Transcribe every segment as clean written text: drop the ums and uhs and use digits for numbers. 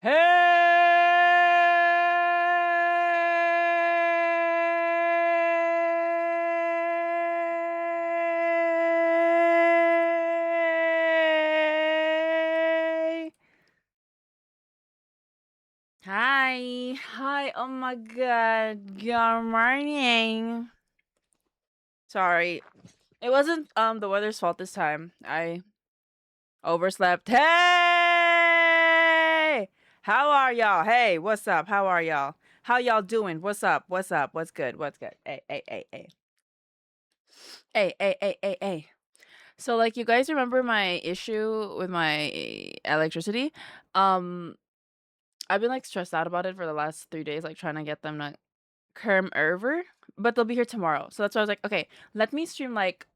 Hey! Hi. Hi. Oh my god. Good morning. Sorry. It wasn't the weather's fault this time. I overslept. Hey! How are y'all? Hey, what's up? How are y'all? How y'all doing? What's up? What's up? What's good? What's good? Hey, hey, hey, hey. Hey, hey, hey, hey, hey. So like you guys remember my issue with my electricity? Um I've been like stressed out about it for the last 3 days, like trying to get them to come over, but they'll be here tomorrow. So that's why I was like, okay, let me stream like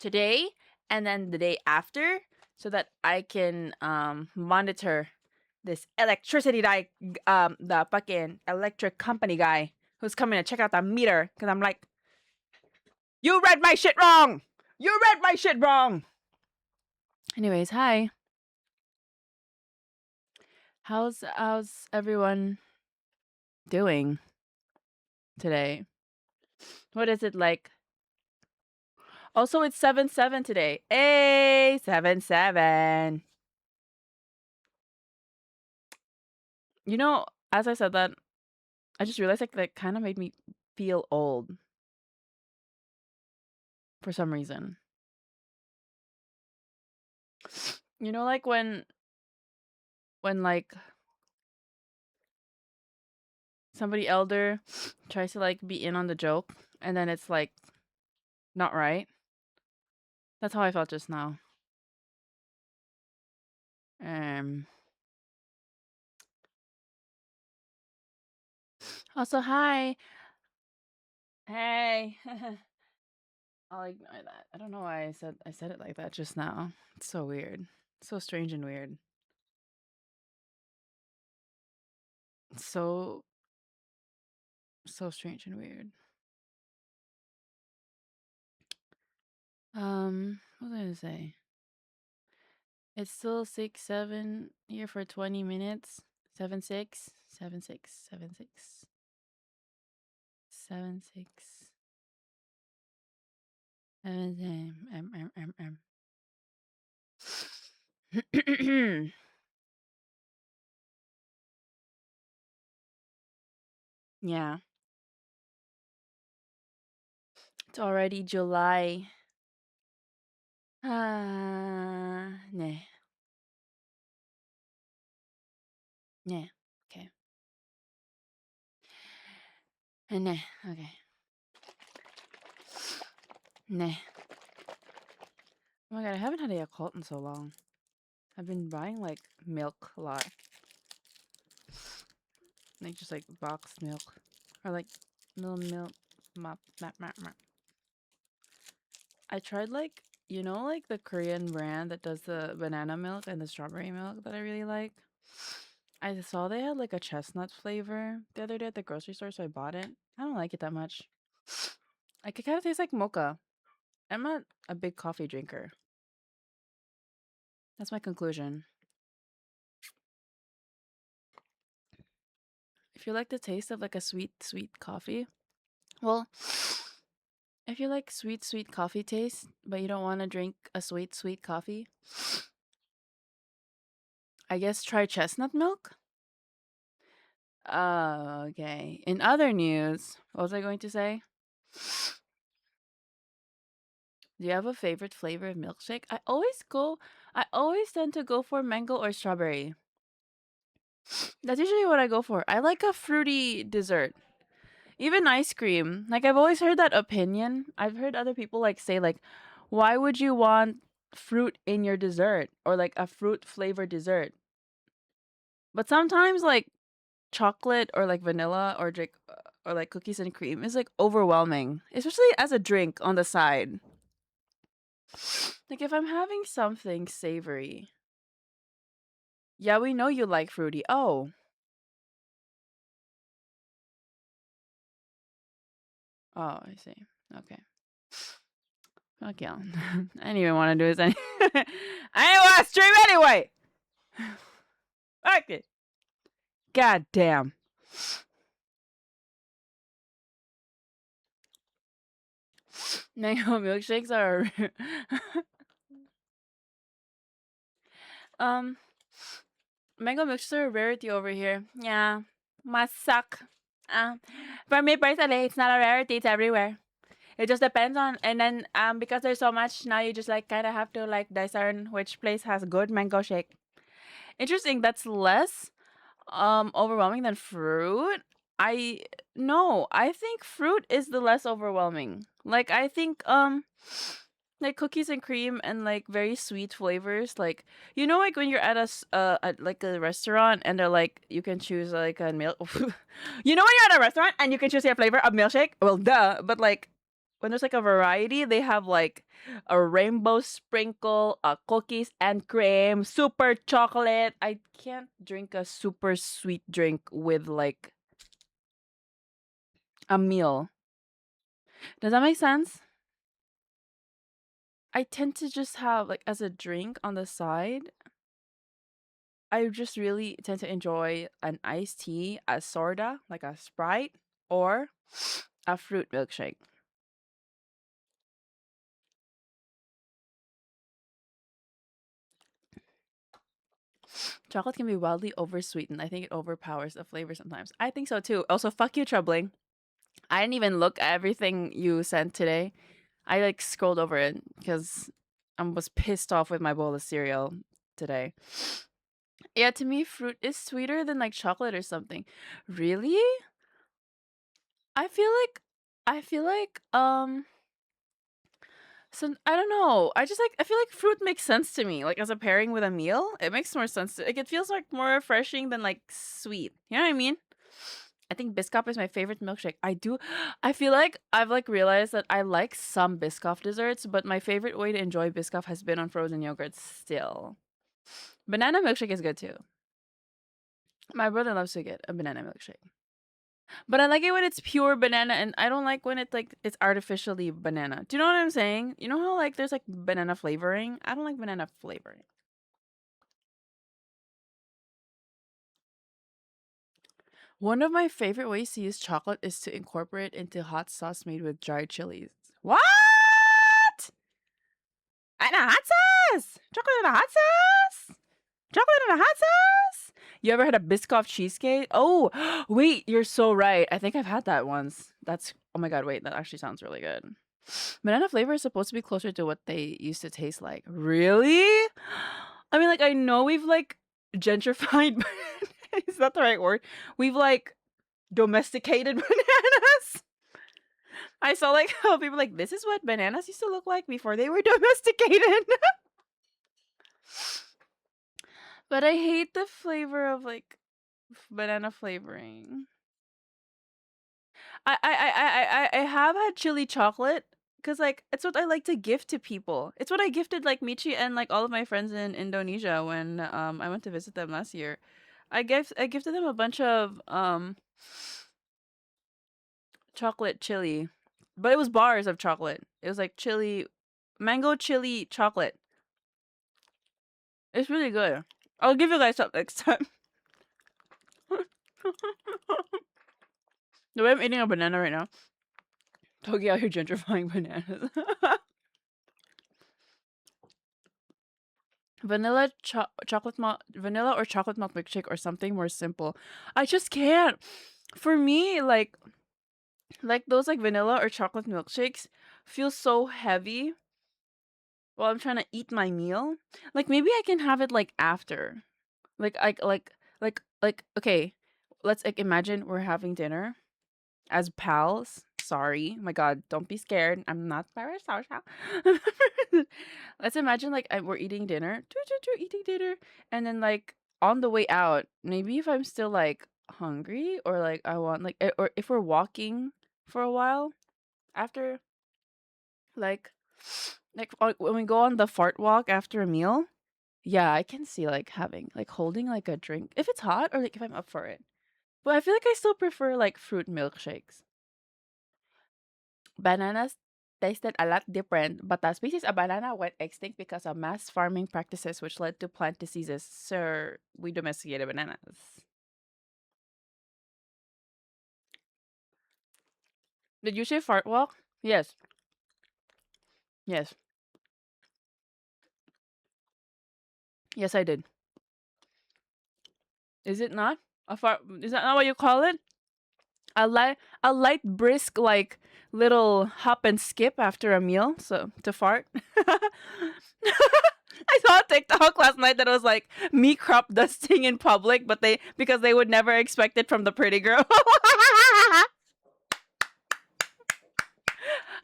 today and then the day after so that I can monitor this electricity guy, the fucking electric company guy who's coming to check out the meter. Cause I'm like, you read my shit wrong. You read my shit wrong. Anyways, hi. How's everyone doing today? What is it like? Also, it's 7/7 today. Hey, 7/7. You know, as I said that, I just realized like that kind of made me feel old for some reason. You know, like when like somebody elder tries to like be in on the joke and then it's like not right. That's how I felt just now. Um. Also, hi. Hey. I'll ignore that. I don't know why I said it like that just now. It's so weird. So strange and weird. So strange and weird. What was I gonna say? It's still 6/7 here for 20 minutes. 7/6, 7/6, 7/6, 7/6, 7. Yeah, it's already July. Nah, nah, okay, nah, okay, nah. Oh my god, I haven't had a Yakult in so long. I've been buying like milk a lot, like just like boxed milk or like milk. Map. I tried like like the Korean brand that does the banana milk and the strawberry milk that I really like. I saw they had like a chestnut flavor the other day at the grocery store, so I bought it. I don't like it that much. Like it kind of tastes like mocha. I'm not a big coffee drinker. That's my conclusion. If you like the taste of like a sweet coffee, well, if you like sweet coffee taste, but you don't want to drink a sweet coffee, I guess try chestnut milk. Oh, okay. In other news, what was I going to say? Do you have a favorite flavor of milkshake? I always tend to go for mango or strawberry. That's usually what I go for. I like a fruity dessert. Even ice cream. Like I've always heard that opinion. I've heard other people like say like, why would you want fruit in your dessert or like a fruit flavored dessert? But sometimes like chocolate or like vanilla or like cookies and cream is like overwhelming, especially as a drink on the side. Like if I'm having something savory. Yeah, we know you like fruity. Oh, I see. Okay. Fuck yeah. I didn't even want to do this I didn't want to stream anyway. Fuck it. God damn. Mango milkshakes are um mango milkshakes are a rarity over here. Yeah. Must suck. Uh, for me personally, it's not a rarity, it's everywhere. It just depends on, and then because there's so much now, you just like kind of have to like discern which place has good mango shake. Interesting. That's less overwhelming than fruit. I No, I think fruit is the less overwhelming. Like I think like cookies and cream and like very sweet flavors, like like when you're at at like a restaurant and they're like you can choose like a milk. When you're at a restaurant and you can choose your flavor of milkshake, well duh, but like when there's like a variety, they have like a rainbow sprinkle, cookies and cream, super chocolate. I can't drink a super sweet drink with like a meal. Does that make sense? I tend to just have like as a drink on the side. I just really tend to enjoy an iced tea, a soda, like a Sprite, or a fruit milkshake. Chocolate can be wildly oversweetened. I think it overpowers the flavor sometimes. I think so too. Also, fuck you, troubling. I didn't even look at everything you sent today. I like scrolled over it because I was pissed off with my bowl of cereal today. Yeah, to me, fruit is sweeter than like chocolate or something. Really? I feel like, I feel like, so I don't know. I feel like fruit makes sense to me. Like as a pairing with a meal, it makes more sense. Like it feels like more refreshing than like sweet. You know what I mean? I think Biscoff is my favorite milkshake. I do. I feel like I've like realized that I like some Biscoff desserts, but my favorite way to enjoy Biscoff has been on frozen yogurt still. Banana milkshake is good too. My brother loves to get a banana milkshake. But I like it when it's pure banana, and I don't like when it's artificially banana. Do you know what I'm saying? You know how like there's like banana flavoring? I don't like banana flavoring. One of my favorite ways to use chocolate is to incorporate into hot sauce made with dried chilies. What? And a hot sauce! Chocolate and a hot sauce! Chocolate and a hot sauce! You ever had a Biscoff cheesecake? Oh, wait, you're so right. I think I've had that once. Oh my god, wait, that actually sounds really good. Banana flavor is supposed to be closer to what they used to taste like. Really? I mean, like, I know we've like gentrified. Is that the right word? We've like domesticated bananas. I saw like how people like this is what bananas used to look like before they were domesticated. But I hate the flavor of like banana flavoring. I have had chili chocolate because like it's what I like to gift to people. It's what I gifted like Michi and like all of my friends in Indonesia when I went to visit them last year. I gifted them a bunch of chocolate chili, but it was bars of chocolate. It was like chili, mango chili chocolate. It's really good. I'll give you guys some next time. The way I'm eating a banana right now. Togi out here gentrifying bananas. Vanilla or chocolate malt milkshake or something more simple. I just can't. For me, like those like vanilla or chocolate milkshakes feel so heavy while I'm trying to eat my meal. Like maybe I can have it like after. Like okay, let's like imagine we're having dinner as pals. Sorry, my God, don't be scared. I'm not parasocial. Let's imagine like we're eating dinner, eating dinner, and then like on the way out, maybe if I'm still like hungry or like I want like or if we're walking for a while after like when we go on the fart walk after a meal, yeah, I can see like having like holding like a drink if it's hot or like if I'm up for it. But I feel like I still prefer like fruit milkshakes. Bananas tasted a lot different, but the species of banana went extinct because of mass farming practices which led to plant diseases. Sir, we domesticated bananas. Did you say fart walk? Yes. Yes. Yes, I did. Is it not? A fart is that not what you call it? A light brisk like little hop and skip after a meal, so to fart. I saw a TikTok last night that was like me crop dusting in public, but because they would never expect it from the pretty girl.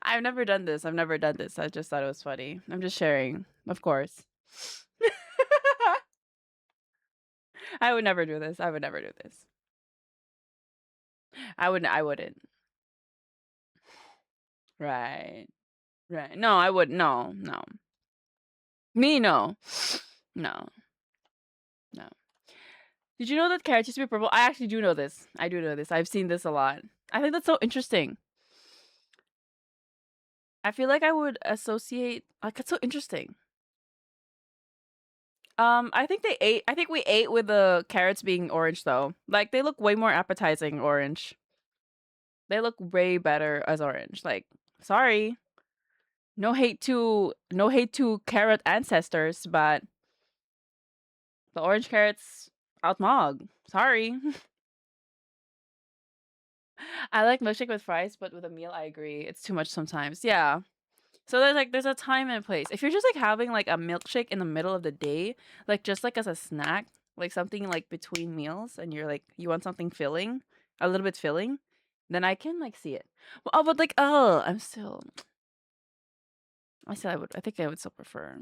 I've never done this. I've never done this. I just thought it was funny. I'm just sharing, of course. I would never do this. I would never do this. I wouldn't. Right. Right. No, I would no, no. Me no. No. No. Did you know that carrots used to be purple? I actually do know this. I do know this. I've seen this a lot. I think that's so interesting. I feel like I would associate like it's so interesting. I think we ate with the carrots being orange though. Like they look way more appetizing orange. They look way better as orange. Like, sorry. No hate to carrot ancestors, but the orange carrots outmog. Sorry. I like milkshake with fries, but with a meal I agree. It's too much sometimes. Yeah. So there's a time and place. If you're just like having like a milkshake in the middle of the day, like just like as a snack, like something like between meals and you're like you want something filling, a little bit filling, then I can like see it. Well, oh, but like I think I would still prefer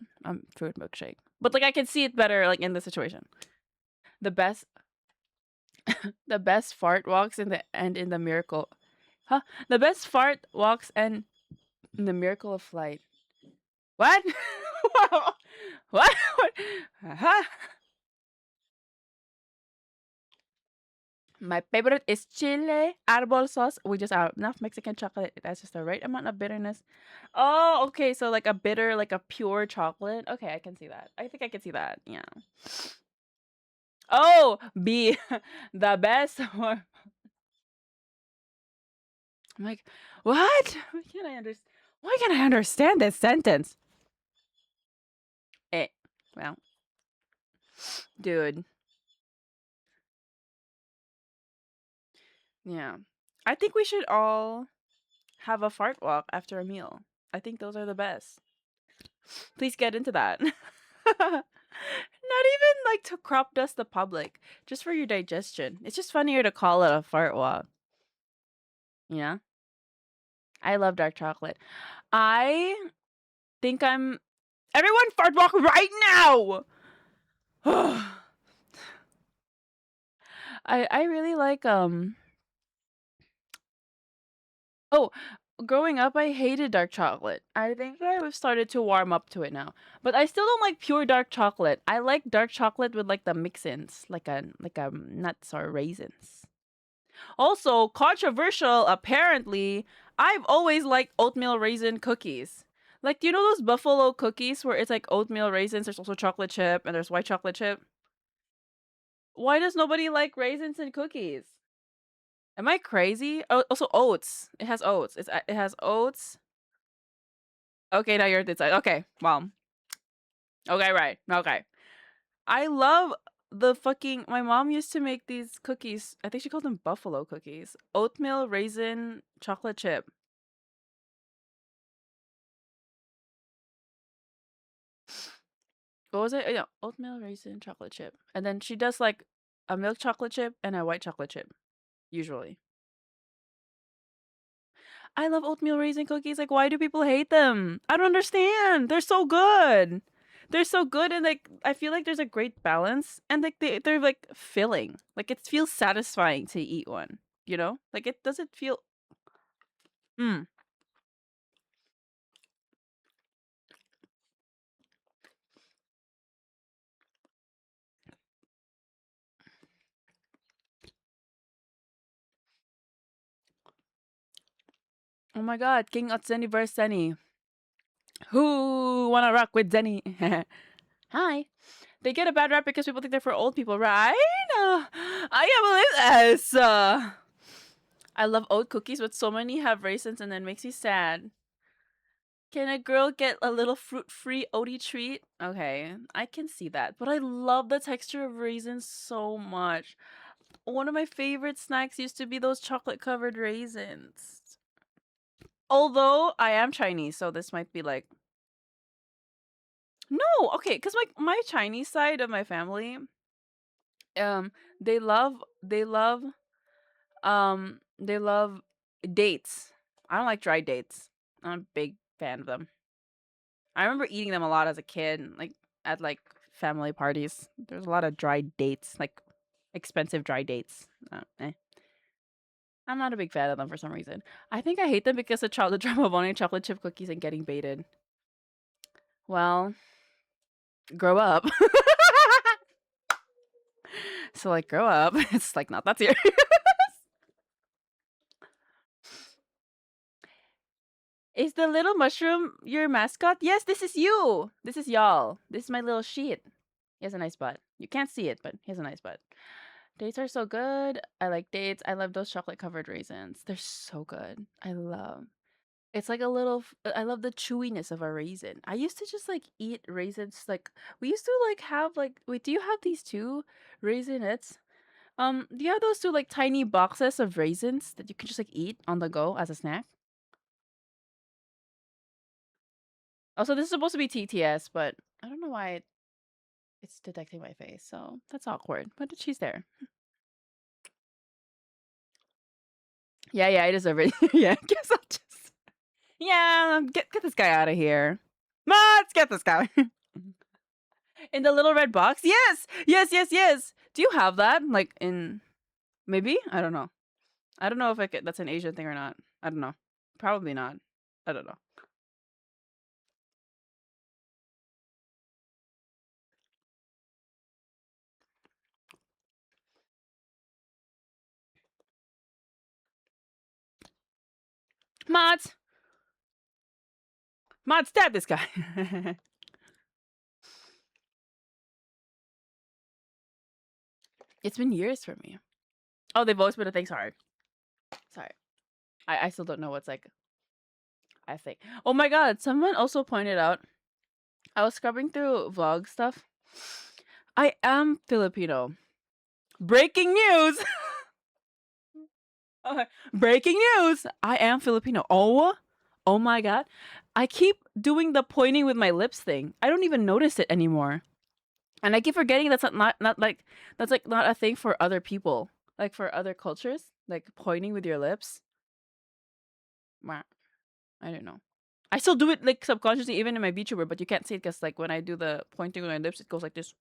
fruit milkshake. But like I can see it better like in the situation. The best the best fart walks in the miracle. Huh? The best fart walks and in the miracle of flight. What? What? Huh? My favorite is chile arbol sauce. We just have enough Mexican chocolate. That's just the right amount of bitterness. Oh, okay. So like a bitter, like a pure chocolate. Okay, I can see that. I think I can see that. Yeah. Oh, B, the best one. I'm like, what? Why can't I understand this sentence? Eh, well, dude. Yeah. I think we should all have a fart walk after a meal. I think those are the best. Please get into that. Not even like to crop dust the public, just for your digestion. It's just funnier to call it a fart walk. Yeah. I love dark chocolate. I think I'm everyone fart walk right now. I really like oh, growing up I hated dark chocolate. I think I've started to warm up to it now. But I still don't like pure dark chocolate. I like dark chocolate with like the mix-ins, like a nuts or raisins. Also, controversial apparently, I've always liked oatmeal raisin cookies. Like, do you know those buffalo cookies where it's like oatmeal raisins, there's also chocolate chip and there's white chocolate chip? Why does nobody like raisins in cookies? Am I crazy? Oh, also oats. It has oats. It has oats. Okay, now you're at this side. Okay, well. Okay, right. Okay. I love the fucking. My mom used to make these cookies. I think she called them buffalo cookies. Oatmeal raisin chocolate chip. What was it? Yeah, oatmeal raisin chocolate chip. And then she does like a milk chocolate chip and a white chocolate chip, usually. I love oatmeal raisin cookies. Like, why do people hate them? I don't understand. They're so good. They're so good, and like I feel like there's a great balance, and like they're like filling. Like it feels satisfying to eat one. You know, like it doesn't feel. Mm. Oh my God, King Otseni versus Zenny. Who wanna rock with Zenny? Hi. They get a bad rap because people think they're for old people, right? I can't believe this. I love oat cookies, but so many have raisins and then makes me sad. Can a girl get a little fruit-free oaty treat? Okay, I can see that. But I love the texture of raisins so much. One of my favorite snacks used to be those chocolate-covered raisins. Although I am Chinese, so this might be like no, okay, because my Chinese side of my family, um, they love dates. I don't like dried dates. I'm a big fan of them. I remember eating them a lot as a kid, like at like family parties. There's a lot of dried dates, like expensive dry dates. I'm not a big fan of them for some reason. I think I hate them because of the drama of wanting chocolate chip cookies and getting baited. Well, grow up. So like grow up. It's like not that serious. Is the little mushroom your mascot? Yes, this is you. This is y'all. This is my little sheet. He has a nice butt. You can't see it, but he has a nice butt. Dates are so good. I like dates. I love those chocolate covered raisins. They're so good. I love. It's like a little. I love the chewiness of a raisin. I used to just like eat raisins. Like we used to like have like. Wait, do you have these two raisinets? Do you have those two like tiny boxes of raisins that you can just like eat on the go as a snack? Also, this is supposed to be TTS, but I don't know why it's detecting my face, so that's awkward. But she's there. Yeah, I deserve it. Yeah, guess I'll just. Yeah, get this guy out of here. Let's get this guy. In the little red box? Yes. Do you have that? Like in maybe? I don't know. I don't know if that's an Asian thing or not. I don't know. Probably not. I don't know. Mods! Mod, stab this guy. It's been years for me. Oh, they've always been a thing. Sorry. I still don't know what's like. I think. Oh my god! Someone also pointed out. I was scrubbing through vlog stuff. I am Filipino. Breaking news! Okay. Breaking news! I am Filipino. Oh my god! I keep doing the pointing with my lips thing. I don't even notice it anymore. And I keep forgetting that's not like that's like not a thing for other people, like for other cultures, like pointing with your lips. Wow, I don't know. I still do it like subconsciously, even in my VTuber, but you can't see it because like when I do the pointing with my lips, it goes like this.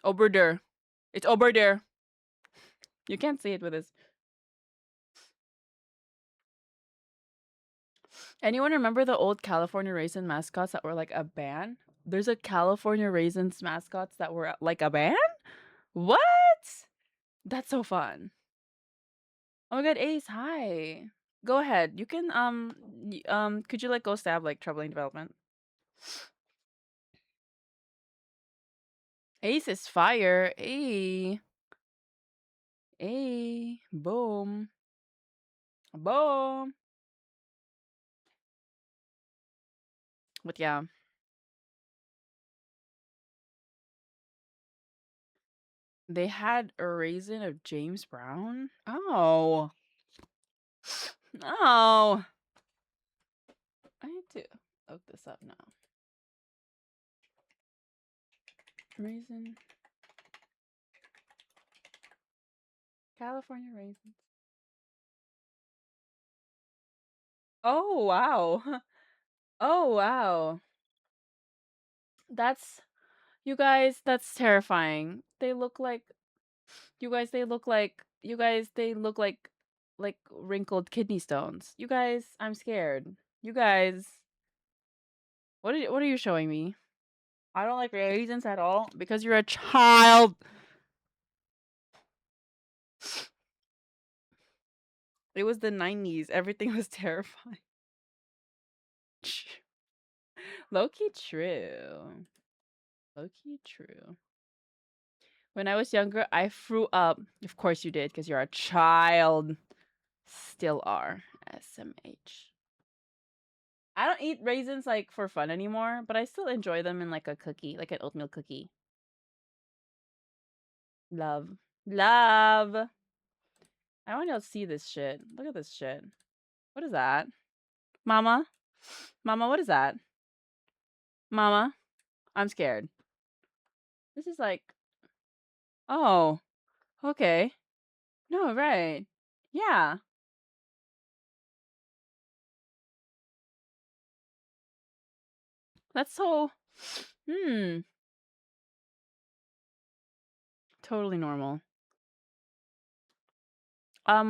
Over there, it's over there. You can't see it with this. Anyone remember the old California Raisin mascots that were like a band? There's a California Raisins mascots that were like a band. What? That's so fun. Oh my god, Ace, hi. Go ahead. You can could you like go stab like troubling development? Ace is fire. Boom. Boom. But yeah. They had a raisin of James Brown. Oh. Oh. I need to look this up now. Raisin. California raisins. Oh wow. Oh wow. That's you guys, that's terrifying. They look like you guys, they look like wrinkled kidney stones. You guys, I'm scared. You guys, what are you showing me? I don't like raisins at all because you're a child. It was the 90s. Everything was terrifying. Low key true. Low key true. When I was younger, I threw up. Of course you did, because you're a child. Still are. SMH. I don't eat raisins like for fun anymore, but I still enjoy them in like a cookie, like an oatmeal cookie. Love. Love. I want y'all to see this shit. Look at this shit. What is that? Mama? Mama, what is that? Mama? I'm scared. This is like, oh, okay. No, right. Yeah. That's so, totally normal.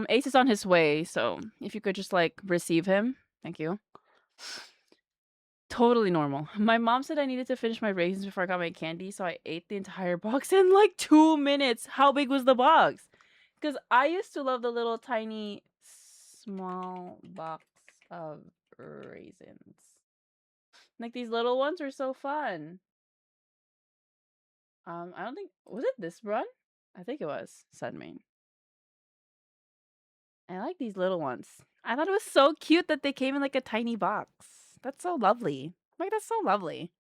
Ace is on his way, so if you could just like receive him. Thank you. Totally normal. My mom said I needed to finish my raisins before I got my candy, so I ate the entire box in like 2 minutes. How big was the box? Because I used to love the little tiny small box of raisins. Like these little ones were so fun. I don't think, was it this run? I think it was Sunmain. I like these little ones. I thought it was so cute that they came in like a tiny box. That's so lovely. Like that's so lovely.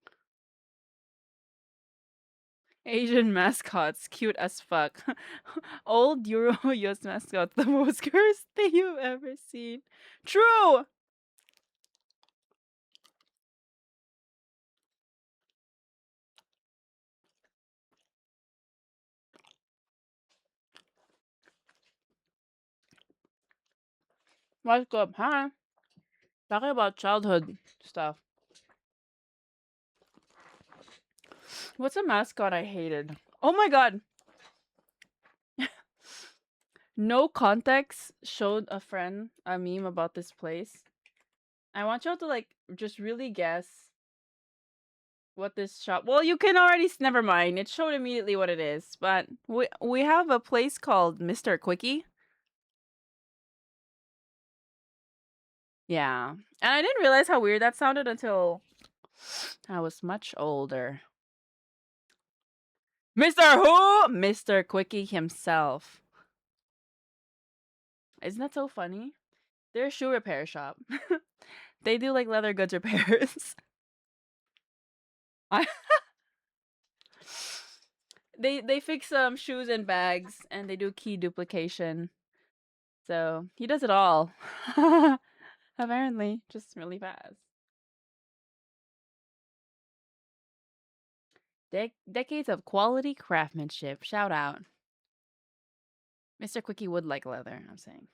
Asian mascots, cute as fuck. Old Euro US mascots, the most cursed thing you've ever seen. True! What's up, huh? Talking about childhood stuff. What's a mascot I hated? Oh my god! No Context showed a friend a meme about this place. I want y'all to like just really guess what this shop. Well, you can already. Never mind. It showed immediately what it is. But we have a place called Mr. Quickie. Yeah, and I didn't realize how weird that sounded until I was much older. Mr. Who? Mr. Quickie himself. Isn't that so funny? They're a shoe repair shop. They do like leather goods repairs. I they fix shoes and bags, and they do key duplication. So he does it all. Apparently, just really fast. Decades of quality craftsmanship. Shout out. Mr. Quickie would like leather, I'm saying.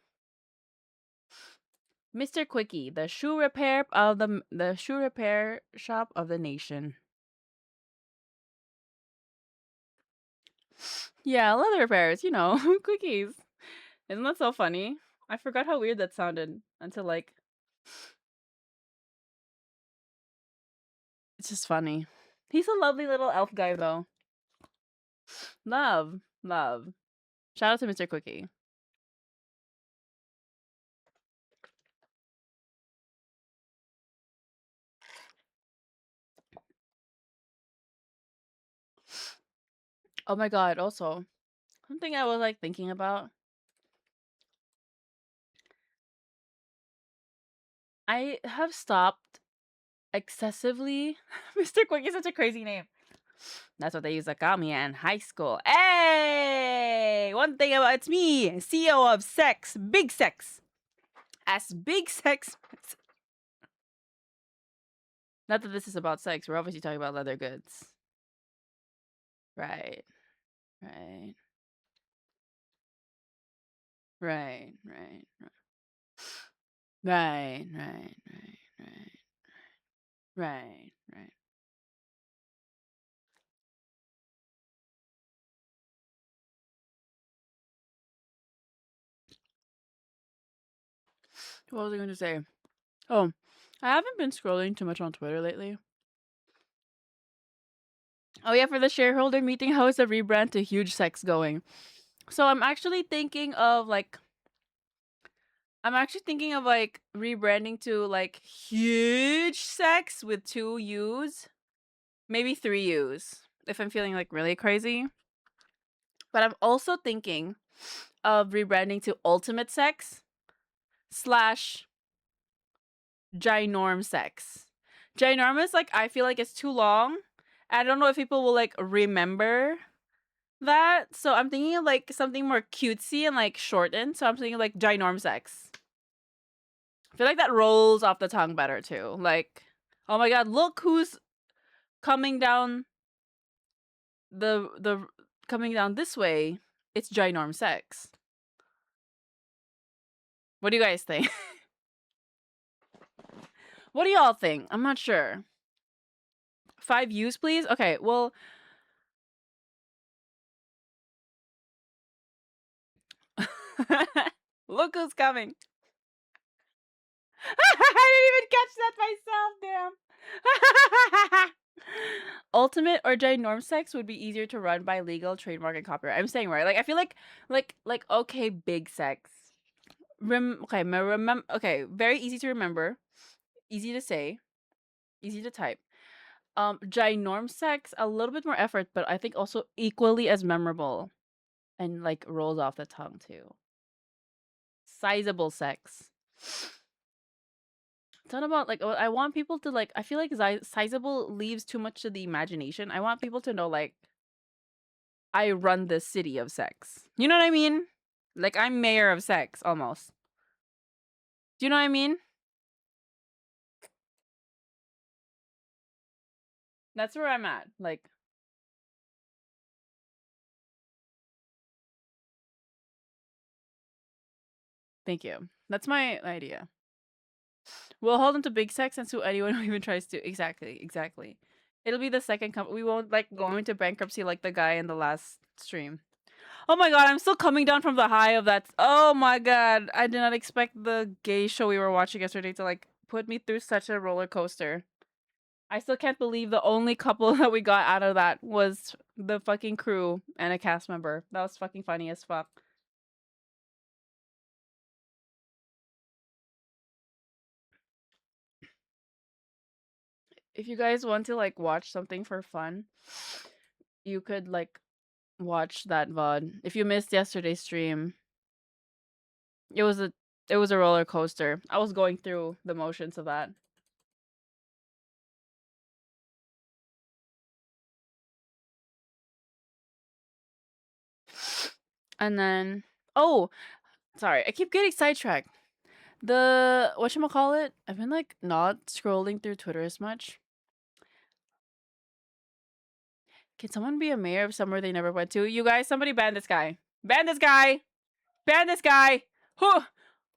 Mr. Quickie, the shoe repair of the shoe repair shop of the nation. Yeah, leather repairs, you know, quickies. Isn't that so funny? I forgot how weird that sounded until like it's just funny. He's a lovely little elf guy though. Love, love. Shout out to Mr. Quickie. Oh my god, also, something I was like thinking about. I have stopped excessively. Mr. Quickie is such a crazy name. That's what they used to call me in high school. Hey! One thing about it's me, CEO of Sex, Big Sex. As Big Sex. Not that this is about sex. We're obviously talking about leather goods. Right. Right. Right. Right. Right. Right. Right. Right. Right. Right. What was I going to say? Oh, I haven't been scrolling too much on Twitter lately. Oh yeah, for the shareholder meeting, how is the rebrand to Huge Sex going? So I'm actually thinking of like rebranding to like Huge Sex with 2 U's, maybe 3 U's if I'm feeling like really crazy. But I'm also thinking of rebranding to Ultimate Sex. slash ginorm sex. Ginormous, like, I feel like it's too long. I don't know if people will like remember that. So I'm thinking of like something more cutesy and like shortened. So I'm thinking like ginorm sex. I feel like that rolls off the tongue better too. Like, oh my god, look who's coming down the coming down this way. It's ginorm sex. What do you guys think? What do y'all think? I'm not sure. 5 views, please? Okay, well, look who's coming. I didn't even catch that myself, damn. Ultimate or ginorm sex would be easier to run by legal, trademark, and copyright. I'm saying right. Like I feel like okay, big sex. Okay, very easy to remember, easy to say, easy to type. Ginorm sex, a little bit more effort, but I think also equally as memorable and like rolls off the tongue too. Sizable sex. It's not about like I want people to like. I feel like sizable leaves too much to the imagination. I want people to know like I run the city of sex. You know what I mean? Like I'm mayor of sex almost. Do you know what I mean? That's where I'm at. Like, thank you. That's my idea. We'll hold them to big sex and sue anyone who even tries to. Exactly, exactly. It'll be the second we won't like go into bankruptcy like the guy in the last stream. Oh my god, I'm still coming down from the high of that. Oh my god, I did not expect the gay show we were watching yesterday to like put me through such a roller coaster. I still can't believe the only couple that we got out of that was the fucking crew and a cast member. That was fucking funny as fuck. If you guys want to like watch something for fun, you could like watch that VOD. If you missed yesterday's stream, it was a roller coaster. I was going through the motions of that. And then oh, sorry, I keep getting sidetracked. The whatchamacallit? I've been like not scrolling through Twitter as much. Can someone be a mayor of somewhere they never went to? You guys, somebody ban this guy. Ban this guy! Ban this guy! Who?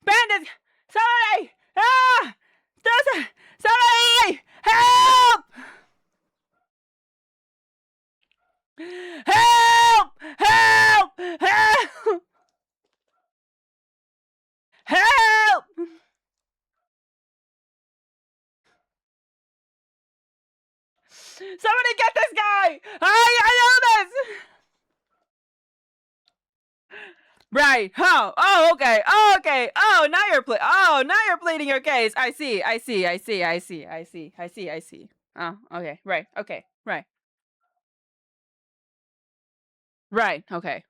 Ban this! Somebody! Ah! Somebody! Help! Help! Help! Help! Help! Somebody get this guy! I know this! Right. How? Oh, okay. Oh, okay. Oh, now you're pleading your case. I see. I see. I see. I see. I see. I see. I see. Oh, okay. Right. Okay. Right. Right. Okay.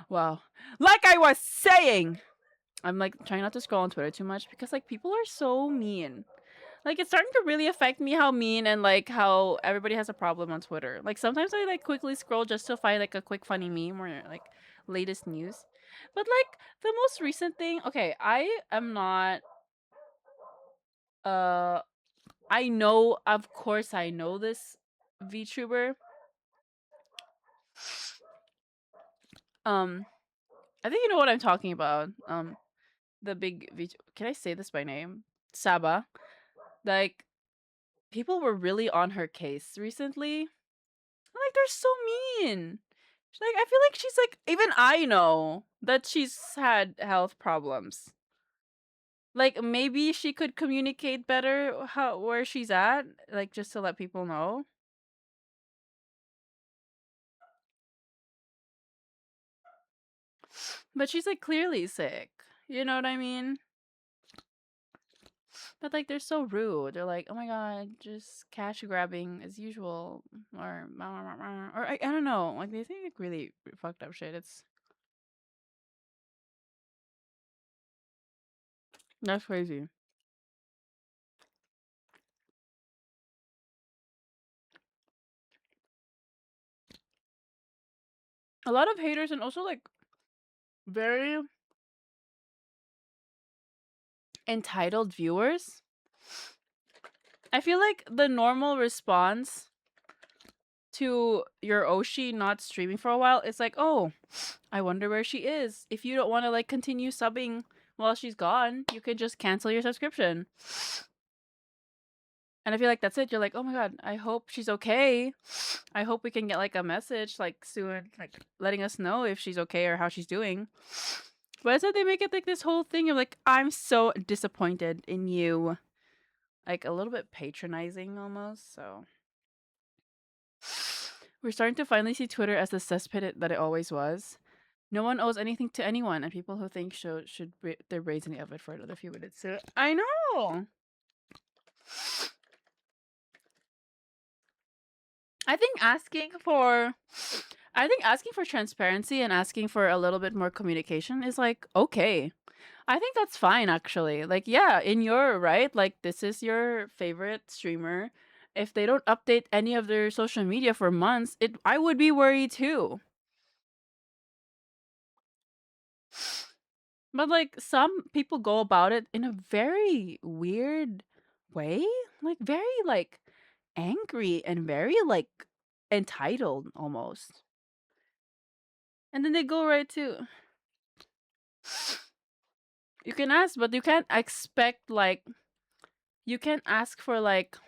Wow. Like I was saying, I'm like trying not to scroll on Twitter too much because like people are so mean. Like it's starting to really affect me how mean and like how everybody has a problem on Twitter. Like sometimes I like quickly scroll just to find like a quick funny meme or like latest news. But like the most recent thing, okay, I am not uh I know, of course I know this VTuber. I think you know what I'm talking about. The big can I say this by name? Saba. Like people were really on her case recently. Like they're so mean. Like I feel like she's like even I know that she's had health problems. Like maybe she could communicate better how where she's at, like just to let people know. But she's like clearly sick. You know what I mean? But like they're so rude. They're like, "Oh my god, just cash grabbing as usual," or I don't know. Like they think like really fucked up shit. It's That's crazy. A lot of haters and also like very entitled viewers. I feel like the normal response to your Oshi not streaming for a while is like, oh, I wonder where she is. If you don't want to like continue subbing while she's gone, you can just cancel your subscription. And I feel like that's it. You're like, oh my god, I hope she's okay. I hope we can get like a message like soon, like letting us know if she's okay or how she's doing. But instead they make it like this whole thing of like, I'm so disappointed in you. Like a little bit patronizing almost, so we're starting to finally see Twitter as the cesspit that it always was. No one owes anything to anyone, and people who think should they're raising of it for another few minutes. So I know. I think asking for transparency and asking for a little bit more communication is like okay. I think that's fine actually. Like yeah, in your right, like this is your favorite streamer. If they don't update any of their social media for months, I would be worried too. But like some people go about it in a very weird way, like very like angry and very like entitled almost. And then they go right to you can ask, but you can't expect like you can't ask for like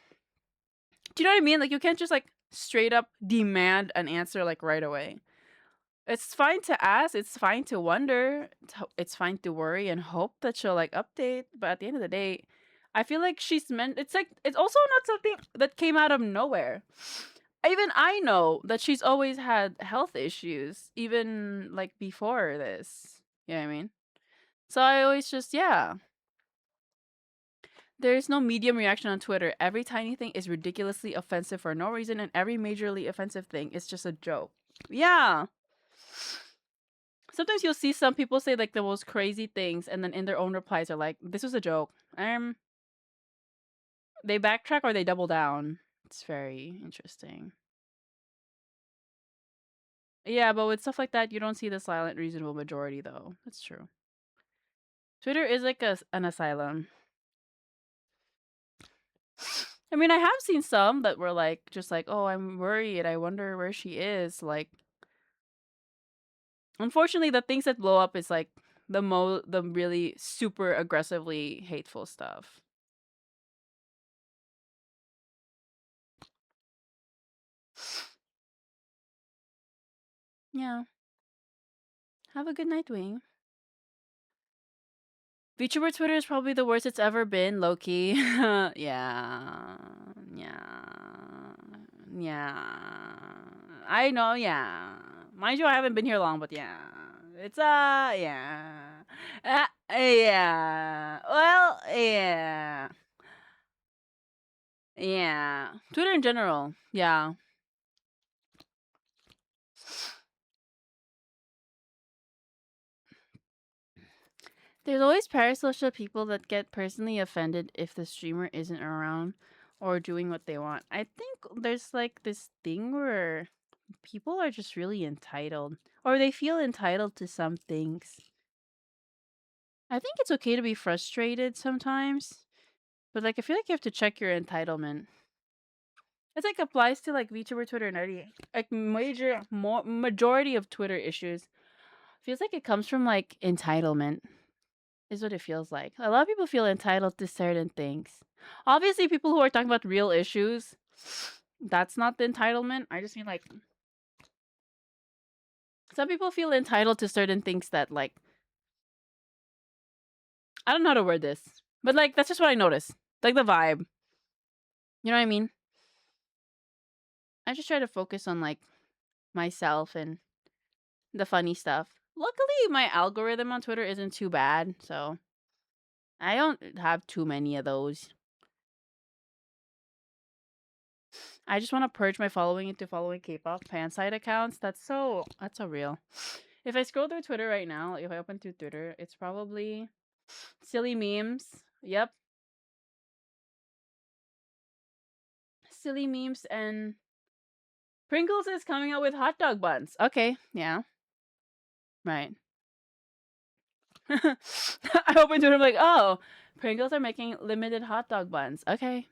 do you know what I mean? Like you can't just like straight up demand an answer like right away. It's fine to ask, it's fine to wonder, it's fine to worry and hope that she'll like update, but at the end of the day, I feel like she's meant it's like it's also not something that came out of nowhere. Even I know that she's always had health issues, even like before this. You know what I mean? So I always just yeah. There's no medium reaction on Twitter. Every tiny thing is ridiculously offensive for no reason, and every majorly offensive thing is just a joke. Yeah. Sometimes you'll see some people say like the most crazy things, and then in their own replies are like, "This was a joke." They backtrack or they double down. It's very interesting. Yeah, but with stuff like that, you don't see the silent, reasonable majority, though. That's true. Twitter is like an asylum. I mean, I have seen some that were like, just like, oh, I'm worried. I wonder where she is. Like, unfortunately, the things that blow up is like the really super aggressively hateful stuff. Yeah. Have a good night, Wing. VTuber Twitter is probably the worst it's ever been, Loki. Yeah. Yeah. Yeah. I know, yeah. Mind you, I haven't been here long, but yeah. It's, yeah. Yeah. Well, yeah. Yeah. Twitter in general. Yeah. There's always parasocial people that get personally offended if the streamer isn't around or doing what they want. I think there's like this thing where people are just really entitled or they feel entitled to some things. I think it's okay to be frustrated sometimes, but like I feel like you have to check your entitlement. It's like applies to like VTuber Twitter and everything. Like majority of Twitter issues feels like it comes from like entitlement. Is what it feels like. A lot of people feel entitled to certain things. Obviously, people who are talking about real issues, that's not the entitlement. I just mean like some people feel entitled to certain things that like I don't know how to word this, but like that's just what I notice. Like the vibe. You know what I mean? I just try to focus on like myself and the funny stuff. Luckily, my algorithm on Twitter isn't too bad, so I don't have too many of those. I just want to purge my following into following K-pop fan site accounts. That's so real. If I scroll through Twitter right now, if I open through Twitter, it's probably Silly memes. Yep. Silly memes and Pringles is coming out with hot dog buns. Okay, yeah, right. I opened it. I'm like, oh, Pringles are making limited hot dog buns. Okay.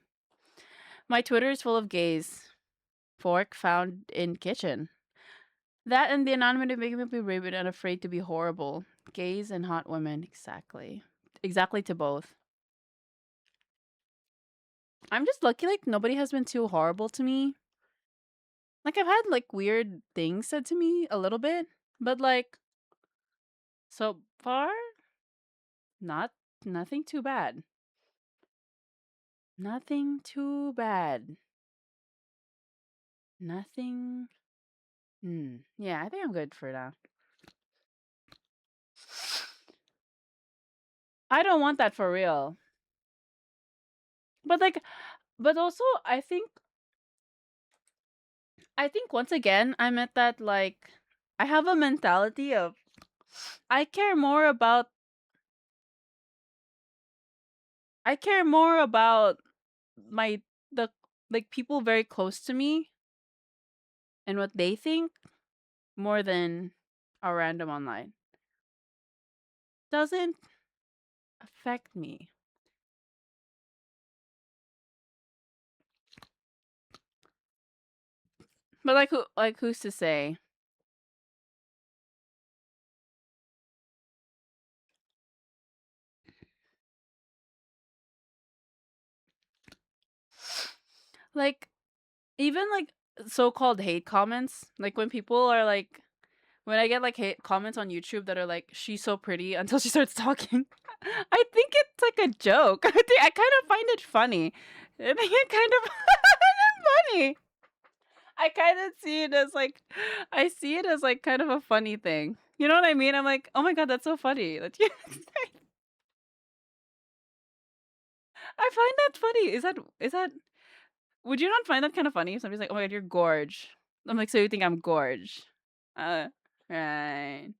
My Twitter is full of gays. Fork found in kitchen. That and the anonymity making me be rabid and afraid to be horrible. Gays and hot women. Exactly. Exactly to both. I'm just lucky like nobody has been too horrible to me. Like I've had like weird things said to me a little bit, but like so far not nothing too bad. Nothing too bad. Nothing. Yeah, I think I'm good for now. I don't want that for real. But like but also I think once again I'm at that like I have a mentality of I care more about I care more about my the like people very close to me and what they think more than a random online. Doesn't affect me. But like who's to say? Like even like so-called hate comments, like when people are like when I get like hate comments on YouTube that are like she's so pretty until she starts talking. I think it's like a joke. I kind of find it funny. I think it kind of funny. I kind of see it as like I see it as like kind of a funny thing. You know what I mean? I'm like, "Oh my god, that's so funny." That you I find that funny. Is that would you not find that kind of funny? Somebody's like, "Oh my god, you're gorge." I'm like, "So you think I'm gorge?" Uh, right.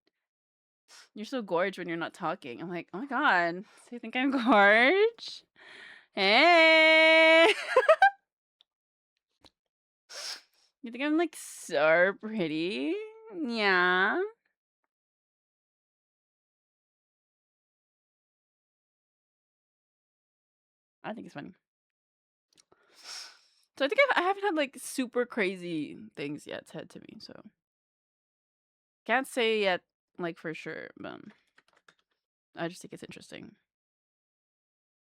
You're so gorge when you're not talking. I'm like, "Oh my god, so you think I'm gorge?" Hey. You think I'm like so pretty? Yeah. I think it's funny. So I think I haven't had like super crazy things yet said to me. So can't say yet like for sure, but I just think it's interesting.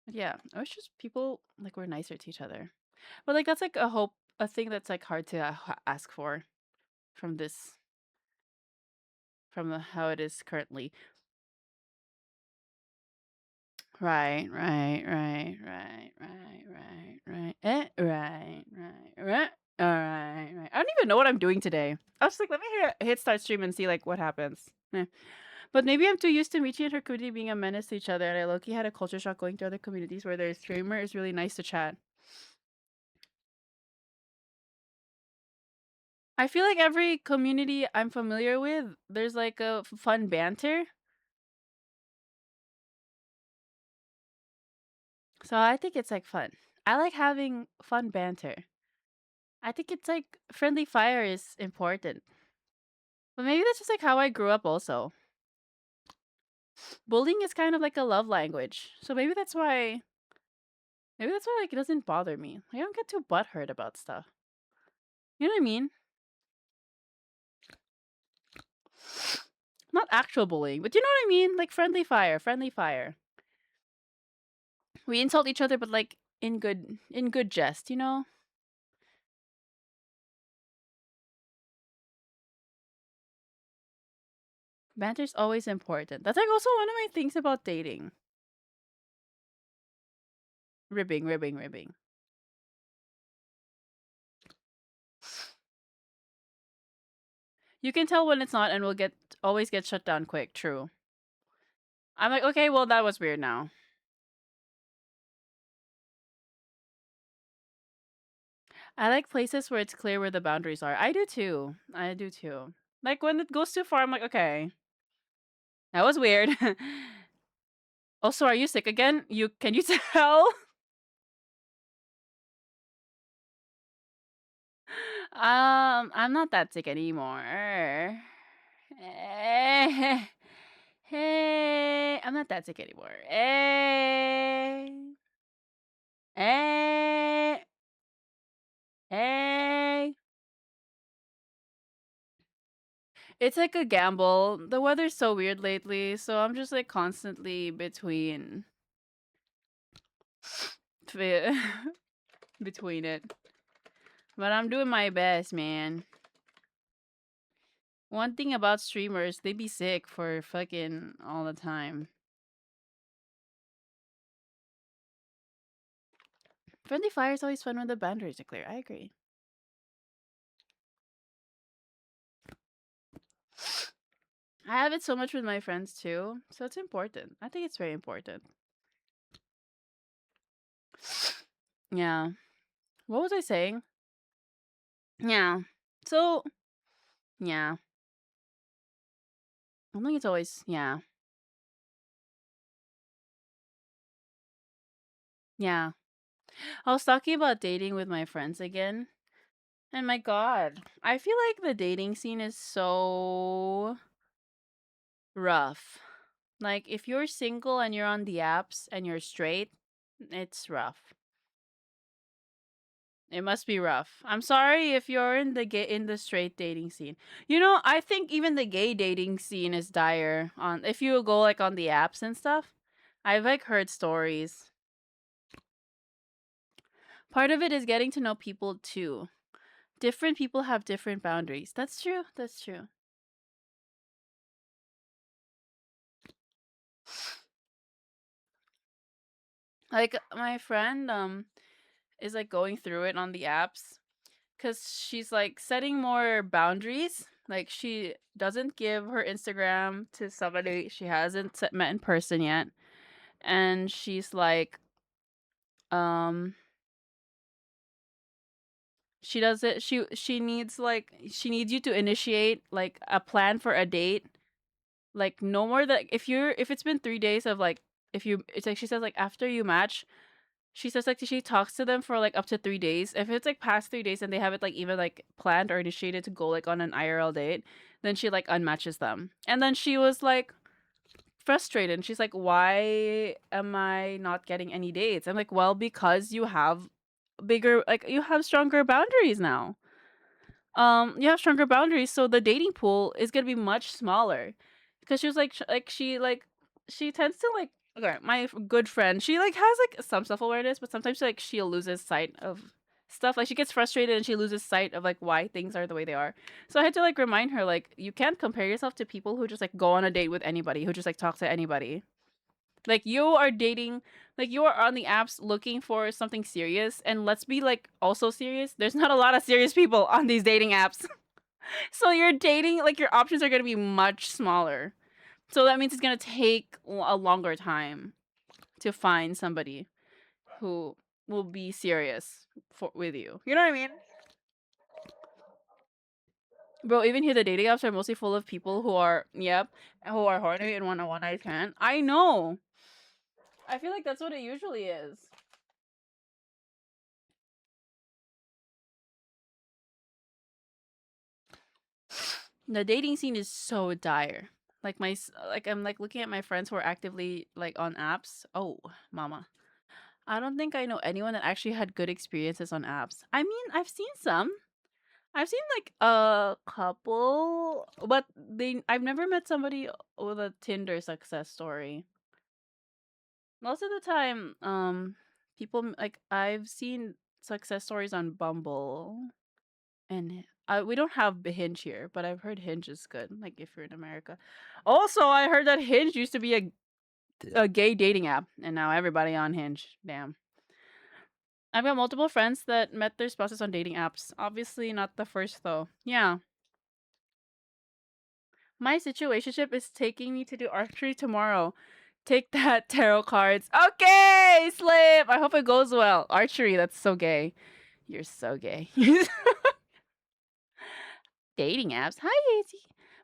But yeah, I wish just people like were nicer to each other. But like that's like a thing that's like hard to ask for from how it is currently. Right, right, right, right, right, right, right, right, right, right. All right, right. I don't even know what I'm doing today. I was just like, let me hit start stream and see like what happens. But maybe I'm too used to Michi and her community being a menace to each other, and I low-key had a culture shock going to other communities where their streamer is really nice to chat. I feel like every community I'm familiar with, there's like a fun banter. So I think it's like fun. I like having fun banter. I think it's like friendly fire is important. But maybe that's just like how I grew up also. Bullying is kind of like a love language. So maybe that's why like it doesn't bother me. I don't get too butthurt about stuff. You know what I mean? Not actual bullying, but you know what I mean? Like friendly fire, friendly fire. We insult each other but like in good jest, you know? Banter's always important. That's like also one of my things about dating. Ribbing, ribbing, ribbing. You can tell when it's not and we'll always get shut down quick, true. I'm like, okay, well that was weird now. I like places where it's clear where the boundaries are. I do too. I do too. Like when it goes too far, I'm like, okay. That was weird. Also, are you sick again? Can you tell? I'm not that sick anymore. Eh, hey, I'm not that sick anymore. Eh, eh. It's like a gamble. The weather's so weird lately, so I'm just like constantly twi- between it. But I'm doing my best, man. One thing about streamers, they be sick for fucking all the time. Friendly fire is always fun when the boundaries are clear. I agree. I have it so much with my friends too, so it's important. I think it's very important. Yeah. What was I saying? Yeah. So, yeah. I think it's always, yeah. Yeah. I was talking about dating with my friends again. And my God, I feel like the dating scene is so rough. Like, if you're single and you're on the apps and you're straight, it's rough. It must be rough. I'm sorry if you're in the straight dating scene. You know, I think even the gay dating scene is dire on if you go like on the apps and stuff. I've like heard stories. Part of it is getting to know people too. Different people have different boundaries. That's true. That's true. Like my friend is like going through it on the apps cuz she's like setting more boundaries. Like she doesn't give her Instagram to somebody she hasn't met in person yet. And she's like um she does it she needs you to initiate like a plan for a date, like no more than if it's been 3 days of like if you it's like she says like after you match. She says like she talks to them for like up to 3 days. If it's like past 3 days and they haven't like even like planned or initiated to go like on an IRL date, then she like unmatches them. And then she was like frustrated. And she's like, "Why am I not getting any dates?" I'm like, "Well, because you have bigger like you have stronger boundaries now. You have stronger boundaries, so the dating pool is gonna be much smaller." Because she was like, she tends to like okay, my good friend, she like has like some self awareness, but sometimes like she loses sight of stuff. Like she gets frustrated and she loses sight of like why things are the way they are. So I had to like remind her like you can't compare yourself to people who just like go on a date with anybody, who just like talk to anybody. Like you are dating, like you are on the apps looking for something serious, and let's be like also serious. There's not a lot of serious people on these dating apps. So you're dating, like your options are going to be much smaller. So that means it's going to take a longer time to find somebody who will be serious with you. You know what I mean? Bro, even here the dating apps are mostly full of people who are who are horny and want a one night stand. I know. I feel like that's what it usually is. The dating scene is so dire. Like like I'm like looking at my friends who are actively like on apps. Oh, mama. I don't think I know anyone that actually had good experiences on apps. I mean, I've seen some. I've seen like a couple, but I've never met somebody with a Tinder success story. Most of the time, people like I've seen success stories on Bumble, and we don't have Hinge here, but I've heard Hinge is good. Like if you're in America. Also, I heard that Hinge used to be a gay dating app, and now everybody on Hinge. Damn. I've got multiple friends that met their spouses on dating apps. Obviously, not the first though. Yeah. My situationship is taking me to do archery tomorrow. Take that, tarot cards. Okay, Slip. I hope it goes well. Archery, that's so gay. You're so gay. Dating apps. Hi, Daisy.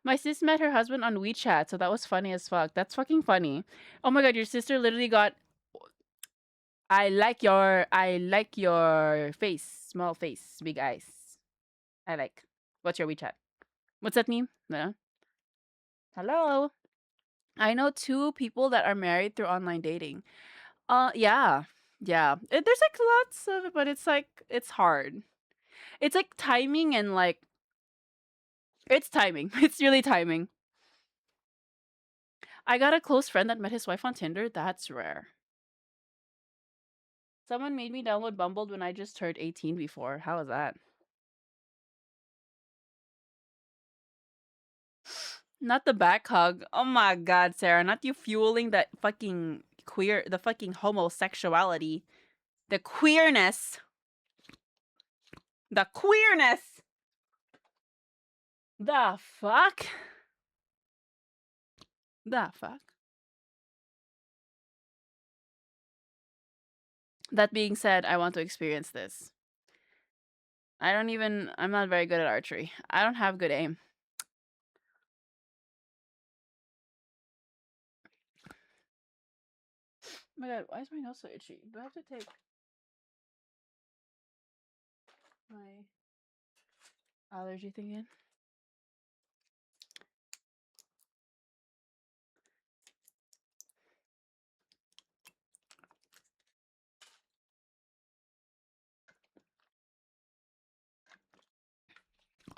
My sis met her husband on WeChat, so that was funny as fuck. That's fucking funny. Oh my god, your sister literally got I like your face. Small face, big eyes. I like. What's your WeChat? What's that mean? No. Hello. I know two people that are married through online dating. Yeah. Yeah. There's like lots of it, but it's like it's hard. It's like timing and like it's timing. It's really timing. I got a close friend that met his wife on Tinder. That's rare. Someone made me download Bumble when I just turned 18 before. How was that? Not the back hug. Oh my god, Sarah. Not you fueling that fucking queer, the fucking homosexuality. The queerness. The queerness. The fuck? The fuck? That being said, I want to experience this. I'm not very good at archery. I don't have good aim. Oh my god, why is my nose so itchy? Do I have to take my allergy thing in?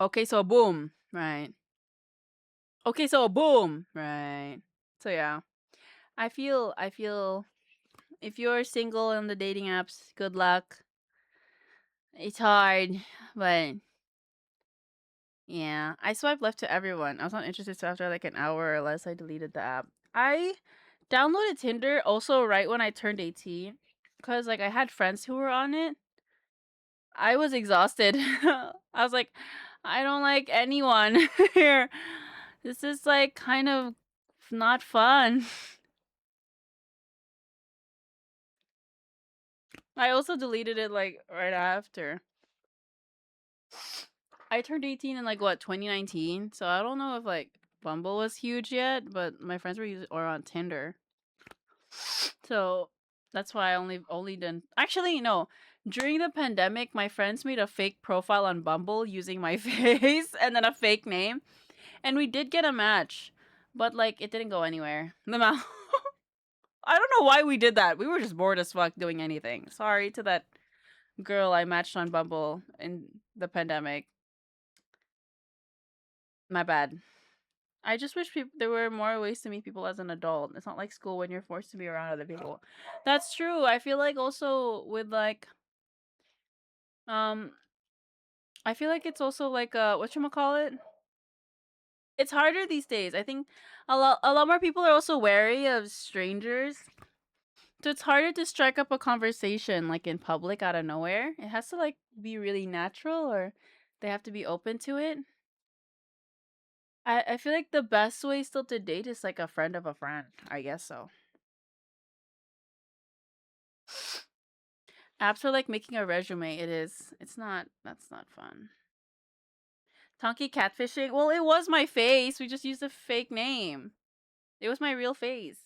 Okay, so boom. Right. Okay, so boom. Right. So yeah. I feel if you're single on the dating apps, good luck. It's hard, but yeah. I swiped left to everyone. I was not interested, so after like an hour or less I deleted the app. I downloaded Tinder also right when I turned 18 cuz like I had friends who were on it. I was exhausted. I was like, I don't like anyone here. This is like kind of not fun. I also deleted it like right after. I turned 18 in like what 2019, so I don't know if like Bumble was huge yet, but my friends were using or on Tinder. So that's why I only didn't actually no. During the pandemic, my friends made a fake profile on Bumble using my face and then a fake name, and we did get a match, but like it didn't go anywhere. I don't know why we did that. We were just bored as fuck doing anything. Sorry to that girl I matched on Bumble in the pandemic. My bad. I just wish there were more ways to meet people as an adult. It's not like school when you're forced to be around other people. That's true. I feel like also with like um I feel like it's also like whatchamacallit? It's harder these days. I think a lot more people are also wary of strangers. So it's harder to strike up a conversation like in public out of nowhere. It has to like be really natural or they have to be open to it. I feel like the best way still to date is like a friend of a friend. I guess so. Apps are like making a resume. It is. It's not. That's not fun. Tonky catfishing. Well, it was my face. We just used a fake name. It was my real face.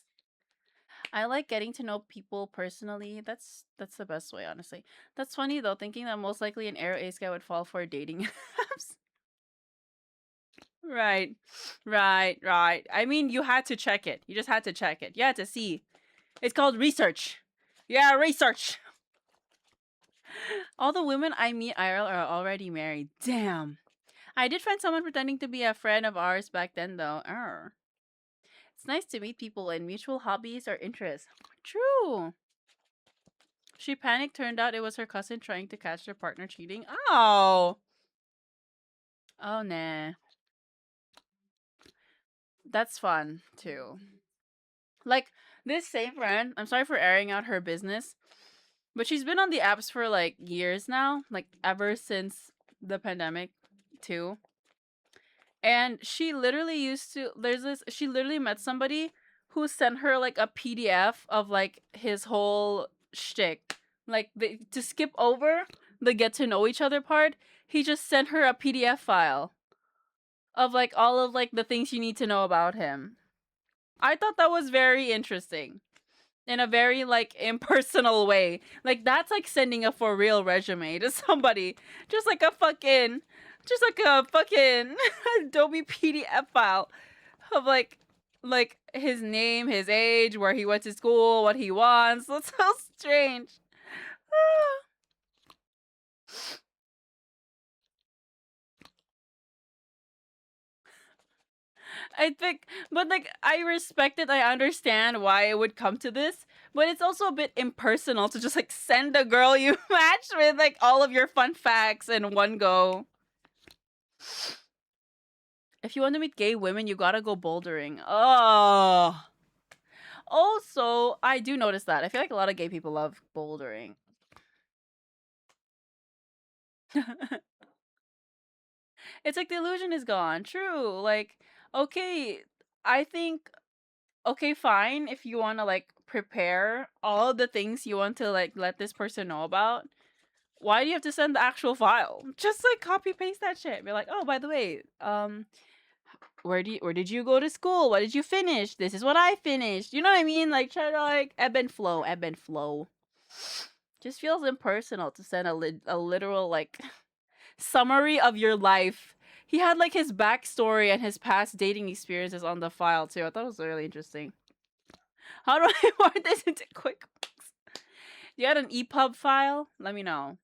I like getting to know people personally. That's the best way, honestly. That's funny though, thinking that most likely an Aero Ace guy would fall for dating apps. Right. Right, right. I mean, you had to check it. You just had to check it. You had to see. It's called research. Yeah, research. All the women I meet IRL are already married. Damn. I did find someone pretending to be a friend of ours back then, though. Arr. It's nice to meet people in mutual hobbies or interests. True. She panicked, turned out it was her cousin trying to catch their partner cheating. Oh. Oh, nah. That's fun, too. Like, this same friend, I'm sorry for airing out her business, but she's been on the apps for like years now, like ever since the pandemic, too. And she literally she literally met somebody who sent her like a PDF of like his whole shtick. Like to skip over the get to know each other part, he just sent her a PDF file of like all of like the things you need to know about him. I thought that was very interesting in a very like impersonal way. Like that's like sending a for real resume to somebody. Just like a fucking just like a fucking Adobe PDF file of like his name, his age, where he went to school, what he wants. That's so strange. I think, but like, I respect it. I understand why it would come to this, but it's also a bit impersonal to just like send a girl you match with like all of your fun facts in one go. If you want to meet gay women, you gotta go bouldering. Oh. Also, I do notice that. I feel like a lot of gay people love bouldering. It's like the illusion is gone. True. Like, okay, I think okay, fine if you want to like prepare all the things you want to like let this person know about. Why do you have to send the actual file? Just like copy paste that shit. Be like, oh, by the way, where did you go to school? What did you finish? This is what I finished. You know what I mean? Like try to like ebb and flow, ebb and flow. Just feels impersonal to send a literal like summary of your life. He had like his backstory and his past dating experiences on the file too. I thought it was really interesting. How do I import this into QuickBooks? You had an EPUB file? Let me know.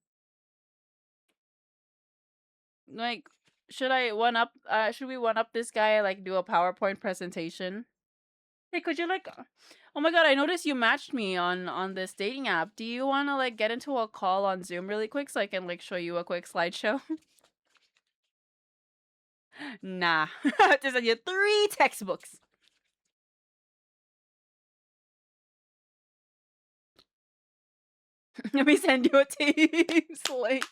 Like, should we one up this guy, like do a PowerPoint presentation? Hey, could you like oh my god, I noticed you matched me on this dating app. Do you wanna like get into a call on Zoom really quick so I can like show you a quick slideshow? Nah. Just send you 3 textbooks. Let me send you a Teams link.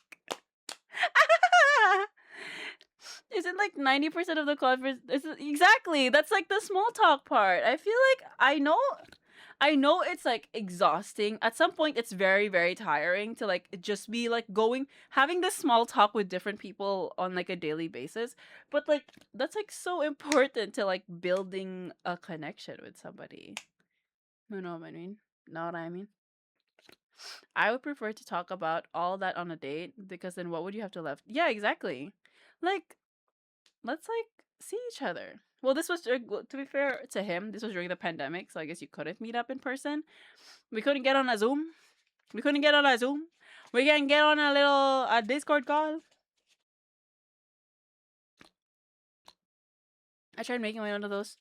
Isn't like 90% of the conference exactly, that's like the small talk part. I feel like I know it's like exhausting. At some point it's very, very tiring to like just be like going having this small talk with different people on like a daily basis. But like that's like so important to like building a connection with somebody. You know what I mean? Know what I mean? I would prefer to talk about all that on a date because then what would you have to left? Yeah, exactly. Like let's like see each other. Well, to be fair to him, this was during the pandemic, so I guess you couldn't meet up in person. We couldn't get on a Zoom. We couldn't get on a Zoom. We can get on a little Discord call. I tried making one of those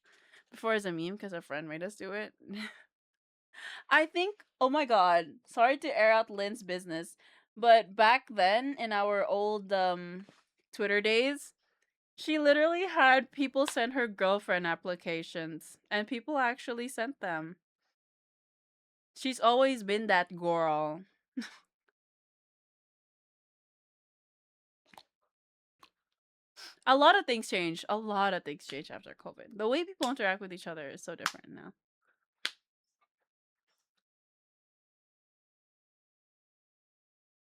before as a meme because a friend made us do it. I think, oh my god, sorry to air out Lynn's business, but back then in our old Twitter days, she literally had people send her girlfriend applications, and people actually sent them. She's always been that girl. A lot of things change. A lot of things change after COVID. The way people interact with each other is so different now.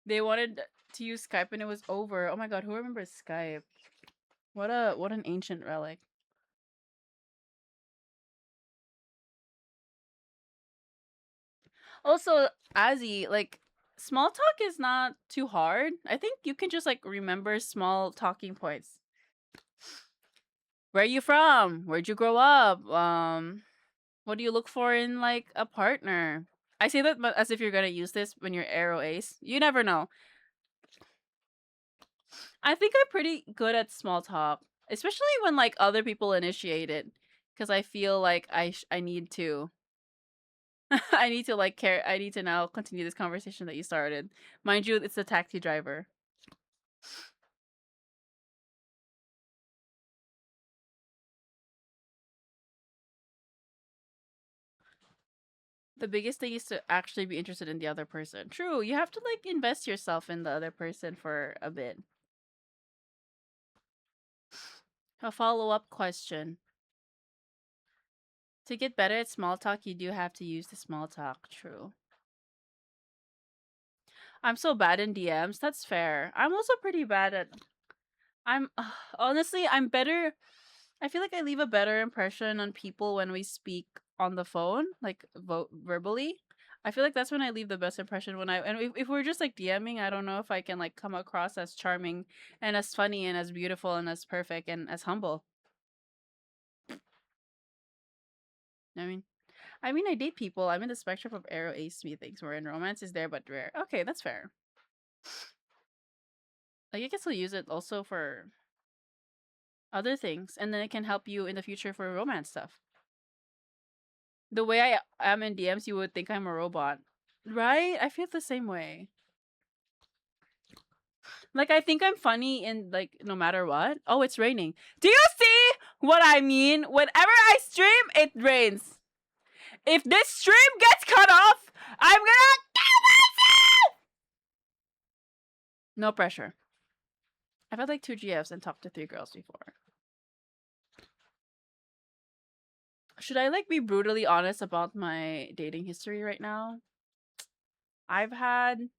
They wanted to use Skype and it was over. Oh my god, who remembers Skype? What an ancient relic. Also, Azzy, like small talk is not too hard. I think you can just like remember small talking points. Where are you from? Where'd you grow up? What do you look for in like a partner? I say that as if you're gonna use this when you're arrow ace. You never know. I think I'm pretty good at small talk, especially when like other people initiate it, because I feel like I need to. I need to like care. I need to now continue this conversation that you started. Mind you, it's the taxi driver. The biggest thing is to actually be interested in the other person. True, you have to like invest yourself in the other person for a bit. A follow-up question. To get better at small talk, you do have to use the small talk. True. I'm so bad in DMs. That's fair. I'm also pretty bad at I'm honestly, I'm better. I feel like I leave a better impression on people when we speak on the phone, like verbally. I feel like that's when I leave the best impression when and if we're just like DMing, I don't know if I can like come across as charming and as funny and as beautiful and as perfect and as humble. I mean, I date people. I'm in the spectrum of arrow ace me things wherein romance is there but rare. Okay, that's fair. Like you can still use it also for other things, and then it can help you in the future for romance stuff. The way I am in DMs, you would think I'm a robot. Right? I feel the same way. Like I think I'm funny in like no matter what. Oh, it's raining. Do you see what I mean? Whenever I stream, it rains. If this stream gets cut off, I'm gonna kill myself. No pressure. I've had like 2 GFs and talked to 3 girls before. Should I like be brutally honest about my dating history right now? I've had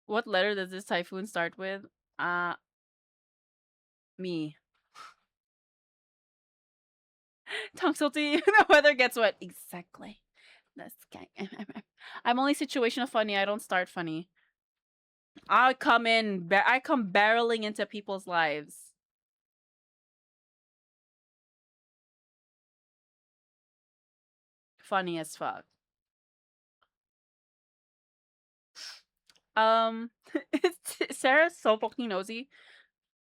what letter does this typhoon start with? Uh me. Tongue salty. The weather gets wet. Exactly. That's I'm only situational funny. I don't start funny. I come barreling into people's lives. Funny as fuck. Um, Sarah's so fucking nosy.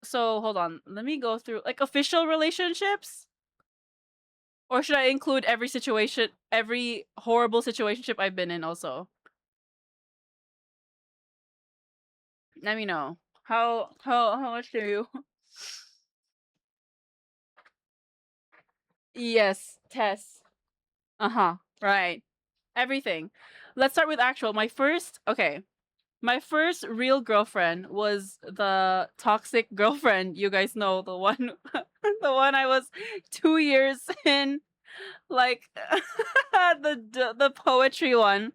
So hold on. Let me go through like official relationships. Or should I include every situation, every horrible situationship I've been in also? Let me know. How much do you? Yes, Tess. Uh-huh. Right. Everything. Let's start with actual. My first real girlfriend was the toxic girlfriend. You guys know the one the one I was 2 years in, like the poetry one,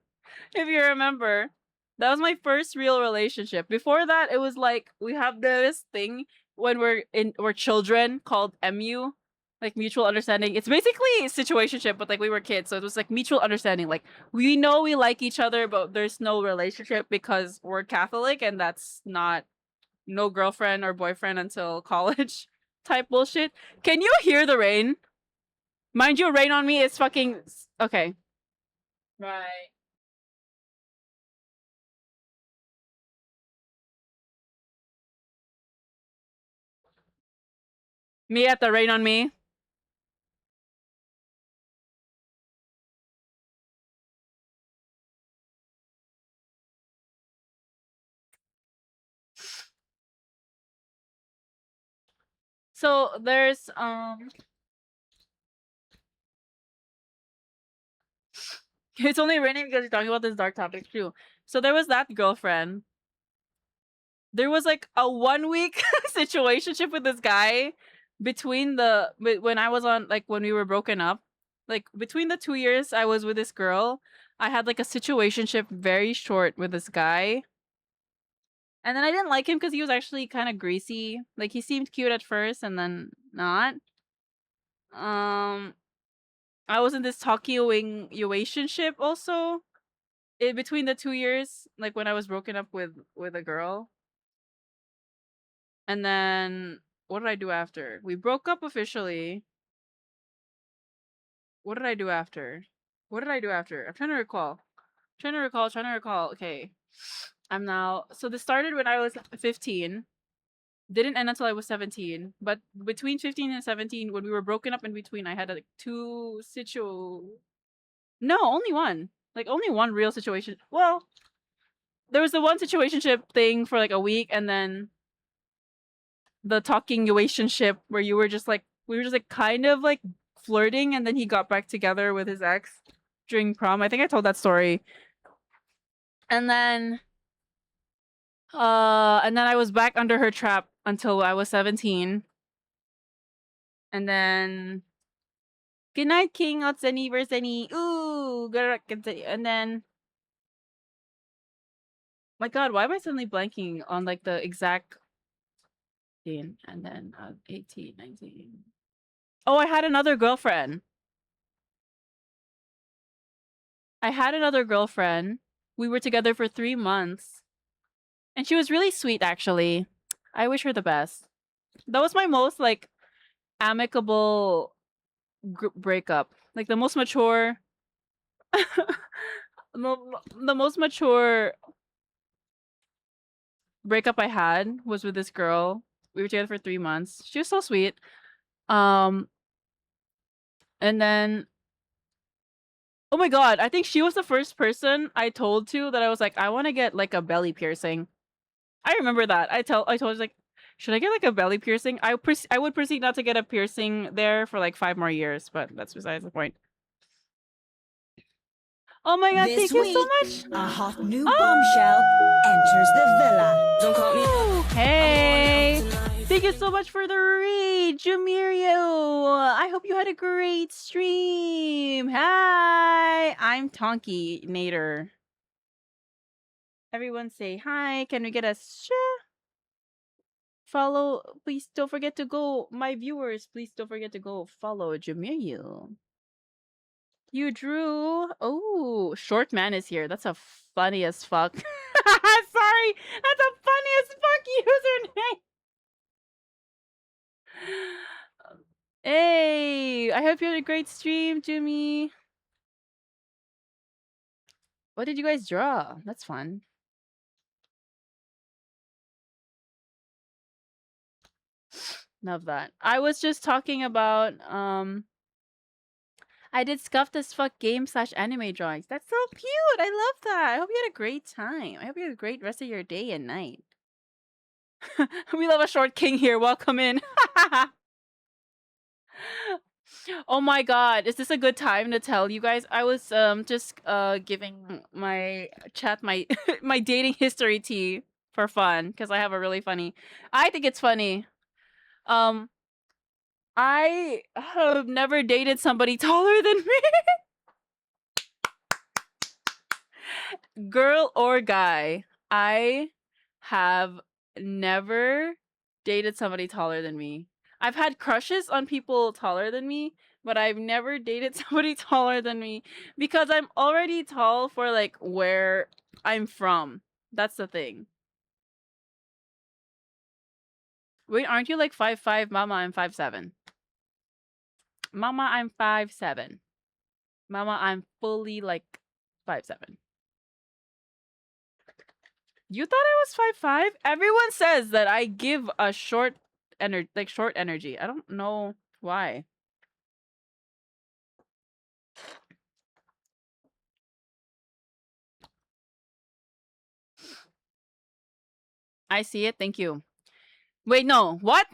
if you remember. That was my first real relationship. Before that, it was like we have this thing when we're children called MU, like mutual understanding. It's basically a situationship, but like we were kids, so it was like mutual understanding. Like we know we like each other, but there's no relationship because we're Catholic, and that's not no girlfriend or boyfriend until college type bullshit. Can you hear the rain? Mind you, rain on me is fucking okay. Right. Me at the rain on me. So there's it's only raining because you're talking about this dark topic too. So there was that girlfriend. There was like a 1 week situationship with this guy between when I was on like when we were broken up. Like between the 2 years I was with this girl, I had like a situationship very short with this guy. And then I didn't like him because he was actually kind of greasy. Like he seemed cute at first and then not. Um I was in this talkie-wing relationship also in between the 2 years, like when I was broken up with a girl. And then what did I do after? We broke up officially. What did I do after? What did I do after? I'm trying to recall. Trying to recall. Okay. I'm now so this started when I was 15. Didn't end until I was 17. But between 15 and 17, when we were broken up in between, I had like two No, only one. Like only one real situation. Well, there was the one situationship thing for like a week, and then the talking relationship where you were just like we were just like kind of like flirting, and then he got back together with his ex during prom. I think I told that story. And then I was back under her trap until I was 17. And then good night, King Otseni Verseni. Ooh, good. And then My God, why am I suddenly blanking on like the exact thing? And then 18, 19. Oh, I had another girlfriend. I had another girlfriend. We were together for 3 months. And she was really sweet, actually. I wish her the best. That was my most, like, amicable breakup. Like, the most mature... the most mature breakup I had was with this girl. We were together for 3 months. She was so sweet. And then... Oh my God, I think she was the first person I told to that I was like, I want to get, like, a belly piercing. I remember that. I told her, like, should I get like a belly piercing? I would proceed not to get a piercing there for like 5 more years, but that's besides the point. Oh my God, This thank you so week, much. a hot new bombshell enters the villa. Don't call me. Hey, thank you so much for the read, Jamirio. I hope you had a great stream. Hi, I'm tonkienator. Everyone say hi. Can we get a follow? Please don't forget to go. My viewers, please don't forget to go follow Jamirio. You drew. Oh, short man is here. That's a funny as fuck. Sorry, that's a funny as fuck username. Hey, I hope you had a great stream, Jimmy. What did you guys draw? That's fun. Love that. I was just talking about I did scuffed as fuck game / anime drawings. That's so cute. I love that. I hope you had a great time. I hope you had a great rest of your day and night. We love a short king here. Welcome in. Oh my God, is this a good time to tell you guys? I was just giving my chat my my dating history tea for fun because I have a really funny. I think it's funny. I have never dated somebody taller than me. Girl or guy, I have never dated somebody taller than me. I've had crushes on people taller than me, but I've never dated somebody taller than me because I'm already tall for like where I'm from. That's the thing. Wait, aren't you like 5'5"? Mama, I'm 5'7". Mama, I'm 5'7". Mama, I'm fully like 5'7". You thought I was 5'5"? Everyone says that I give a short energy. I don't know why. I see it. Thank you. Wait, no. What?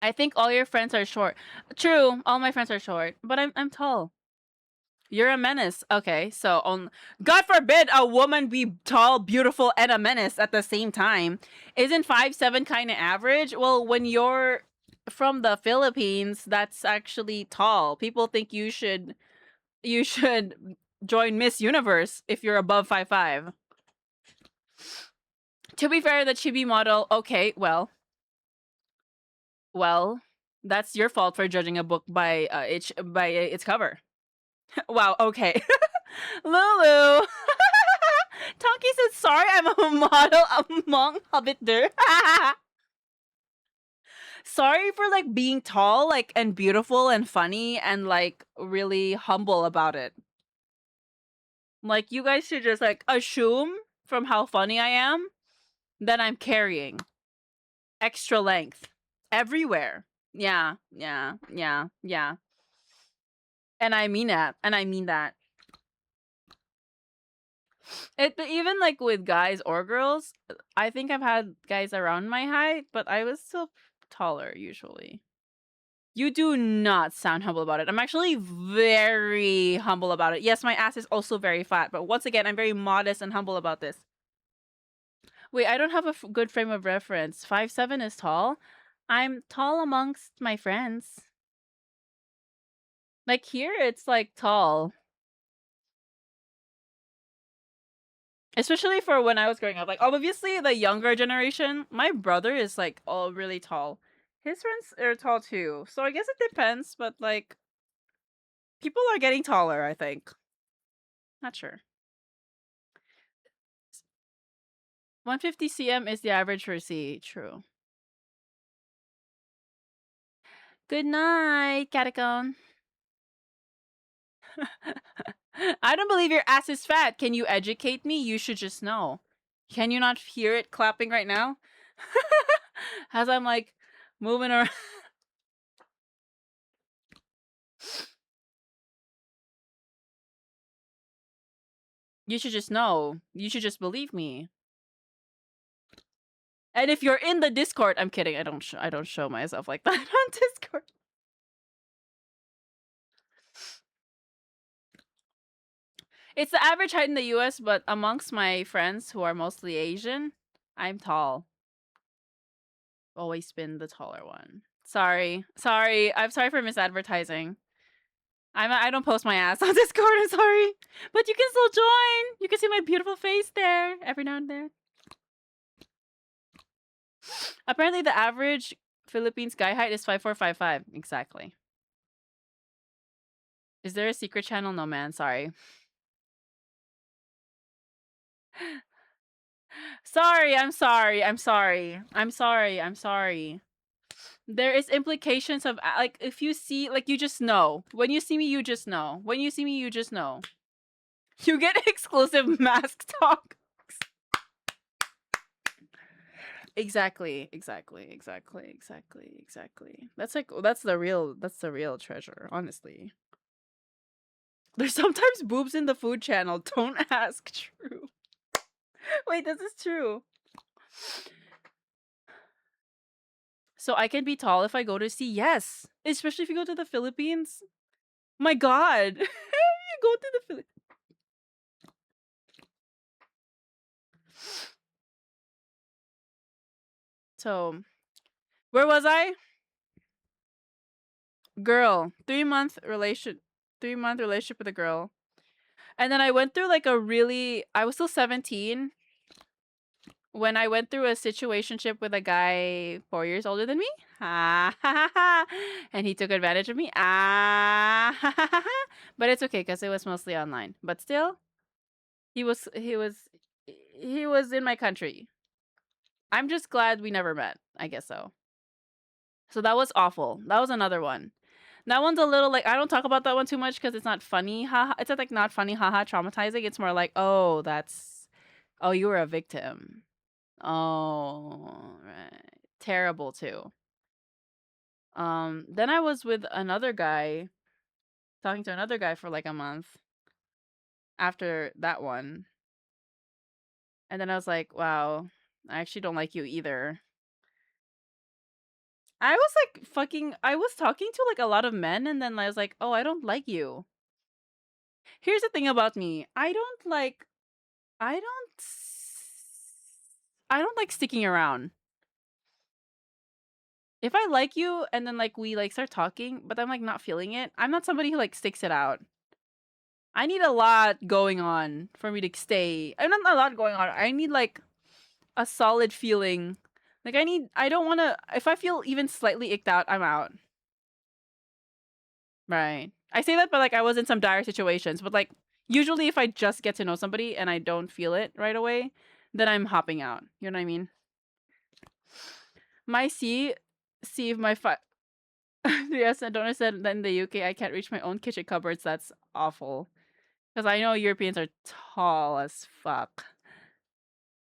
I think all your friends are short. True, all my friends are short, but I'm tall. You're a menace. Okay, so on God forbid a woman be tall, beautiful, and a menace at the same time. Isn't 5'7" kind of average? Well, when you're from the Philippines, that's actually tall. People think you should join Miss Universe if you're above 5'5". To be fair, the chibi model, okay, well, that's your fault for judging a book by its cover. Wow, okay. Lulu. Tonki said, sorry, I'm a model among Hobbiter. Sorry for like being tall, like, and beautiful and funny and like really humble about it. Like, you guys should just like assume from how funny I am that I'm carrying extra length everywhere. Yeah. And I mean that. Even like with guys or girls, I think I've had guys around my height, but I was still taller usually. You do not sound humble about it. I'm actually very humble about it. Yes, my ass is also very fat, but once again, I'm very modest and humble about this. Wait, I don't have a good frame of reference. 5'7" is tall. I'm tall amongst my friends. Like here, it's like tall. Especially for when I was growing up. Like, obviously, the younger generation, my brother is, like, all really tall. His friends are tall too. So I guess it depends, but, like, people are getting taller, I think. Not sure. 150 cm is the average for C. True. Good night, Catacone. I don't believe your ass is fat. Can you educate me? You should just know. Can you not hear it clapping right now? As I'm like moving around. You should just know. You should just believe me. And if you're in the Discord, I'm kidding. I don't show myself like that on Discord. It's the average height in the US, but amongst my friends who are mostly Asian, I'm tall. Always been the taller one. Sorry. I'm sorry for misadvertising. I don't post my ass on Discord, I'm sorry. But you can still join. You can see my beautiful face there every now and then. Apparently the average Philippine sky height is 5455. Exactly. Is there a secret channel? No, man. Sorry. I'm sorry. There is implications of, like, if you see, like, you just know. When you see me, you just know. When you see me, you just know. You get exclusive mask talk. Exactly. That's the real treasure, honestly. There's sometimes boobs in the food channel. Don't ask. True. Wait, this is true. So I can be tall if I go to sea. Yes. Especially if you go to the Philippines. My god. You go to the Philippines. So, where was I? Girl. 3-month relationship with a girl. And then I went through like I was still 17 when I went through a situationship with a guy 4 years older than me. Ah, ha, ha, ha. And he took advantage of me. Ah, ha, ha, ha. But it's okay because it was mostly online. But still, he was in my country. I'm just glad we never met. I guess so. So that was awful. That was another one. That one's a little like I don't talk about that one too much because it's not funny. Haha. It's like not funny. Haha. Traumatizing. It's more like oh, you were a victim. Oh, right. Terrible too. Then I was with another guy, talking to another guy for like a month after that one. And then I was like, wow, I actually don't like you either. I was like I was talking to like a lot of men and then I was like, oh, I don't like you. Here's the thing about me. I don't I don't like sticking around. If I like you and then like we like start talking, but I'm like not feeling it, I'm not somebody who like sticks it out. I need a lot going on for me to stay. I'm not a lot going on. I need like a solid feeling. Like I don't want to, if I feel even slightly icked out, I'm out. Right. I say that, but like I was in some dire situations, but like usually if I just get to know somebody and I don't feel it right away, then I'm hopping out. You know what I mean? My see if my yes, I don't understand that in the UK I can't reach my own kitchen cupboards. That's awful. Because I know Europeans are tall as fuck.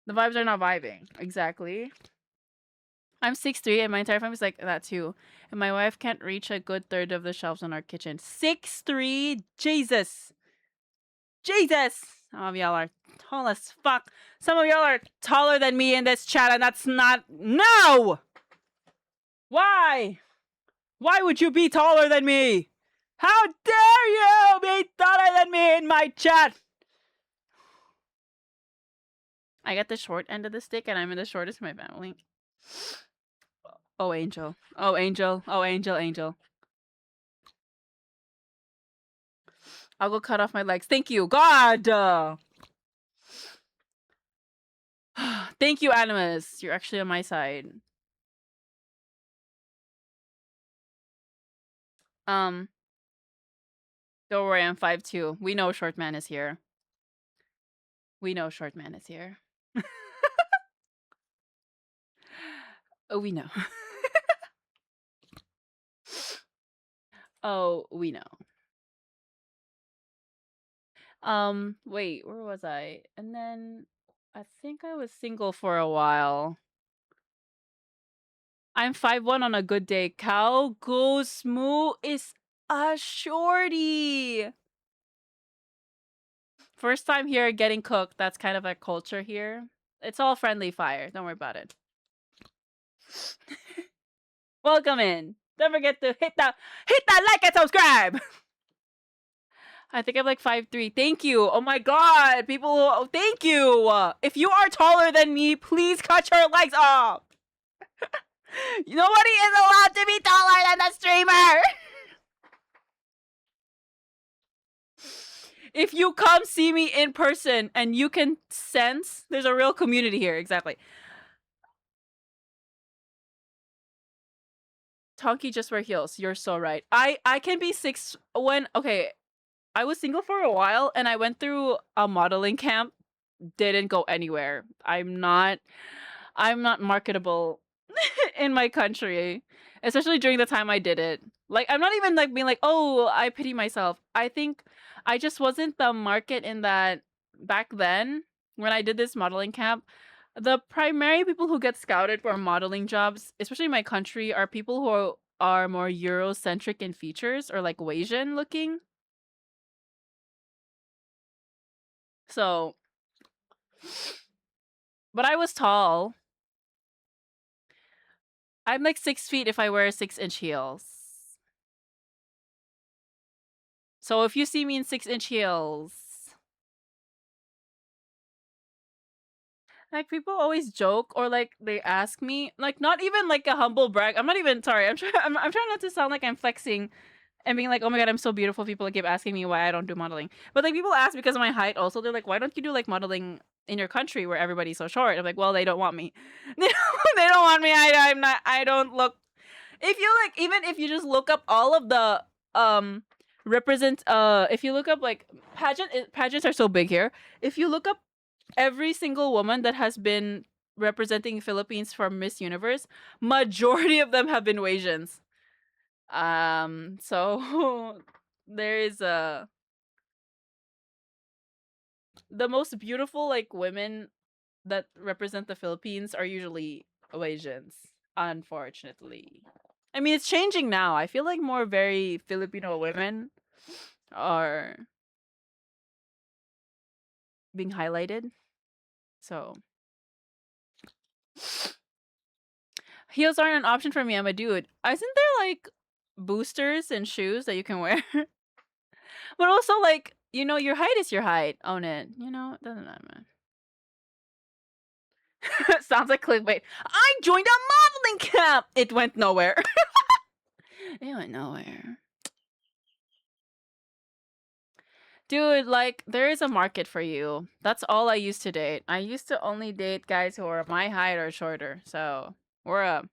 The vibes are not vibing. Exactly. I'm 6'3" and my entire family's like that too. And my wife can't reach a good third of the shelves in our kitchen. 6'3"? Jesus. Jesus! Some of y'all are tall as fuck. Some of y'all are taller than me in this chat and that's not... No! Why? Why would you be taller than me? How dare you be taller than me in my chat? I get the short end of the stick and I'm in the shortest in my family. Oh, Angel. Oh, Angel. Oh, Angel, Angel. I'll go cut off my legs. Thank you. God! Thank you, Animus. You're actually on my side. Don't worry, I'm 5'2". We know short man is here. We know short man is here. Oh, we know. Oh, we know. Wait, where was I? And then I think I was single for a while. I'm 5'1" on a good day. Cow goes smooth is a shorty. First time here getting cooked. That's kind of our culture here. It's all friendly fire. Don't worry about it. Welcome in. Don't forget to hit that like and subscribe. I think I'm like 5'3". Thank you. Oh my god. People, thank you. If you are taller than me, please cut your legs off. Nobody is allowed to be taller than the streamer. If you come see me in person and you can sense there's a real community here. Exactly. Tonky just wear heels. You're so right. I can be 6 when okay. I was single for a while and I went through a modeling camp. Didn't go anywhere. I'm not marketable in my country, especially during the time I did it. Like I'm not even like being like, "Oh, I pity myself." I think I just wasn't the market in that back then when I did this modeling camp. The primary people who get scouted for modeling jobs, especially in my country, are people who are more Eurocentric in features or like Asian looking. So, but I was tall. I'm like 6 feet if I wear 6-inch heels. So if you see me in 6-inch heels, like people always joke or like they ask me, like not even like a humble brag. I'm not even sorry. I'm trying not to sound like I'm flexing and being like, oh my god, I'm so beautiful. People keep asking me why I don't do modeling. But like people ask because of my height also. They're like, why don't you do like modeling in your country where everybody's so short? I'm like, well, they don't want me. They don't want me. I'm not I don't look if you like even if you just look up all of the represent if you look up like pageants are so big here. If you look up every single woman that has been representing Philippines for Miss Universe, majority of them have been Asians. So there is a the most beautiful like women that represent the Philippines are usually Asians, unfortunately. I mean, it's changing now. I feel like more very Filipino women are being highlighted. So heels aren't an option for me. I'm a dude. Isn't there like boosters and shoes that you can wear? But also like, your height is your height. Own it. It doesn't matter. Sounds like clickbait. I joined a modeling camp. It went nowhere. It went nowhere. Dude, like, there is a market for you. That's all I used to date. I used to only date guys who are my height or shorter. So, we're up.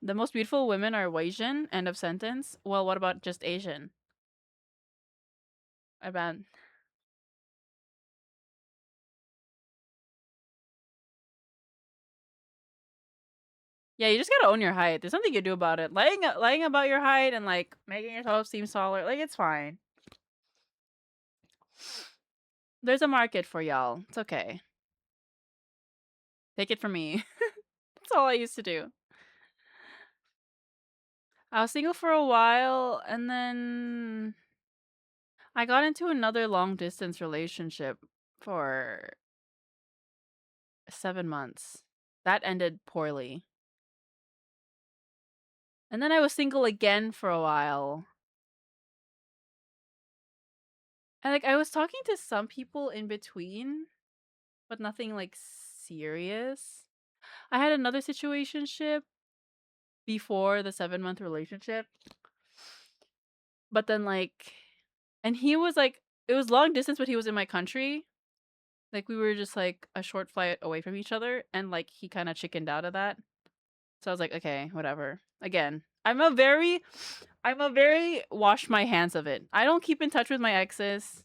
The most beautiful women are Asian. End of sentence. Well, what about just Asian? About yeah, you just gotta own your height. There's something you do about it. Lying about your height and like making yourself seem taller, like it's fine. There's a market for y'all. It's okay. Take it from me. That's all I used to do. I was single for a while and then I got into another long distance relationship for 7 months. That ended poorly. And then I was single again for a while. And like I was talking to some people in between, but nothing like serious. I had another situationship before the 7-month relationship. But then like, and he was like, it was long distance, but he was in my country. Like we were just like a short flight away from each other, and like he kind of chickened out of that. So I was like, okay, whatever. Again, I'm a very wash my hands of it. I don't keep in touch with my exes.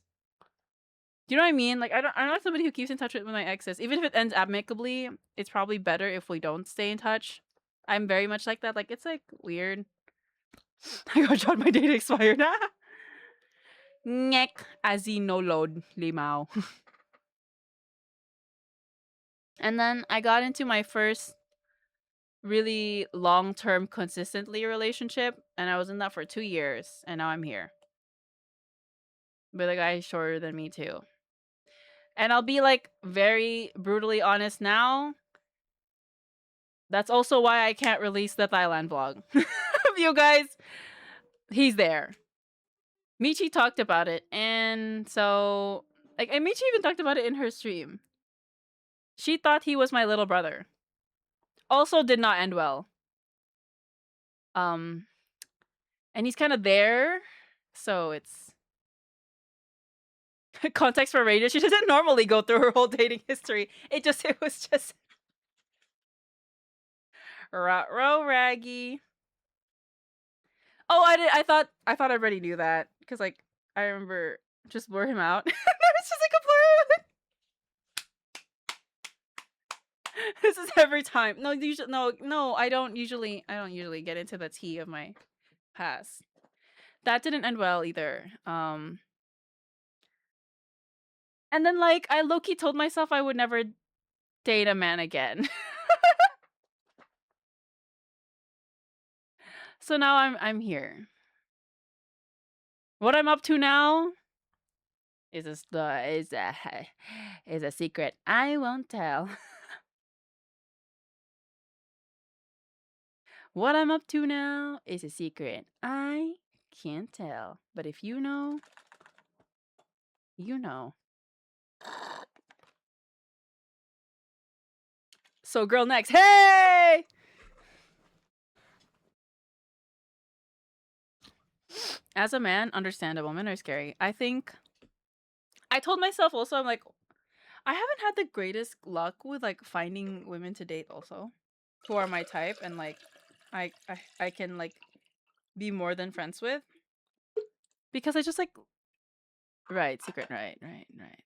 Do you know what I mean? Like I'm not somebody who keeps in touch with my exes. Even if it ends amicably, it's probably better if we don't stay in touch. I'm very much like that. Like it's like weird. I got shot, my data expired. Ngek, Azi no load, limao. And then I got into my first really long-term consistently relationship, and I was in that for 2 years, and now I'm here. With a guy shorter than me too. And I'll be like very brutally honest now. That's also why I can't release the Thailand vlog. You guys, he's there. Michi talked about it, and so like, and Michi even talked about it in her stream. She thought he was my little brother. Also did not end well. Um and he's kind of there, so it's context for radio. She doesn't normally go through her whole dating history. It was just row raggy. Oh, I thought I already knew that because like I remember just blur him out. It's just like a blur. This is every time. No, usually no. I don't usually get into the tea of my past. That didn't end well either. And then like I low-key told myself I would never date a man again. So now I'm here. What I'm up to now is is a secret I won't tell. What I'm up to now is a secret I can't tell. But if you know, you know. So girl next. Hey! As a man, understandable. Women are scary. I think I told myself also, I'm like, I haven't had the greatest luck with like finding women to date also who are my type and like I can like be more than friends with. Because I just like right, secret, right.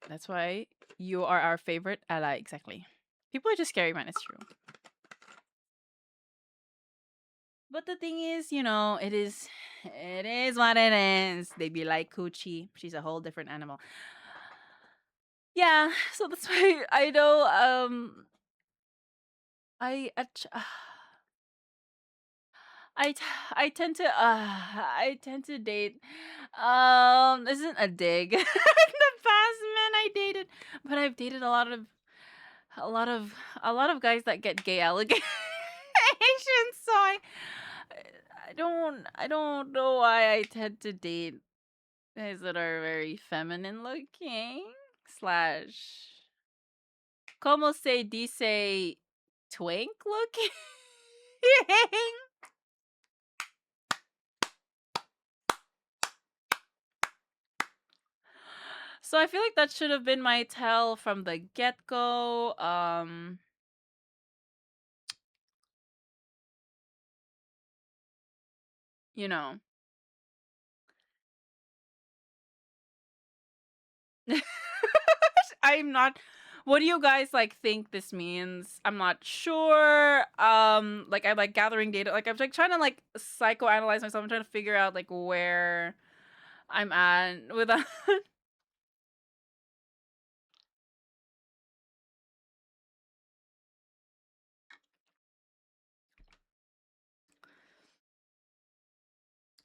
That's why you are our favorite ally, exactly. People are just scary, man, it's true. But the thing is, you know, it is what it is. They be like Coochie. She's a whole different animal. Yeah, so that's why I know I I t- I tend to date this isn't a dig. The past men I dated, but I've dated a lot of guys that get gay allegations. So I don't know why I tend to date guys that are very feminine looking slash como se dice twink looking. So I feel like that should have been my tell from the get-go. You know. I'm not what do you guys like think this means? I'm not sure. Like I'm like gathering data. Like I'm like trying to like psychoanalyze myself. I'm trying to figure out like where I'm at with that.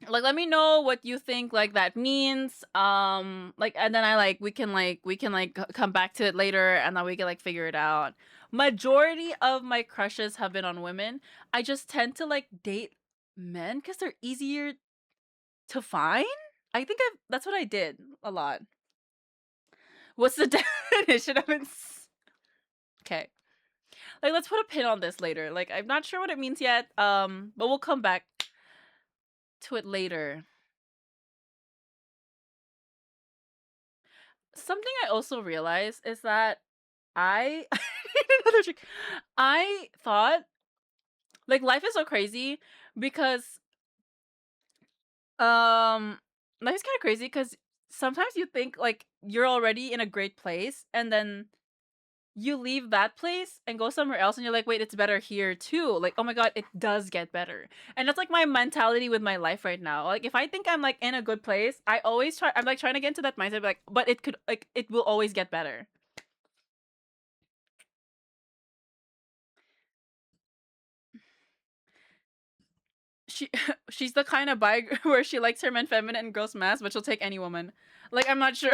Like let me know what you think like that means, like and then I like we can come back to it later and then we can like figure it out. Majority of my crushes have been on women. I just tend to like date men because they're easier to find. I think that's what I did a lot. What's the definition of okay, like let's put a pin on this later. Like I'm not sure what it means yet, but we'll come back to it later. Something I also realized is that I another trick. I thought like life is so crazy because um life is kind of crazy because sometimes you think like you're already in a great place and then you leave that place and go somewhere else and you're like, wait, it's better here too. Like, oh my god, it does get better. And that's like my mentality with my life right now. Like if I think I'm like in a good place, I'm like trying to get into that mindset, like, but it could like it will always get better. She she's the kind of bi where she likes her men feminine and girls mass, but she'll take any woman. Like I'm not sure.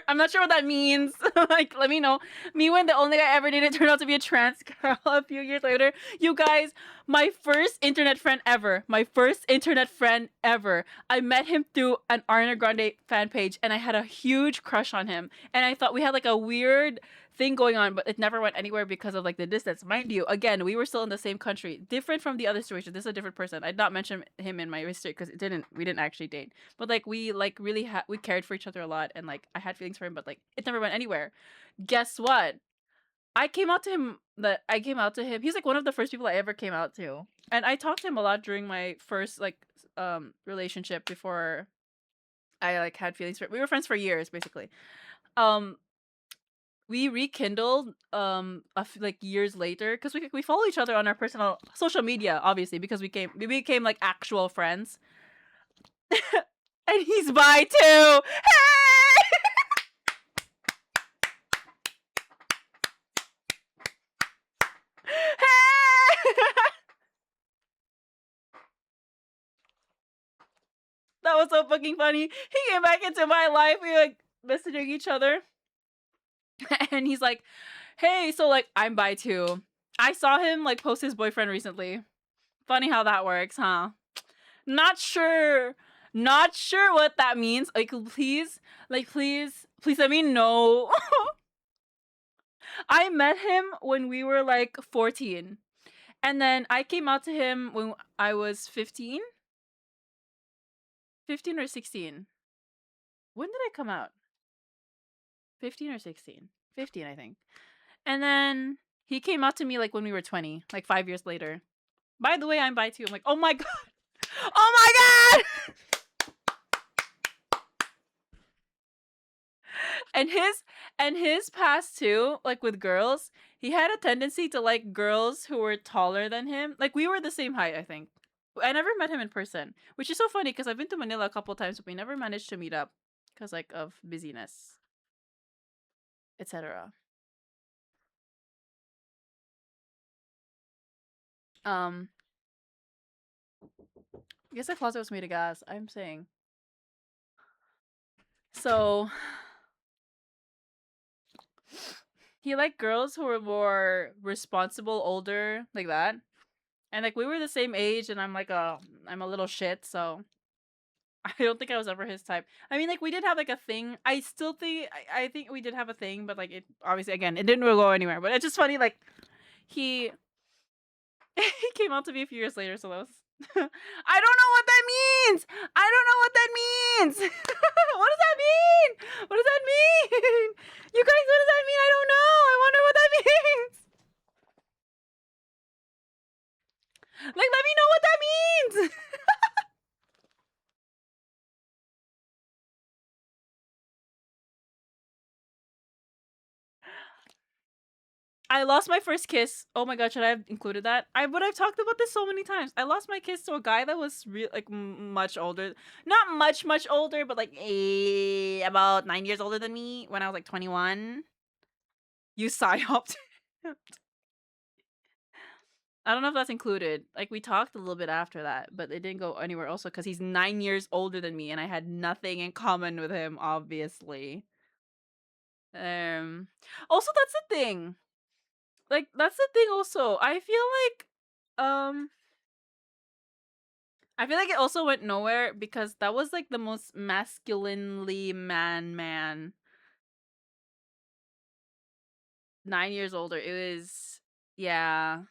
I'm not sure what that means. Like let me know. Me when the only guy I ever dated turned out to be a trans girl a few years later. You guys, my first internet friend ever. My first internet friend ever. I met him through an Ariana Grande fan page and I had a huge crush on him. And I thought we had like a weird thing going on, but it never went anywhere because of like the distance. Mind you, again, we were still in the same country. Different from the other situation. This is a different person. I'd not mention him in my history because we didn't actually date. But like we like really we cared for each other a lot and like I had feelings for him, but like it never went anywhere. Guess what? I came out to him. He's like one of the first people I ever came out to. And I talked to him a lot during my first like relationship before I like had feelings for we were friends for years basically. Um we rekindled like years later because we follow each other on our personal social media obviously because we became like actual friends. And he's bi too. Hey! Hey! That was so fucking funny. He came back into my life. We were like messaging each other. And he's like, hey, so like I'm bi too. I saw him like post his boyfriend recently. Funny how that works, huh? Not sure. Not sure what that means. Please let me know. I met him when we were like 14. And then I came out to him when I was 15. 15 or 16. When did I come out? 15 or 16? 15, I think. And then he came out to me like when we were 20, like 5 years later. By the way, I'm bi too. I'm like, oh my god. Oh my god! and his past too, like with girls, he had a tendency to like girls who were taller than him. Like we were the same height, I think. I never met him in person, which is so funny because I've been to Manila a couple times, but we never managed to meet up because like of busyness, etc. Um, I guess the closet was made of gas. I'm saying. So he liked girls who were more responsible, older, like that. And like we were the same age, and I'm a little shit, so I don't think I was ever his type. I mean, like we did have like a thing. I still think I think we did have a thing, but like it obviously again it didn't really go anywhere. But it's just funny, like he he came out to me a few years later, so that was I don't know what that means. I don't know what that means. What does that mean? What does that mean? You guys, what does that mean? I don't know. I wonder what that means. Like, let me know what that means. I lost my first kiss. Oh my god, should I have included that? I've talked about this so many times. I lost my kiss to a guy that was like much older, not much older, but like about 9 years older than me when I was like 21. You psyoped. I don't know if that's included. Like we talked a little bit after that, but it didn't go anywhere. Also, because he's 9 years older than me, and I had nothing in common with him. Obviously. Um. Also, that's the thing. Like that's the thing. Also, um, I feel like it also went nowhere because that was like the most masculinely man. 9 years older. It was yeah.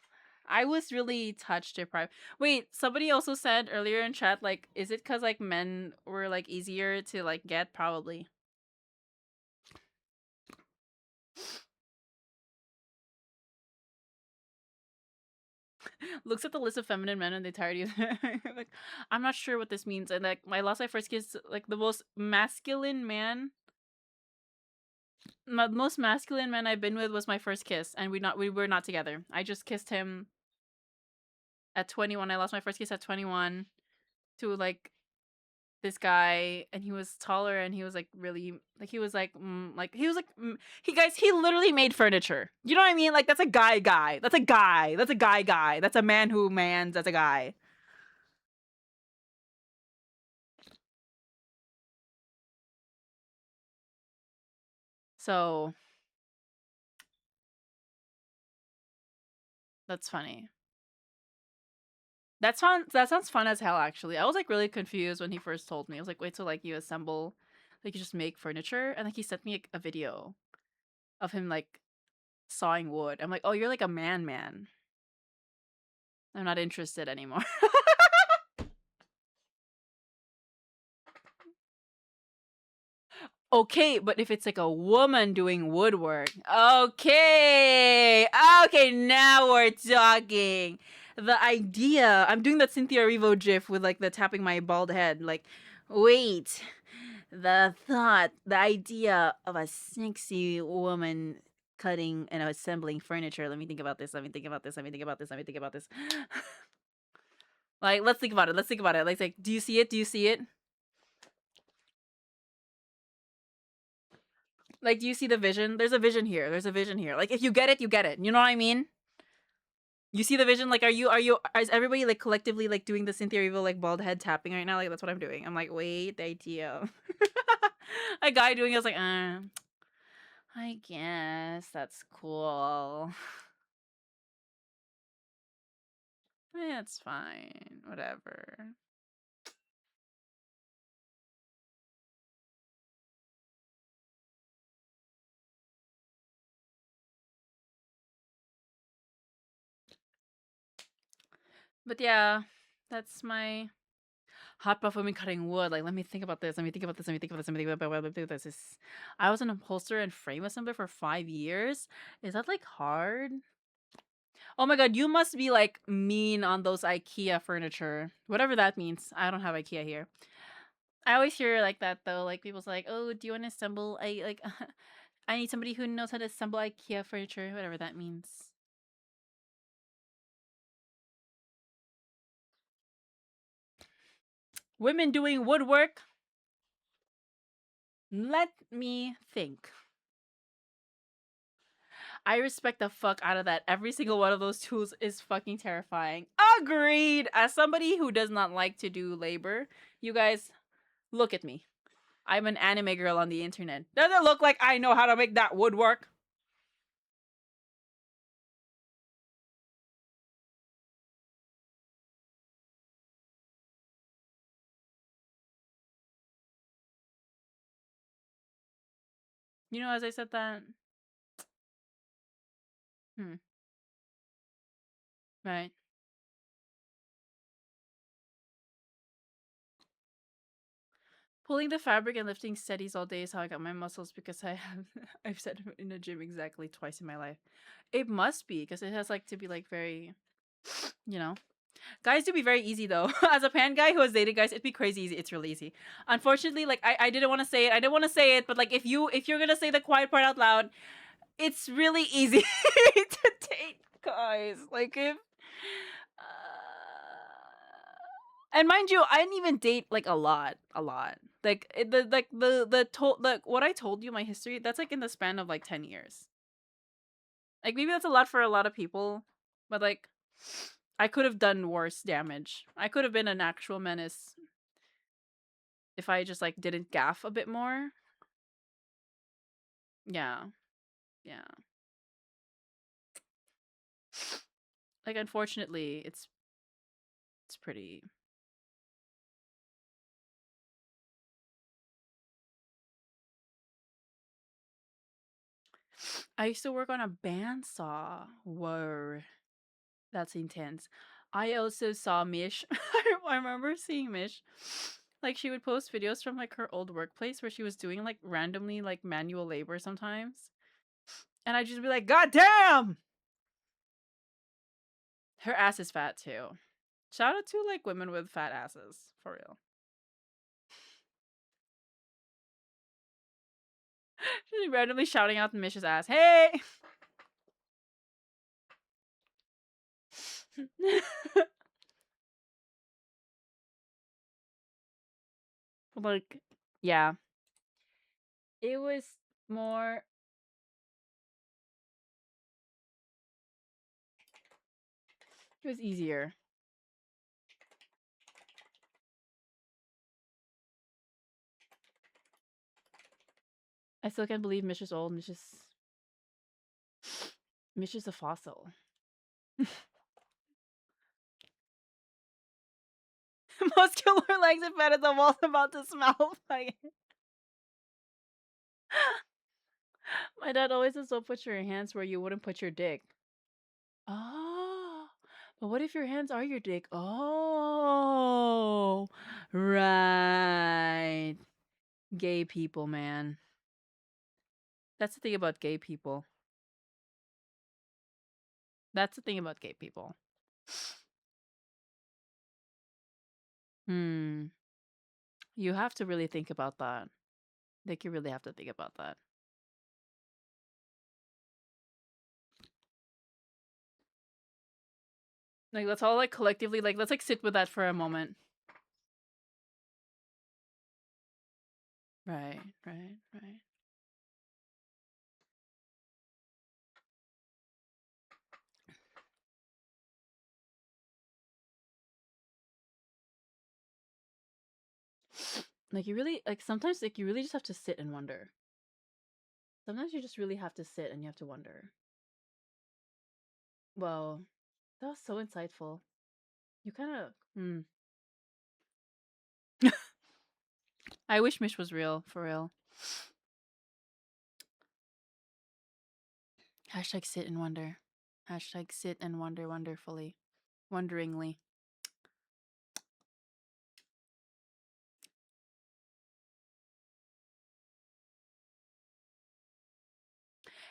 I was really touched deprived. Wait, somebody also said earlier in chat, like, is it because like men were like easier to like get? Probably. looks at the list of feminine men and they tired you. Like, I'm not sure what this means. And like, I lost my first kiss. Like the most masculine man, the most masculine man I've been with was my first kiss, and we were not together. I just kissed him at 21. I lost my first kiss at 21 to like this guy, and he was taller, and he was like really like he was he guys, he literally made furniture. You know what I mean? Like that's a guy. That's a guy. That's a guy. That's a man who mans. That's a guy. So that's funny. That's fun. That sounds fun as hell. Actually, I was like really confused when he first told me. I was like, wait till like you assemble, like you just make furniture, and like he sent me like, a video of him like sawing wood. I'm like, oh, you're like a man. I'm not interested anymore. Okay, but if it's like a woman doing woodwork, okay, now we're talking. The idea, I'm doing that Cynthia Erivo gif with like the tapping my bald head. Like, wait, the thought, the idea of a sexy woman cutting and assembling furniture. Let me think about this. Like, let's think about it. Like, do you see it? Like, do you see the vision? There's a vision here. Like, if you get it, you get it. You know what I mean? You see the vision? Like, is everybody like collectively like doing the Cynthia Erivo like bald head tapping right now? Like, that's what I'm doing. I'm like, wait, the idea. A guy doing it, I was like, I guess that's cool. It's fine. Whatever. But yeah, that's my hot buff women cutting wood. Like, let me think about this. I was an upholsterer and frame assembler for 5 years. Is that like hard? Oh my god, you must be like mean on those IKEA furniture. Whatever that means. I don't have IKEA here. I always hear like that though. Like people's like, oh, do you want to assemble? I like, I need somebody who knows how to assemble IKEA furniture. Whatever that means. Women doing woodwork. Let me think. I respect the fuck out of that. Every single one of those tools is fucking terrifying. Agreed. As somebody who does not like to do labor, you guys, look at me. I'm an anime girl on the internet. Does it look like I know how to make that woodwork? You know, as I said that. Right. Pulling the fabric and lifting steadies all day is how I got my muscles because I've said in the gym exactly twice in my life. It must be because it has like to be like very, you know. Guys do be very easy though. As a pan guy who has dated guys, it'd be crazy easy. It's really easy. Unfortunately, like I didn't want to say it. I didn't want to say it, but like if you're gonna say the quiet part out loud, it's really easy to date guys. Like if and mind you, I didn't even date like a lot. Like what I told you my history, that's like in the span of like 10 years. Like maybe that's a lot for a lot of people, but like I could have done worse damage. I could have been an actual menace if I just like didn't gaff a bit more. Yeah. Yeah. Like unfortunately, it's pretty. I used to work on a bandsaw. Whoa. That's intense. I also saw Mish. I remember seeing Mish. Like she would post videos from like her old workplace where she was doing like randomly like manual labor sometimes. And I'd just be like, God damn! Her ass is fat too. Shout out to like women with fat asses, for real. She's randomly shouting out Mish's ass. Hey! Like, yeah. It was more. It was easier. I still can't believe Mish is old. Mish is a fossil. Muscular legs and fat as a wall about to smell like. My dad always says, "Don't put your hands where you wouldn't put your dick." Oh, but what if your hands are your dick? Oh, right. Gay people, man. That's the thing about gay people. That's the thing about gay people. Hmm. You have to really think about that. Like, you really have to think about that. Like, let's all, like, collectively, like, let's, like, sit with that for a moment. Right, right, right. Like, you really, like, sometimes, like, you really just have to sit and wonder. Sometimes you just really have to sit and you have to wonder. Well, that was so insightful. You kind of, I wish Mish was real, for real. Hashtag sit and wonder. Hashtag sit and wonder wonderfully. Wonderingly.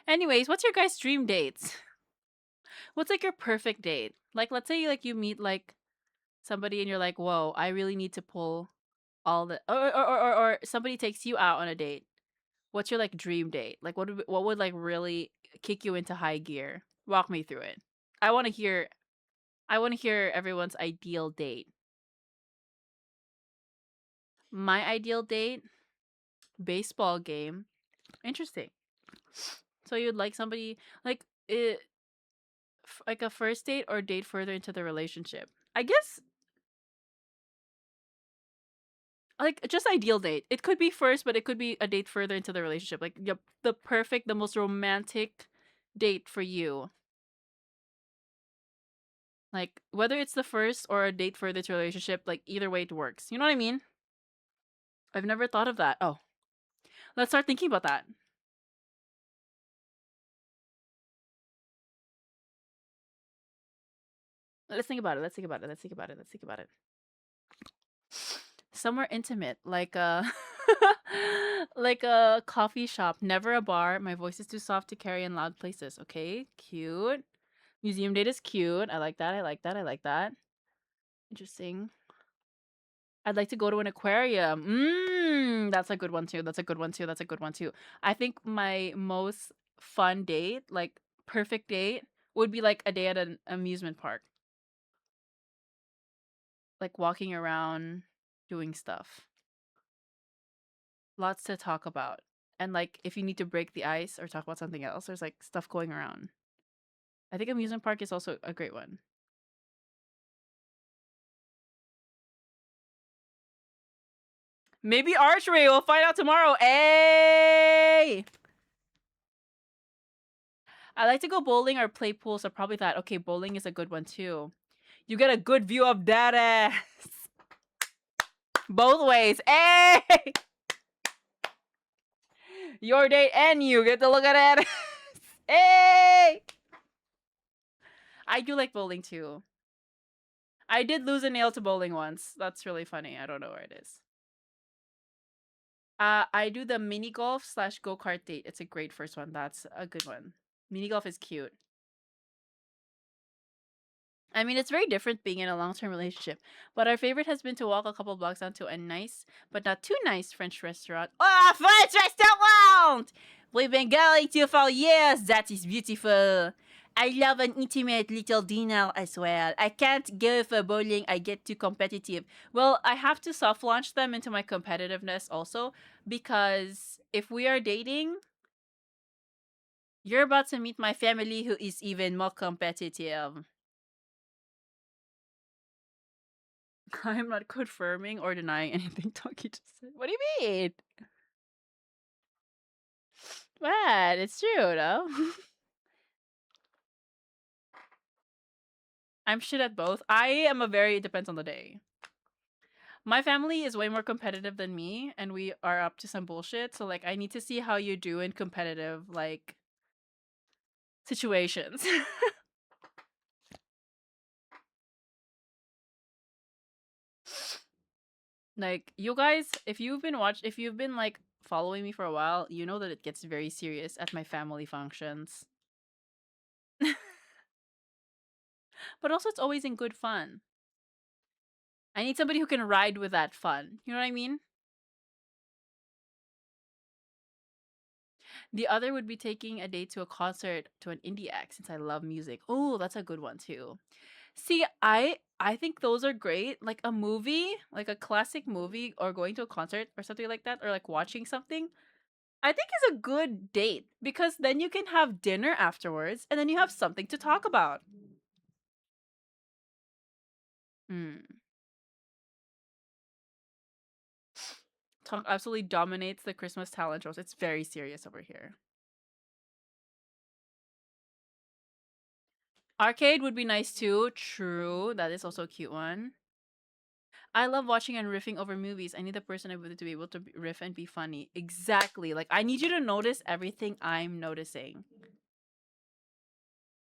Anyways, what's your guys' dream dates? What's like your perfect date? Like, let's say like you meet like somebody and you're like, whoa, I really need to pull all the or somebody takes you out on a date. What's your like dream date? Like what would like really kick you into high gear? Walk me through it. I want to hear everyone's ideal date. My ideal date, baseball game. Interesting. So you'd like somebody like it like a first date or date further into the relationship. I guess like just ideal date. It could be first, but it could be a date further into the relationship. Like the perfect, the most romantic date for you. Like whether it's the first or a date further to a relationship, like either way it works. You know what I mean? I've never thought of that. Oh, let's start thinking about that. Let's think about it. Let's think about it. Let's think about it. Let's think about it. Somewhere intimate, like a like a coffee shop, never a bar. My voice is too soft to carry in loud places. Okay, cute. Museum date is cute. I like that. I like that. I like that. Interesting. I'd like to go to an aquarium. That's a good one too. That's a good one too. That's a good one too. I think my most fun date, like perfect date, would be like a day at an amusement park. Like walking around doing stuff. Lots to talk about. And like if you need to break the ice or talk about something else, there's like stuff going around. I think amusement park is also a great one. Maybe archery. We'll find out tomorrow. Hey! I like to go bowling or play pool, so probably that. Okay, bowling is a good one too. You get a good view of that ass. Both ways. Hey! Your date and you get to look at that. Hey! I do like bowling too. I did lose a nail to bowling once. That's really funny. I don't know where it is. I do the mini golf / go-kart date. It's a great first one. That's a good one. Mini golf is cute. I mean, it's very different being in a long term relationship. But our favorite has been to walk a couple blocks down to a nice, but not too nice French restaurant. Oh, French restaurant! We've been going to for years. That is beautiful. I love an intimate little dinner as well. I can't go for bowling. I get too competitive. Well, I have to soft launch them into my competitiveness also because if we are dating, you're about to meet my family who is even more competitive. I'm not confirming or denying anything Tonky just said. What do you mean? What? It's true, though. I'm shit at both. I am a very, it depends on the day. My family is way more competitive than me, and we are up to some bullshit. So, like, I need to see how you do in competitive, like, situations. Like, you guys, if you've been, like, following me for a while, you know that it gets very serious at my family functions. But also, it's always in good fun. I need somebody who can ride with that fun. You know what I mean? The other would be taking a date to a concert to an indie act since I love music. Oh, that's a good one too. See, I think those are great. Like a movie, like a classic movie or going to a concert or something like that or like watching something. I think is a good date because then you can have dinner afterwards and then you have something to talk about. Hmm. Tonk absolutely dominates the Christmas talent shows. It's very serious over here. Arcade would be nice too. True. That is also a cute one. I love watching and riffing over movies. I need the person I'm with to be able to riff and be funny. Exactly. Like, I need you to notice everything I'm noticing.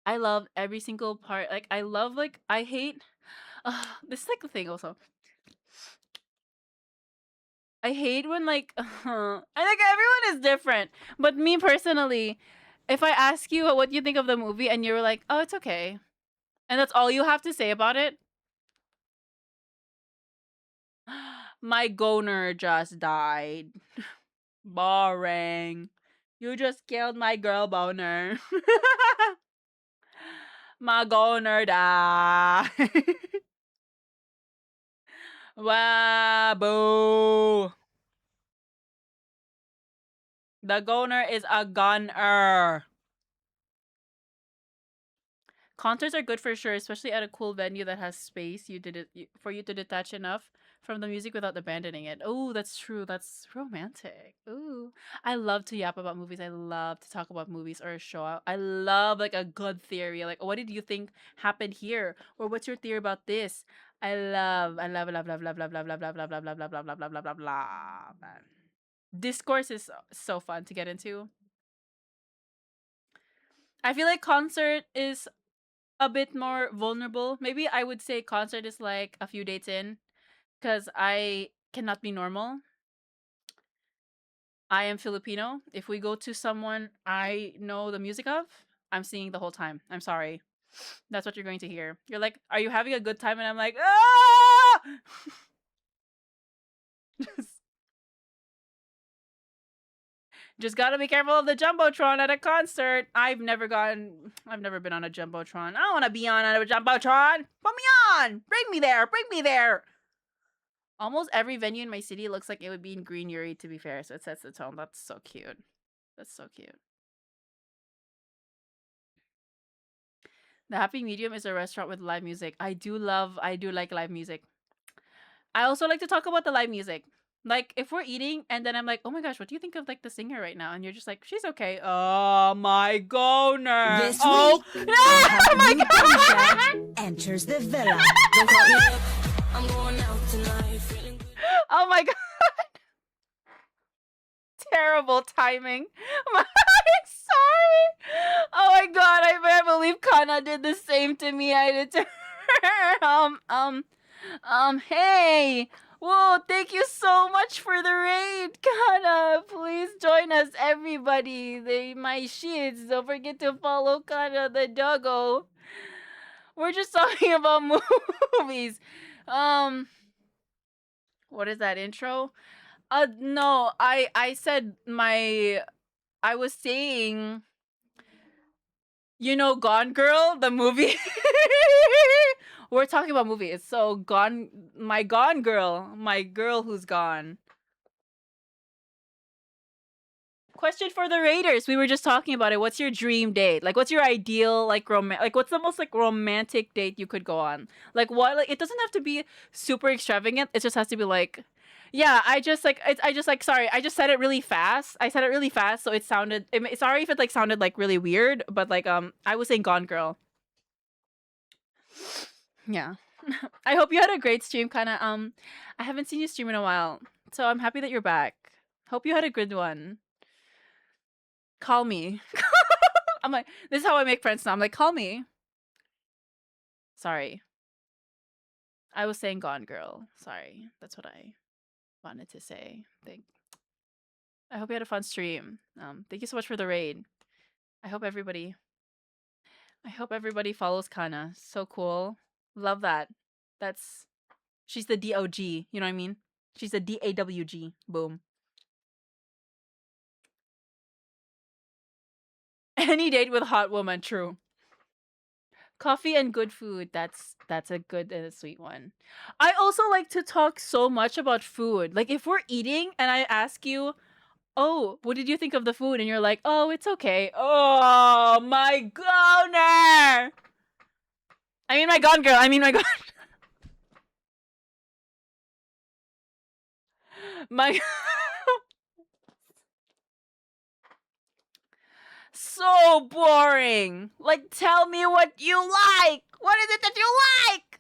I love every single part. Like, I love, like, I hate. This is like the thing also. I hate when, like, I think everyone is different. But me personally, if I ask you what you think of the movie and you're like, oh, it's okay. And that's all you have to say about it, my goner just died. Boring. You just killed my girl boner. My goner died. Wow, boo. The goner is a gunner. Concerts are good for sure, especially at a cool venue that has space. For you to detach enough from the music without abandoning it. Oh, that's true. That's romantic. Ooh, I love to yap about movies. I love to talk about movies or a show. I love like a good theory. Like, what did you think happened here, or what's your theory about this? I love, love, love, love, love, love, love, love, love, love, love, love, love, love, love, love, love, love. Man, discourse is so fun to get into. I feel like concert is a bit more vulnerable. Maybe I would say concert is like a few dates in because I cannot be normal. I am Filipino. If we go to someone I know the music of, I'm singing the whole time. I'm sorry. That's what you're going to hear. You're like, are you having a good time? And I'm like, ah! just, just gotta be careful of the Jumbotron at a concert. I've never been on a Jumbotron. I don't want to be on a Jumbotron. Put me on. Bring me there. Bring me there. Almost every venue in my city looks like it would be in Green Yuri, to be fair, so it sets the tone. That's so cute. That's so cute. The Happy Medium is a restaurant with live music. I do like live music. I also like to talk about the live music. Like, if we're eating and then I'm like, oh my gosh, what do you think of like the singer right now? And you're just like, she's okay. Oh my goner. This Oh, week, oh a hot my new bombshell enters the villa. I'm going out tonight, feeling good. Oh my god. Terrible timing. I'm sorry. Oh my god, I can't believe Kana did the same to me. I did to her. Hey. Whoa, thank you so much for the raid, Kana. Please join us, everybody. My shits. Don't forget to follow Kana the doggo. We're just talking about movies. Um, what is that intro? No, I said I was saying, Gone Girl, the movie. We're talking about movies. So my girl who's gone. Question for the Raiders. We were just talking about it. What's your dream date? Like, what's your ideal, like, what's the most, like, romantic date you could go on? Like, what? Like, it doesn't have to be super extravagant. It just has to be like, yeah. Sorry. I just said it really fast. I said it really fast, so it sounded. Sorry if it like sounded like really weird, but like, I was saying Gone Girl. Yeah. I hope you had a great stream. Kind of. I haven't seen you stream in a while, so I'm happy that you're back. Hope you had a good one. Call me. I'm like, this is how I make friends now. I'm like, call me. Sorry. I was saying Gone Girl. Sorry. That's what I wanted to say. I hope you had a fun stream. Thank you so much for the raid. I hope everybody follows Kana. So cool. Love that. She's the DOG, you know what I mean? She's the DAWG. Boom. Any date with hot woman, true. Coffee and good food. That's a good and a sweet one. I also like to talk so much about food. Like, if we're eating and I ask you, "Oh, what did you think of the food?" and you're like, "Oh, it's okay." Oh, my goner. I mean my gone girl. I mean my gone. My so boring. Like, tell me what you like. What is it that you like?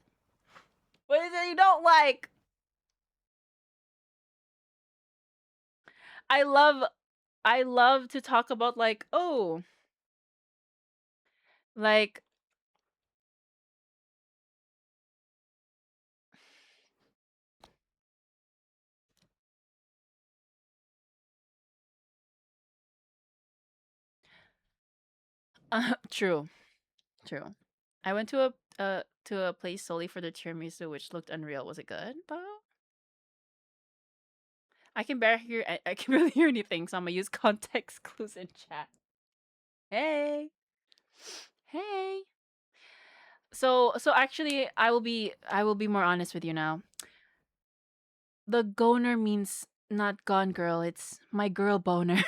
What is it you don't like? I love to talk about, like, oh, like, true. True. I went to a place solely for the tiramisu, which looked unreal. Was it good though? I can barely hear. I can barely hear anything, so I'm gonna use context clues in chat. Hey, hey. So actually, I will be more honest with you now. The goner means not gone girl. It's my girl boner.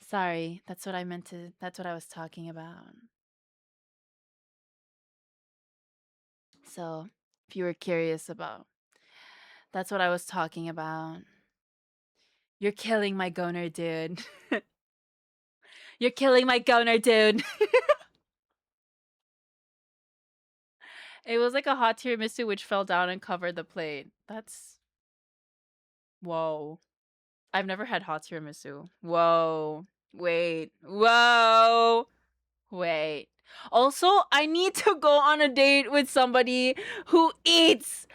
Sorry, that's what I meant to. That's what I was talking about. So, if you were curious about, that's what I was talking about. You're killing my goner, dude. You're killing my goner, dude. It was like a hot tiramisu which fell down and covered the plate. That's whoa. I've never had hot tiramisu. Whoa. Wait. Whoa. Wait. Also, I need to go on a date with somebody who eats.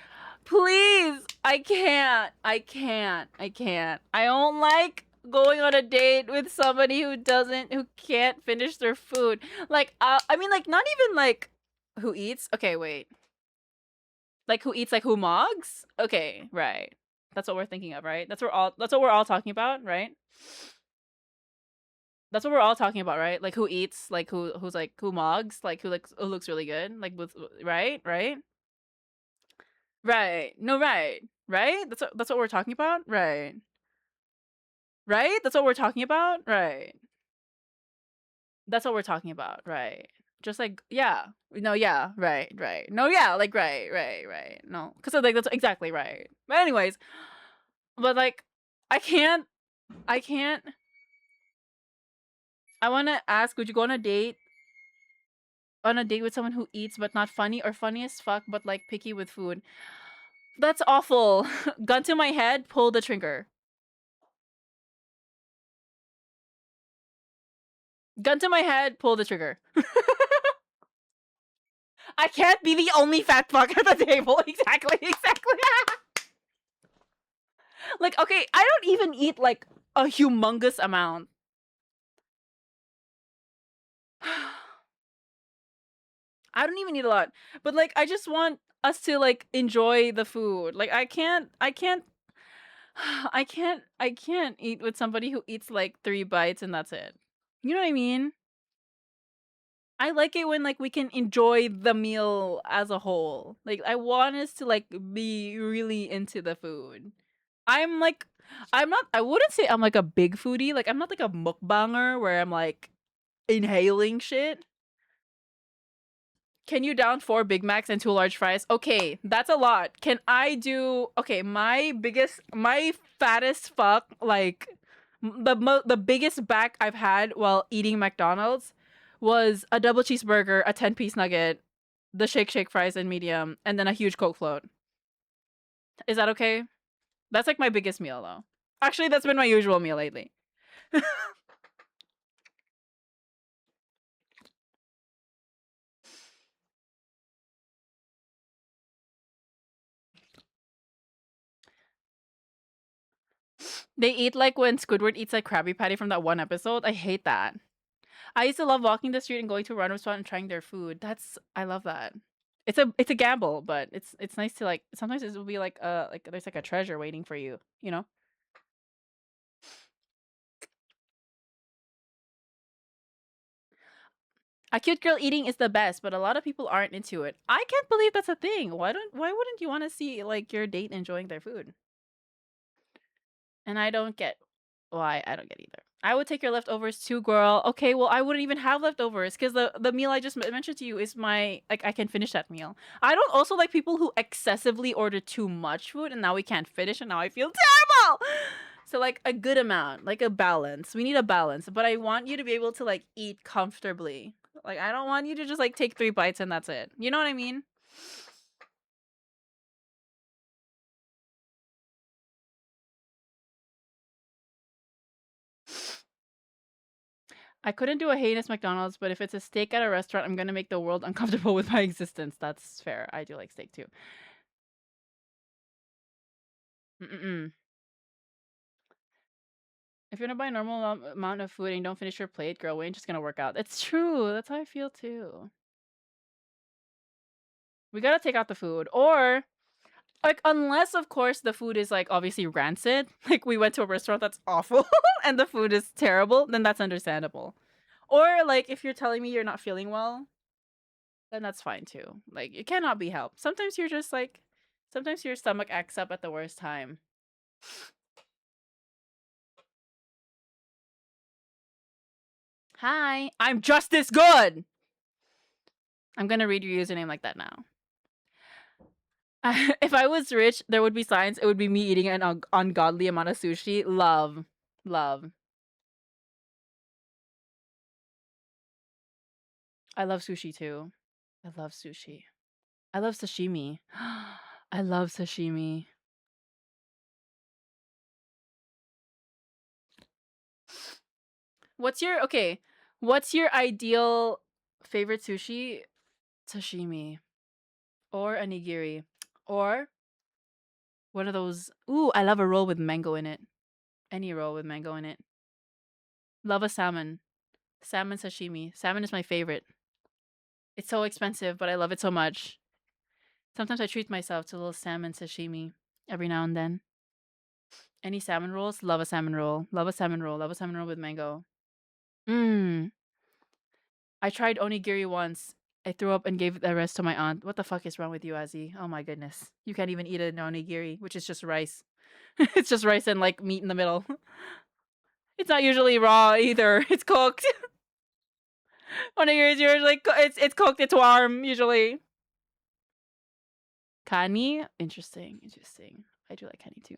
Please. I can't. I can't. I can't. I don't like going on a date with somebody who can't finish their food. Like, I mean, like, not even like who eats. Okay, wait. Like, who eats, like, who mogs? Okay, right. That's what we're thinking of, right? That's what we're all talking about, right? That's what we're all talking about, right? Like, who eats, like, who's like who mogs, like, who looks really good, like, with right, right, right. No, right, right. That's what we're talking about, right, right. That's what we're talking about, right. That's what we're talking about, right. Just like, yeah, no, yeah, right, right. No, yeah, like, right, right, right. No, because like that's exactly right. But anyways, but like, I can't, I can't. I want to ask, would you go on a date with someone who eats but not funny, or funny as fuck but like picky with food? That's awful. Gun to my head, pull the trigger. Gun to my head, pull the trigger. I can't be the only fat fuck at the table. Exactly, exactly. Like, okay, I don't even eat like a humongous amount. I don't even eat a lot, but like I just want us to like enjoy the food. Like I can't eat with somebody who eats like 3 bites and that's it. You know what I mean? I like it when like we can enjoy the meal as a whole. Like I want us to like be really into the food. I'm like I wouldn't say I'm like a big foodie. Like I'm not like a mukbanger where I'm like inhaling shit. Can you down 4 Big Macs and 2 large fries? Okay, that's a lot. Can I do okay, my fattest fuck like the biggest back I've had while eating McDonald's was a double cheeseburger, a 10-piece nugget, the shake fries and medium, and then a huge Coke float. Is that okay? That's like my biggest meal though. Actually, that's been my usual meal lately. They eat like when Squidward eats like Krabby Patty from that one episode. I hate that. I used to love walking the street and going to a random spot and trying their food. I love that. It's a gamble, but it's nice to like sometimes it will be like there's like a treasure waiting for you, you know? A cute girl eating is the best, but a lot of people aren't into it. I can't believe that's a thing. Why wouldn't you want to see like your date enjoying their food? And I don't get why. I don't get either. I would take your leftovers too, girl. Okay, well, I wouldn't even have leftovers because the meal I just mentioned to you is my like I can finish that meal. I don't also like people who excessively order too much food and now we can't finish and now I feel terrible. So like a good amount, like a balance. We need a balance, but I want you to be able to like eat comfortably. Like I don't want you to just like take 3 bites and that's it. You know what I mean? I couldn't do a heinous McDonald's, but if it's a steak at a restaurant, I'm gonna make the world uncomfortable with my existence. That's fair. I do like steak too. Mm-mm. If you're gonna buy a normal amount of food and you don't finish your plate, girl, we ain't just gonna work out. It's true. That's how I feel too. We gotta take out the food. Or, like, unless, of course, the food is, like, obviously rancid. Like, we went to a restaurant that's awful and the food is terrible, then that's understandable. Or, like, if you're telling me you're not feeling well, then that's fine too. Like, it cannot be helped. Sometimes you're just like, sometimes your stomach acts up at the worst time. Hi, I'm just as good. I'm gonna read your username like that now. If I was rich, there would be signs. It would be me eating an ungodly amount of sushi. Love. Love. I love sushi too. I love sushi. I love sashimi. I love sashimi. Okay, what's your ideal favorite sushi? Sashimi. Or a nigiri. Or one of those. Ooh, I love a roll with mango in it. Any roll with mango in it. Love a salmon. Salmon sashimi. Salmon is my favorite. It's so expensive, but I love it so much. Sometimes I treat myself to a little salmon sashimi every now and then. Any salmon rolls? Love a salmon roll. Love a salmon roll. Love a salmon roll with mango. Mmm. I tried onigiri once. I threw up and gave the rest to my aunt. What the fuck is wrong with you, Azzy? Oh my goodness. You can't even eat an onigiri, which is just rice. It's just rice and like meat in the middle. It's not usually raw either. It's cooked. Onigiri is usually it's cooked. It's warm usually. Kani? Interesting. Interesting. I do like kani too.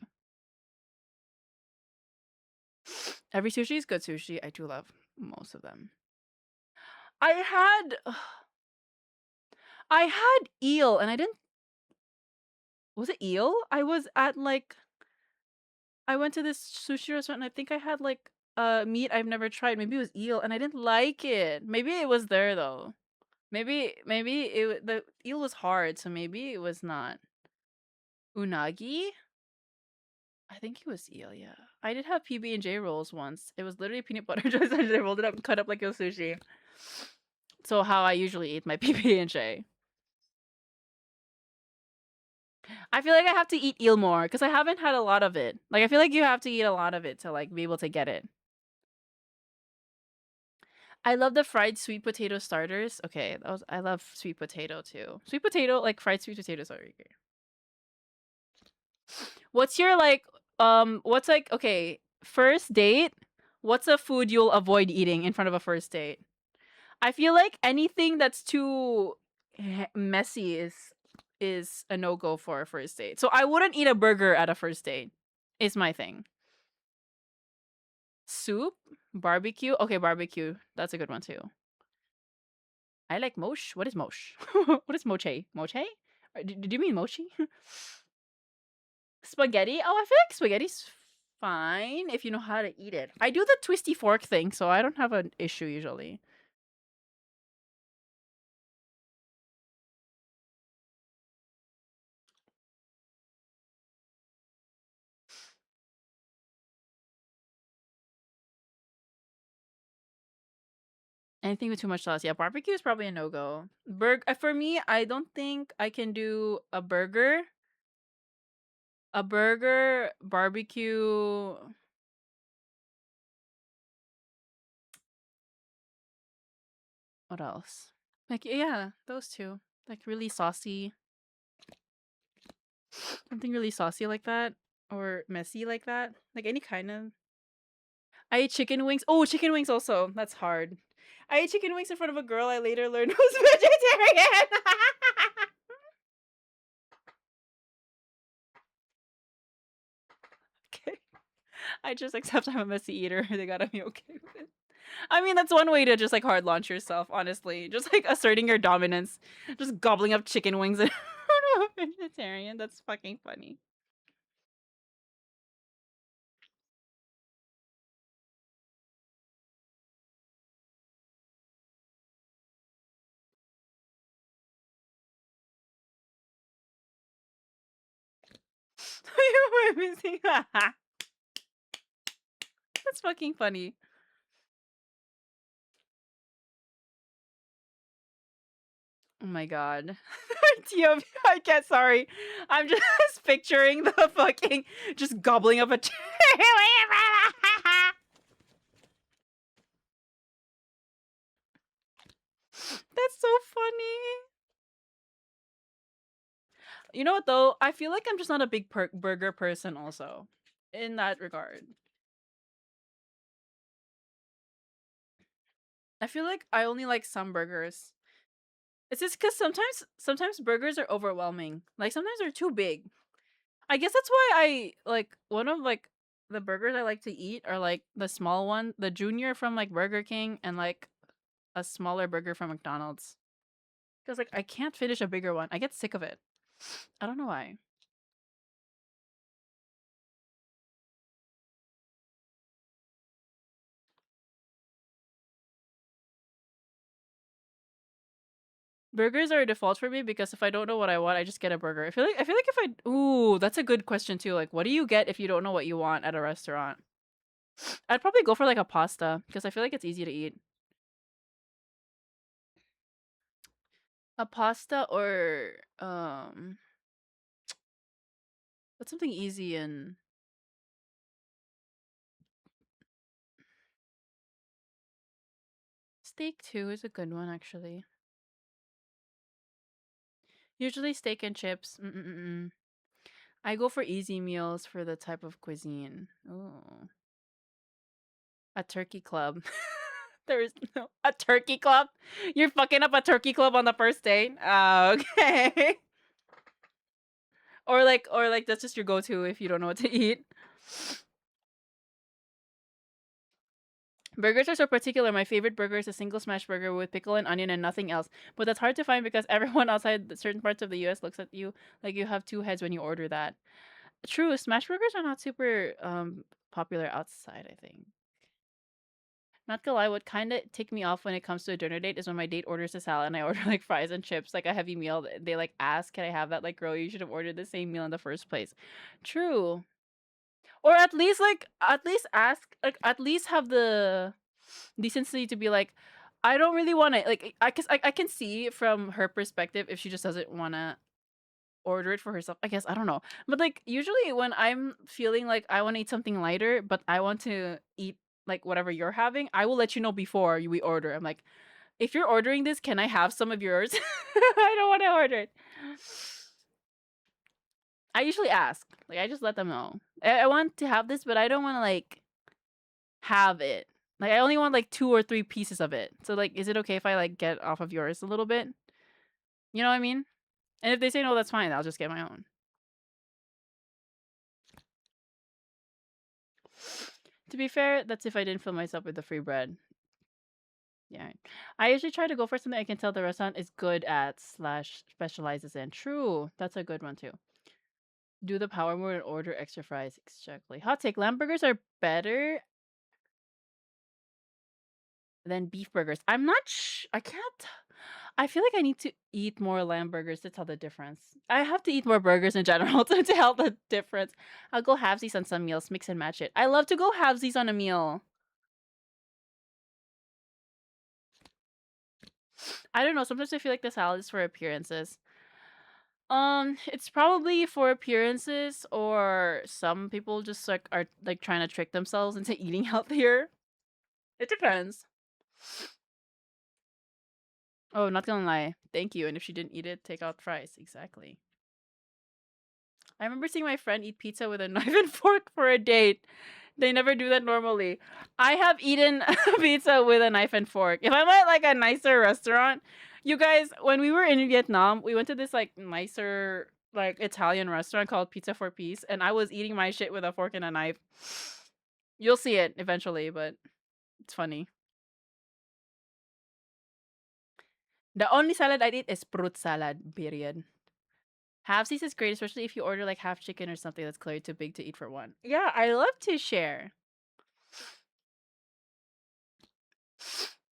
Every sushi is good sushi. I do love most of them. I had I had eel and I didn't was it eel? I was at like I went to this sushi restaurant and I think I had like meat I've never tried. Maybe it was eel and I didn't like it. Maybe it was there though. Maybe the eel was hard, so maybe it was not. Unagi? I think it was eel, yeah. I did have PB&J rolls once. It was literally peanut butter just and they rolled it up and cut up like it was sushi. So how I usually eat my PB&J. I feel like I have to eat eel more because I haven't had a lot of it. Like I feel like you have to eat a lot of it to like be able to get it. I love the fried sweet potato starters. Okay, I love sweet potato too. Sweet potato, like fried sweet potatoes are great. What's your like what's like okay, first date? What's a food you'll avoid eating in front of a first date? I feel like anything that's too messy is a no-go for a first date. So I wouldn't eat a burger at a first date. Is my thing. Soup? Barbecue? Okay, barbecue. That's a good one too. I like mosh. What is mosh? What is moche? Moche? Did you mean mochi? Spaghetti? Oh, I feel like spaghetti's fine if you know how to eat it. I do the twisty fork thing, so I don't have an issue usually. Anything with too much sauce. Yeah, barbecue is probably a no-go. For me, I don't think I can do a burger. A burger, barbecue. What else? Like yeah, those two. Like really saucy. Something really saucy like that or messy like that. Like any kind of. I ate chicken wings. Oh, chicken wings also. That's hard. I ate chicken wings in front of a girl I later learned was vegetarian. Okay. I just accept I'm a messy eater. They gotta be okay with it. I mean, that's one way to just like hard launch yourself, honestly. Just like asserting your dominance. Just gobbling up chicken wings in front of a vegetarian. That's fucking funny. You were missing. That's fucking funny. Oh my god. Idea I can't, sorry. I'm just picturing the fucking just gobbling up a That's so funny. You know what though? I feel like I'm just not a big burger person also in that regard. I feel like I only like some burgers. It's just because sometimes burgers are overwhelming. Like sometimes they're too big. I guess that's why I like one of like the burgers I like to eat are like the small one, the junior from like Burger King and like a smaller burger from McDonald's. Because like I can't finish a bigger one. I get sick of it. I don't know why. Burgers are a default for me because if I don't know what I want, I just get a burger. I feel like if I ooh, that's a good question too. Like what do you get if you don't know what you want at a restaurant? I'd probably go for like a pasta because I feel like it's easy to eat. A pasta or what's something easy and steak too is a good one actually. Usually steak and chips. Mm-mm-mm. I go for easy meals for the type of cuisine. Oh, a turkey club. There is no a turkey club. You're fucking up a turkey club on the first date. Okay. Or like that's just your go-to if you don't know what to eat. Burgers are so particular. My favorite burger is a single smash burger with pickle and onion and nothing else. But that's hard to find because everyone outside certain parts of the US looks at you like you have two heads when you order that. True, smash burgers are not super popular outside, I think. Not gonna lie, what kind of tick me off when it comes to a dinner date is when my date orders a salad and I order like fries and chips, like a heavy meal. They like ask, "Can I have that?" Like, girl, you should have ordered the same meal in the first place. True, or at least like at least ask, like at least have the decency to be like, I don't really want to like I can see from her perspective if she just doesn't want to order it for herself. I guess I don't know. But like usually when I'm feeling like I want to eat something lighter, but I want to eat like whatever you're having, I will let you know before we order. I'm like, if you're ordering this, can I have some of yours? I don't want to order it. I usually ask. Like I just let them know. I want to have this, but I don't want to like have it. Like I only want like 2 or 3 pieces of it. So like is it okay if I like get off of yours a little bit? You know what I mean? And if they say no, that's fine. I'll just get my own. To be fair, that's if I didn't fill myself with the free bread. Yeah. I usually try to go for something I can tell the restaurant is good at slash specializes in. True. That's a good one too. Do the power move and order extra fries. Exactly. Hot take. Lamb burgers are better than beef burgers. I'm not I can't. I feel like I need to eat more lamb burgers to tell the difference. I have to eat more burgers in general to tell the difference. I'll go halvesies on some meals, mix and match it. I love to go halvesies on a meal. I don't know. Sometimes I feel like the salad is for appearances. It's probably for appearances, or some people just like are like trying to trick themselves into eating healthier. It depends. Oh, not gonna lie. Thank you. And if she didn't eat it, take out fries. Exactly. I remember seeing my friend eat pizza with a knife and fork for a date. They never do that normally. I have eaten pizza with a knife and fork. If I'm at like a nicer restaurant, you guys, when we were in Vietnam, we went to this like nicer like Italian restaurant called Pizza for Peace, and I was eating my shit with a fork and a knife. You'll see it eventually, but it's funny. The only salad I eat is fruit salad, period. Halfsies is great, especially if you order like half chicken or something that's clearly too big to eat for one. Yeah, I love to share.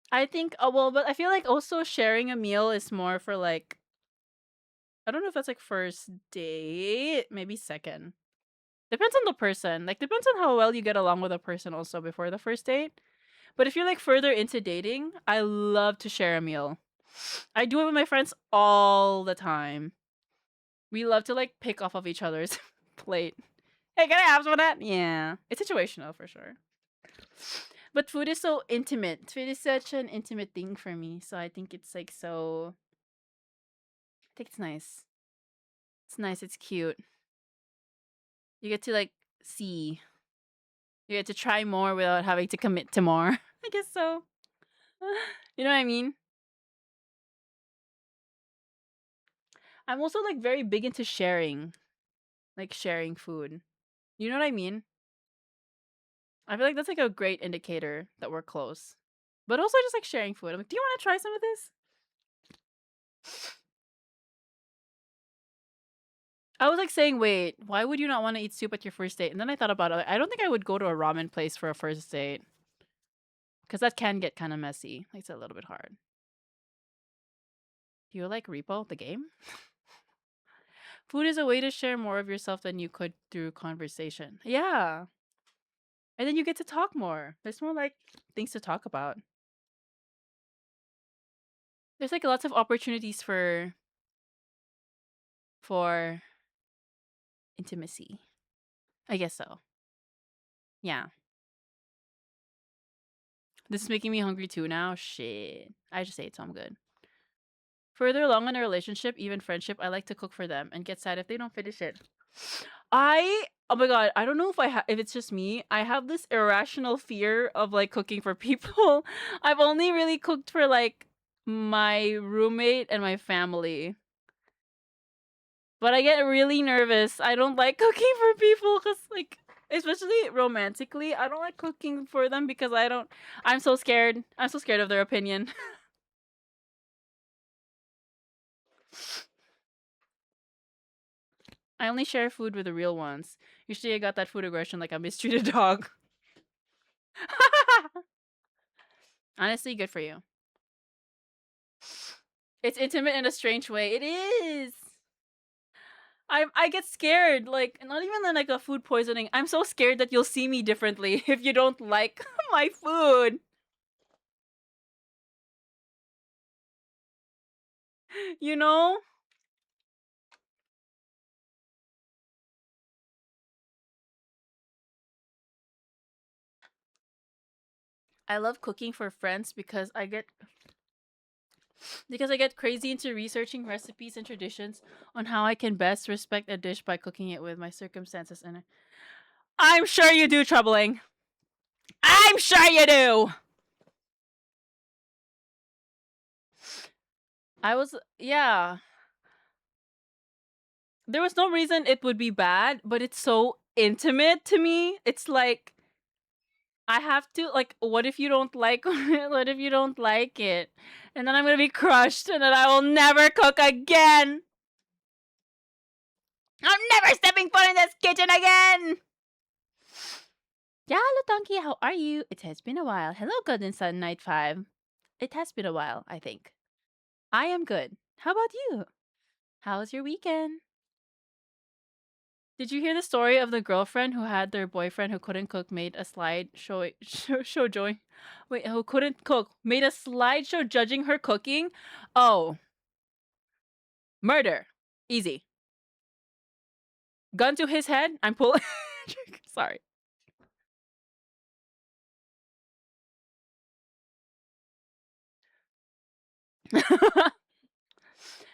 I think, well, but I feel like also sharing a meal is more for like, I don't know if that's like first date, maybe second. Depends on the person. Like, depends on how well you get along with a person also before the first date. But if you're like further into dating, I love to share a meal. I do it with my friends all the time. We love to like pick off of each other's plate. Hey, can I have some of that? Yeah. It's situational for sure. But food is so intimate. Food is such an intimate thing for me. So I think it's like so. I think it's nice. It's nice. It's cute. You get to like see. You get to try more without having to commit to more. I guess so. You know what I mean? I'm also like very big into sharing. Like sharing food. You know what I mean? I feel like that's like a great indicator that we're close. But also just like sharing food. I'm like, do you want to try some of this? I was like saying, wait, why would you not want to eat soup at your first date? And then I thought about it. Like, I don't think I would go to a ramen place for a first date. Because that can get kind of messy. Like, it's a little bit hard. Do you like Repo, the game? Food is a way to share more of yourself than you could through conversation. Yeah. And then you get to talk more. There's more like things to talk about. There's like lots of opportunities for intimacy. I guess so. Yeah. This is making me hungry too now. Shit. I just ate, so I'm good. Further along in a relationship, even friendship, I like to cook for them and get sad if they don't finish it. Oh my god, I don't know if it's just me. I have this irrational fear of like cooking for people. I've only really cooked for like my roommate and my family. But I get really nervous. I don't like cooking for people cuz like especially romantically, I don't like cooking for them because I'm so scared. I'm so scared of their opinion. I only share food with the real ones. Usually I got that food aggression like a mistreated dog. Honestly, good for you. It's intimate in a strange way. It is. I get scared. Like, not even like a food poisoning. I'm so scared that you'll see me differently if you don't like my food. You know? I love cooking for friends because I get crazy into researching recipes and traditions on how I can best respect a dish by cooking it with my circumstances in it. I'm sure you do, Troubling. I'm sure you do. Yeah. There was no reason it would be bad, but it's so intimate to me. It's like I have to like what if you don't like it? What if you don't like it? And then I'm going to be crushed and then I will never cook again. I'm never stepping foot in this kitchen again. Yeah, hello, Donkey. How are you? It has been a while. Hello, Golden Sun Night 5. It has been a while, I think. I am good. How about you? How was your weekend? Did you hear the story of the girlfriend who had their boyfriend who couldn't cook made a slide show joy? Wait, who couldn't cook made a slideshow judging her cooking? Oh, murder. Easy. Gun to his head. I'm pulling. Sorry.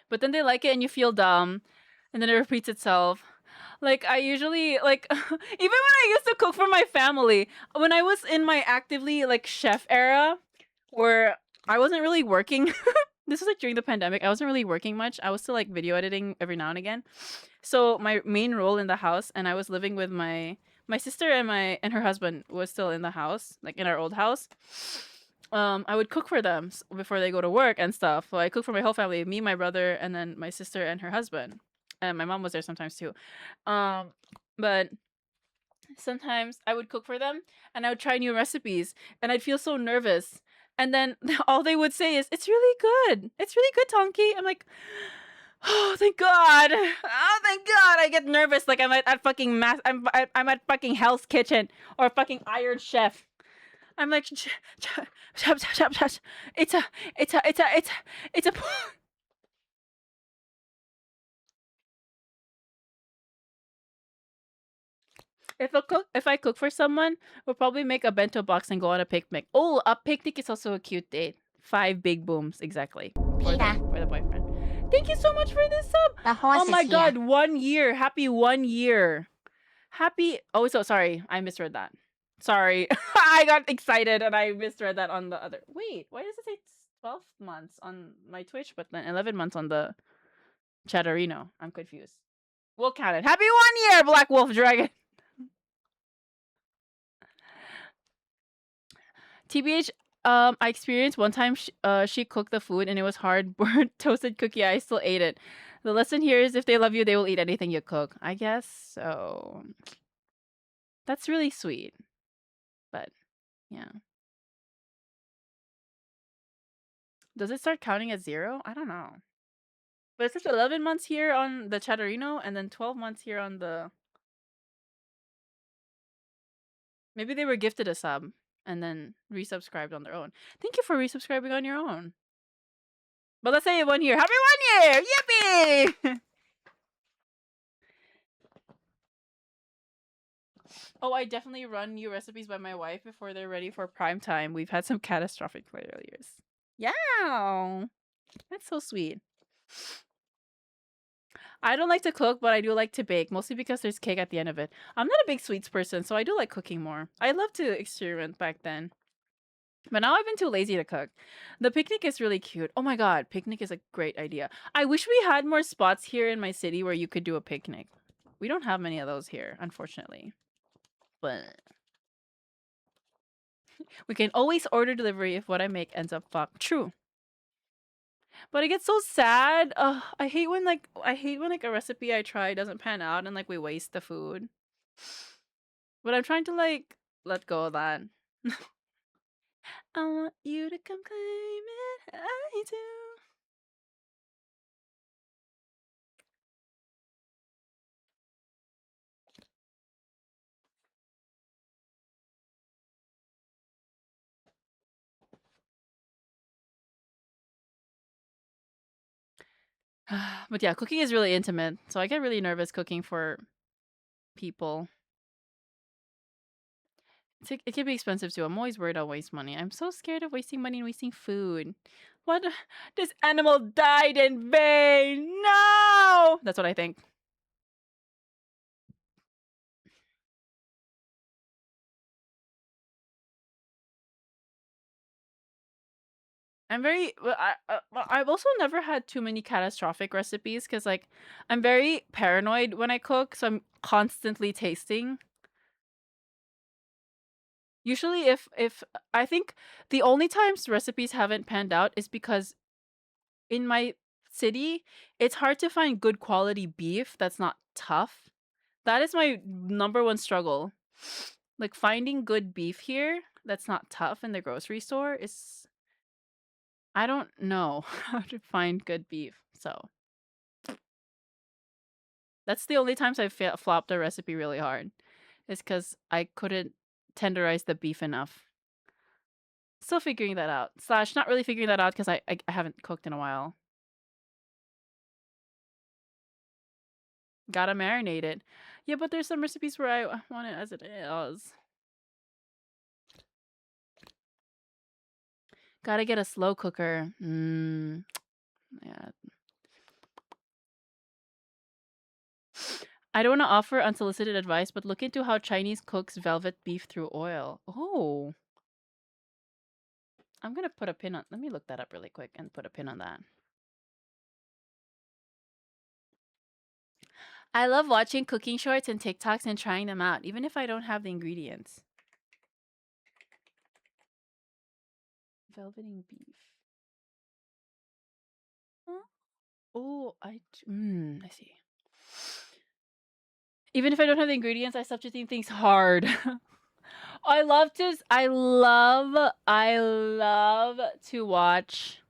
But then they like it and you feel dumb, and then it repeats itself. Like I usually like even when I used to cook for my family, when I was in my actively like chef era where I wasn't really working. This was like during the pandemic. I wasn't really working much. I was still like video editing every now and again. So my main role in the house, and I was living with my sister and her husband was still in the house, like in our old house. I would cook for them before they go to work and stuff. So I cook for my whole family, me, my brother, and then my sister and her husband. And my mom was there sometimes too. Um, but sometimes I would cook for them and I would try new recipes and I'd feel so nervous. And then all they would say is, "It's really good. It's really good, Tonky." I'm like, "Oh, thank God. Oh, thank God." I get nervous like I'm at fucking I'm at fucking Hell's Kitchen or fucking Iron Chef. I'm like, chop, chop, chop, chop. It's a, it's a, it's a, it's a, it's a. If I cook for someone, we'll probably make a bento box and go on a picnic. Oh, a picnic is also a cute date. 5 big booms, exactly. For the boyfriend. Thank you so much for this sub. The horse Oh my is God, here. 1 year. Happy 1 year. Happy. Oh, so sorry. I misread that. Sorry. I got excited and I misread that on the other. Wait, why does it say 12 months on my Twitch, but then 11 months on the Chatterino? I'm confused. We'll count it. Happy 1 year, Black Wolf Dragon. TBH, I experienced one time she cooked the food and it was hard burnt toasted cookie. I still ate it. The lesson here is if they love you, they will eat anything you cook. I guess so. That's really sweet. But yeah. Does it start counting at 0? I don't know. But it's just 11 months here on the Chatterino and then 12 months here on the. Maybe they were gifted a sub and then resubscribed on their own. Thank you for resubscribing on your own. But let's say 1 year. Happy 1 year! Yippee! Oh, I definitely run new recipes by my wife before they're ready for prime time. We've had some catastrophic failures. Yeah. That's so sweet. I don't like to cook, but I do like to bake, mostly because there's cake at the end of it. I'm not a big sweets person, so I do like cooking more. I love to experiment back then. But now I've been too lazy to cook. The picnic is really cute. Oh my God, picnic is a great idea. I wish we had more spots here in my city where you could do a picnic. We don't have many of those here, unfortunately. But we can always order delivery if what I make ends up fucked. True. But I get so sad. I hate when like a recipe I try doesn't pan out and like we waste the food. But I'm trying to like let go of that. I want you to come claim it. I do. But yeah, cooking is really intimate, so I get really nervous cooking for people. It can be expensive too. I'm always worried I'll waste money. I'm so scared of wasting money and wasting food. What? This animal died in vain. No! That's what I think. I'm very. I've also never had too many catastrophic recipes because, like, I'm very paranoid when I cook, so I'm constantly tasting. Usually, if I think the only times recipes haven't panned out is because in my city, it's hard to find good quality beef that's not tough. That is my number one struggle. Like finding good beef here that's not tough in the grocery store is I don't know how to find good beef. So that's the only times I've flopped a recipe really hard. Is because I couldn't tenderize the beef enough. Still figuring that out. Slash, not really figuring that out because I haven't cooked in a while. Gotta marinate it. Yeah, but there's some recipes where I want it as it is. Gotta get a slow cooker. Yeah. I don't want to offer unsolicited advice, but look into how Chinese cooks velvet beef through oil. Oh. I'm gonna put a pin on. Let me look that up really quick and put a pin on that. I love watching cooking shorts and TikToks and trying them out, even if I don't have the ingredients. Velveting beef. Huh? Oh, I see. Even if I don't have the ingredients, I substitute things hard. I love to watch.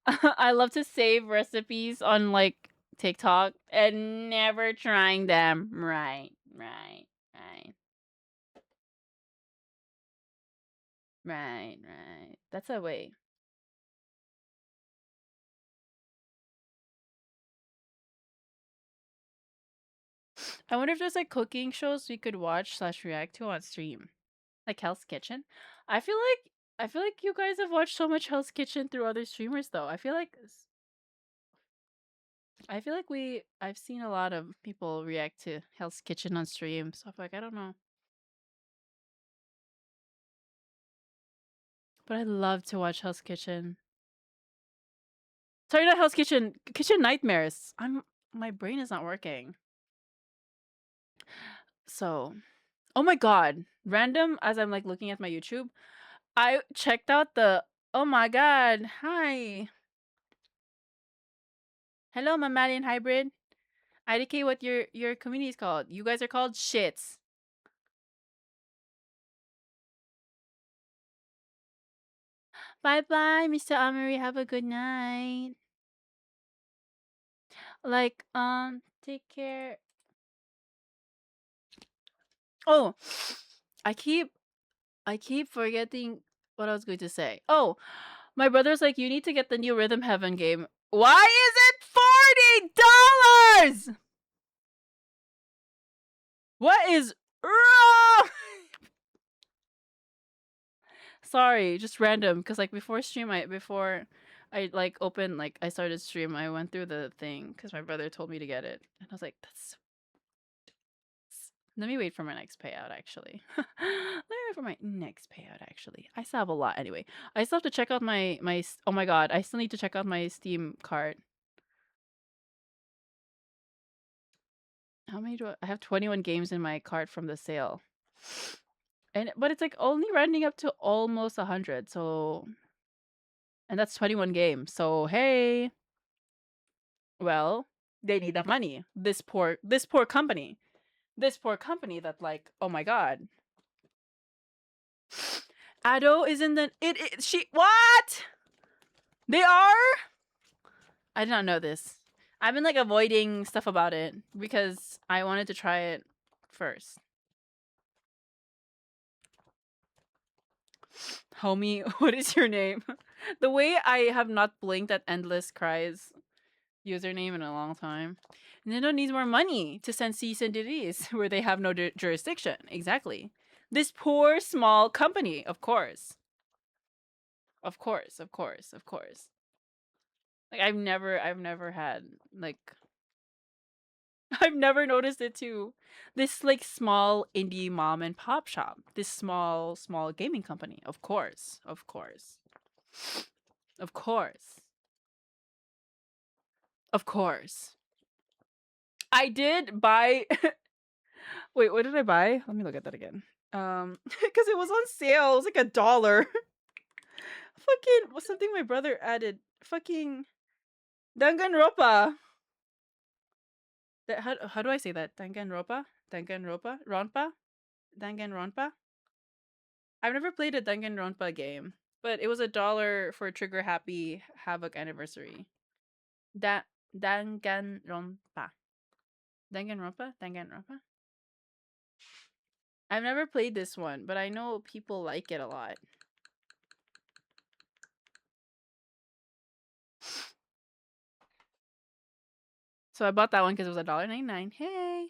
I love to save recipes on like TikTok and never trying them. Right. That's a way. I wonder if there's like cooking shows we could watch slash react to on stream, like Hell's Kitchen. I feel like you guys have watched so much Hell's Kitchen through other streamers though. I've seen a lot of people react to Hell's Kitchen on stream. So I'm like, I don't know. But I love to watch Hell's Kitchen. Sorry, not Hell's Kitchen. Kitchen Nightmares. My brain is not working. So, oh my god. Random as I'm like looking at my YouTube, I checked out the oh my god. Hi. Hello, mammalian hybrid. IDK what your community is called. You guys are called shits. Bye bye, Mr. Amory. Have a good night. Like, take care. Oh, I keep forgetting what I was going to say. Oh, my brother's like, you need to get the new Rhythm Heaven game. Why is it $40? What is wrong? Sorry, just random. Cause like before I like opened like I started stream, I went through the thing because my brother told me to get it, and I was like, that's. Let me wait for my next payout. Actually, let me wait for my next payout. Actually, I still have a lot. Anyway, I still have to check out my. Oh my god, I still need to check out my Steam cart. How many do I have? 21 games in my cart from the sale. But it's like only rounding up to almost 100. So, and that's 21 games. So hey, well, they need the money. This poor company. This poor company that like, oh my god. Ado is in the she what? They are? I did not know this. I've been like avoiding stuff about it because I wanted to try it first. Homie, what is your name? The way I have not blinked at endless cries username in a long time. Nintendo needs more money to send cease and desist where they have no jurisdiction. Exactly. This poor small company, of course. Of course, of course, of course. Like I've never had like I've never noticed it too. This like small indie mom and pop shop. This small gaming company. Of course. Of course. Of course. Of course. I did buy wait, what did I buy? Let me look at that again. Because it was on sale. It was like $1. Fucking was something my brother added. Fucking Danganronpa. That how do I say that? Danganronpa? Danganronpa? Ronpa? Danganronpa? I've never played a Danganronpa game, but it was $1 for Trigger Happy Havoc Anniversary. Danganronpa. Danganronpa? Danganronpa? I've never played this one, but I know people like it a lot. So I bought that one because it was $1.99. Hey!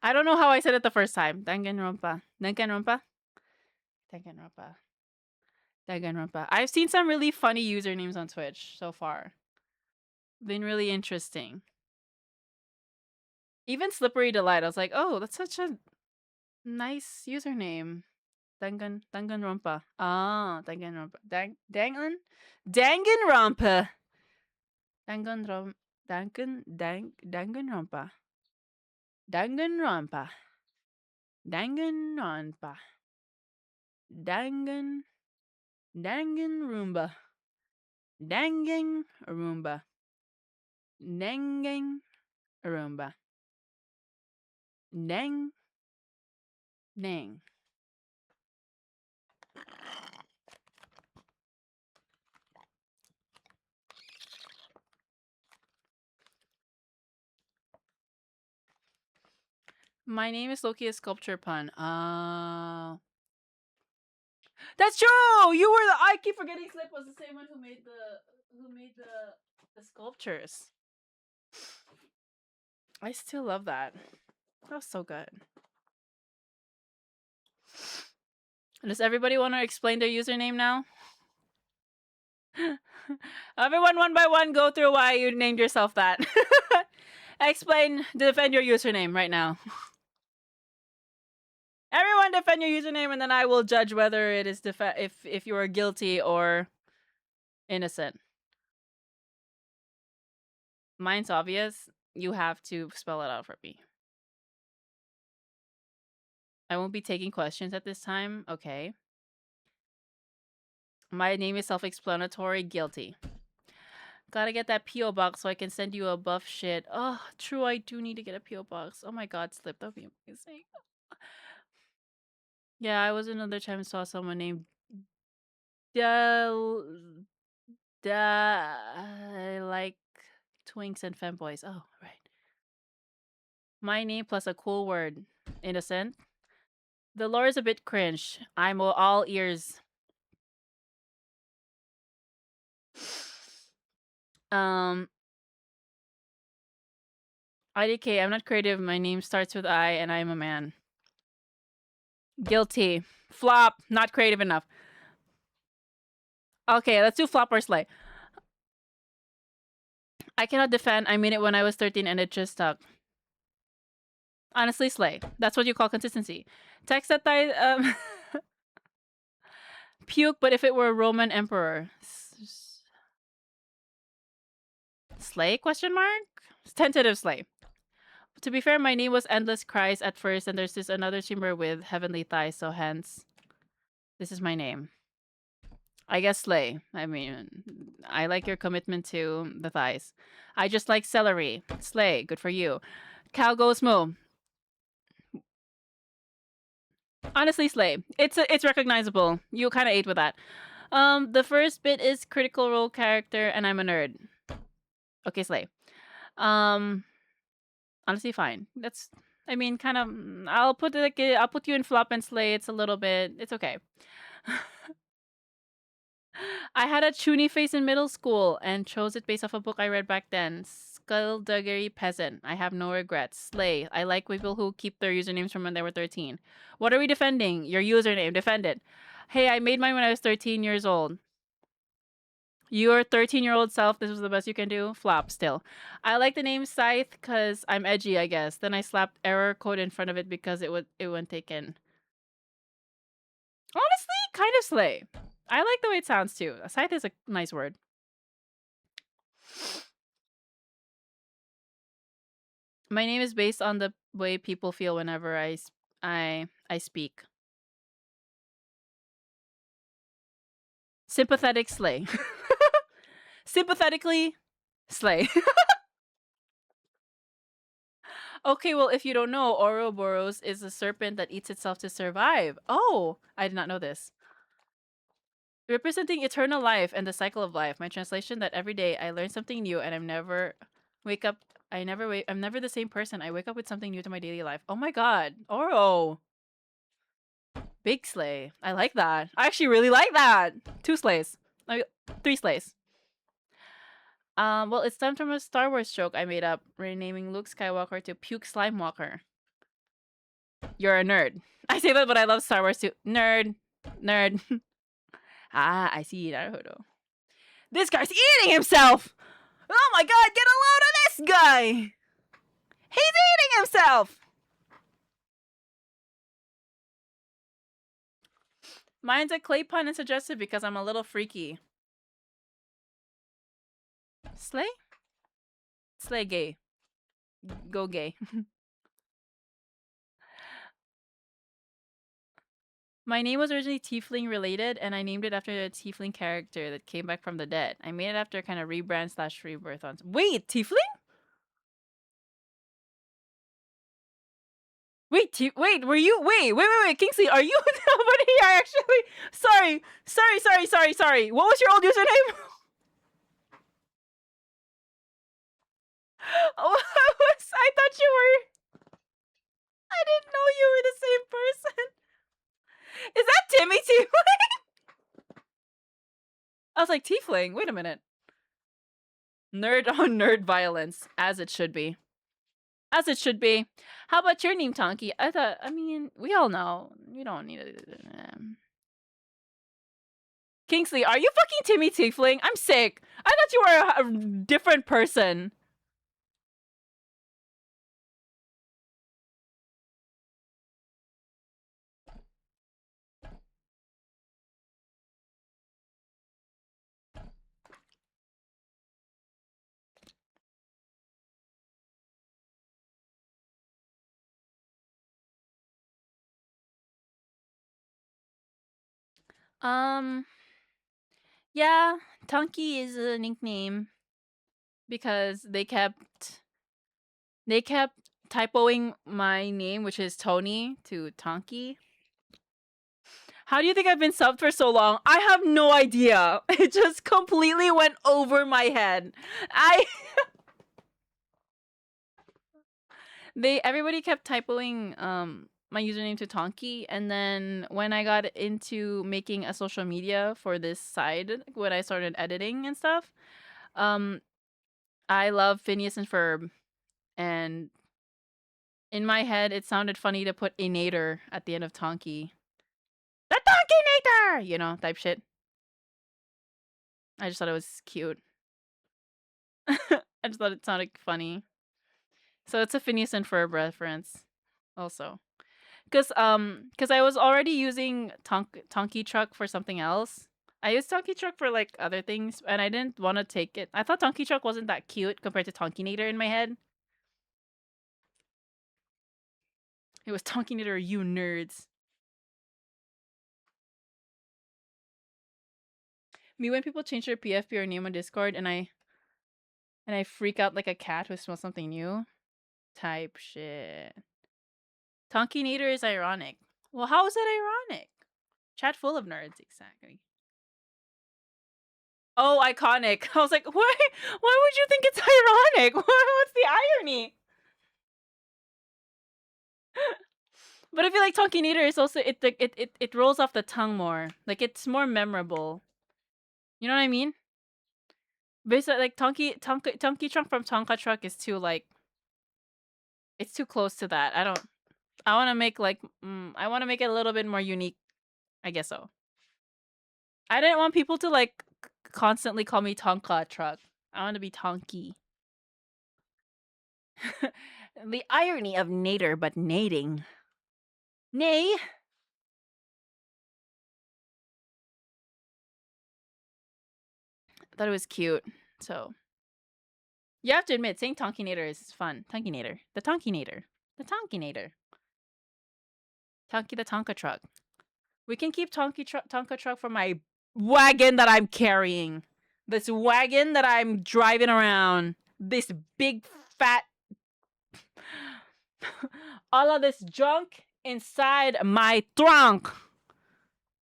I don't know how I said it the first time. Danganronpa. Danganronpa? Danganronpa. Danganronpa. I've seen some really funny usernames on Twitch so far. Been really interesting. Even Slippery Delight. I was like, oh, that's such a nice username. Danganronpa. Ah, Danganronpa. Danganronpa. Danganronpa. Danganronpa. Danganronpa. Danganronpa. Danganronpa. Danganronpa. Danganronpa. Nang. My name is Loki, a sculpture pun. That's true. You were the. I keep forgetting. Slip was the same one who made the sculptures. I still love that. That was so good. Does everybody want to explain their username now? Everyone, one by one, go through why you named yourself that. Explain, defend your username right now. Everyone defend your username, and then I will judge whether it is if you are guilty or innocent. Mine's obvious. You have to spell it out for me. I won't be taking questions at this time. Okay. My name is self-explanatory. Guilty. Gotta get that P.O. box so I can send you a buff shit. Oh, true. I do need to get a P.O. box. Oh my god, Slip. That would be amazing. Yeah, I was another time and saw someone named like twinks and femboys. Oh, right. My name plus a cool word. Innocent. The lore is a bit cringe. I'm all ears. IDK, I'm not creative. My name starts with I and I'm a man. Guilty. Flop. Not creative enough. Okay, let's do flop or slay. I cannot defend. I mean it when I was 13 and it just stuck. Honestly, slay. That's what you call consistency. Text that I puke, but if it were a Roman emperor. Slay? Question mark? Tentative slay. To be fair, my name was Endless Cries at first, and there's this another streamer with Heavenly Thighs, so hence, this is my name. I guess slay. I mean, I like your commitment to the thighs. I just like celery. Slay. Good for you. Cow goes moo. Honestly, slay. It's recognizable. You kind of ate with that. The first bit is critical role character, and I'm a nerd. Okay, slay. Honestly, fine. That's I mean, kind of. I'll put I'll put you in flop and slay. It's a little bit. It's okay. I had a chuny face in middle school and chose it based off a book I read back then. Skullduggery peasant. I have no regrets. Slay. I like people who keep their usernames from when they were 13. What are we defending? Your username. Defend it. Hey, I made mine when I was 13 years old. Your 13-year-old self, this was the best you can do? Flop still. I like the name Scythe because I'm edgy, I guess. Then I slapped error code in front of it because it wouldn't take in. Honestly, kind of slay. I like the way it sounds too. Scythe is a nice word. My name is based on the way people feel whenever I speak. Sympathetic slay. Sympathetically slay. Okay, well, if you don't know, Ouroboros is a serpent that eats itself to survive. Oh, I did not know this. Representing eternal life and the cycle of life. My translation that every day I learn something new and I'm never the same person. I wake up with something new to my daily life. Oh my god. Oro. Big slay. I like that. I actually really like that. 2 slays. I mean, 3 slays. Well, it's time from a Star Wars joke I made up, renaming Luke Skywalker to Puke Slime Walker. You're a nerd. I say that, but I love Star Wars too. Nerd. Nerd. Ah, I see. Naruto. This guy's eating himself! Oh my god, get a load of this guy! He's eating himself! Mine's a clay pun and suggested because I'm a little freaky. Slay? Slay gay. Go gay. My name was originally Tiefling related, and I named it after a Tiefling character that came back from the dead. I made it after a kind of rebrand / rebirth on. Wait, Tiefling? Wait, were you? Wait, Kingsley, are you nobody here actually? Sorry. What was your old username? Oh, I thought you were. I didn't know you were the same person. Is that Timmy Tiefling? I was like, Tiefling? Wait a minute. Nerd on nerd violence, as it should be. As it should be. How about your name, Tonky? I mean, we all know. We don't need to. Kingsley, are you fucking Timmy Tiefling? I'm sick. I thought you were a different person. Yeah, Tonky is a nickname because they kept typoing my name, which is Tony, to Tonky. How do you think I've been subbed for so long? I have no idea. It just completely went over my head. Everybody kept typoing my username to Tonky, and then when I got into making a social media for this side, when I started editing and stuff, I love Phineas and Ferb, and in my head it sounded funny to put inator at the end of Tonky. The tonkienator, type shit. I just thought it was cute. I just thought it sounded funny. So it's a Phineas and Ferb reference, also. Cause I was already using Tonky Truck for something else. I used Tonky Truck for like other things, and I didn't want to take it. I thought Tonky Truck wasn't that cute compared to Tonkienator in my head. It was Tonkienator, you nerds. Me when people change their PFP or name on Discord, and I freak out like a cat who smells something new. Type shit. Tonkienator is ironic. Well, how is it ironic? Chat full of nerds, exactly. Oh, iconic. I was like, why would you think it's ironic? What's the irony? But I feel like tonkienator is also it rolls off the tongue more. Like it's more memorable. You know what I mean? Basically, like Tonky Trunk from Tonka Truck is too like it's too close to that. I don't. I want to make like I want to make it a little bit more unique. I guess so. I didn't want people to like constantly call me Tonka Truck. I want to be Tonky. The irony of nader but nading. Nay. I thought it was cute. So you have to admit, saying tonkienator is fun. Tonkienator. The tonkienator. The tonkienator. Tonky the Tonka truck. We can keep Tonka truck for my wagon that I'm carrying. This wagon that I'm driving around. This big fat all of this junk inside my trunk.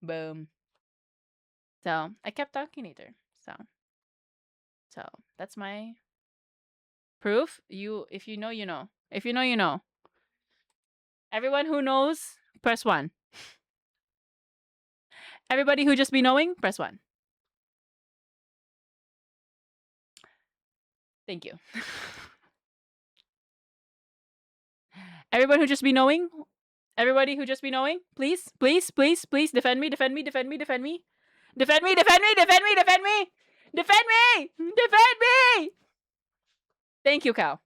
Boom. So I kept tonkienator. So that's my proof. If you know, you know. If you know, you know. Everyone who knows, press 1. Everybody who just be knowing, press 1. Thank you. Everyone who just be knowing, everybody who just be knowing, please, please, please, please defend me, defend me, defend me, defend me. Defend me, defend me, defend me, defend me. Defend me! Defend me! Thank you, Cal.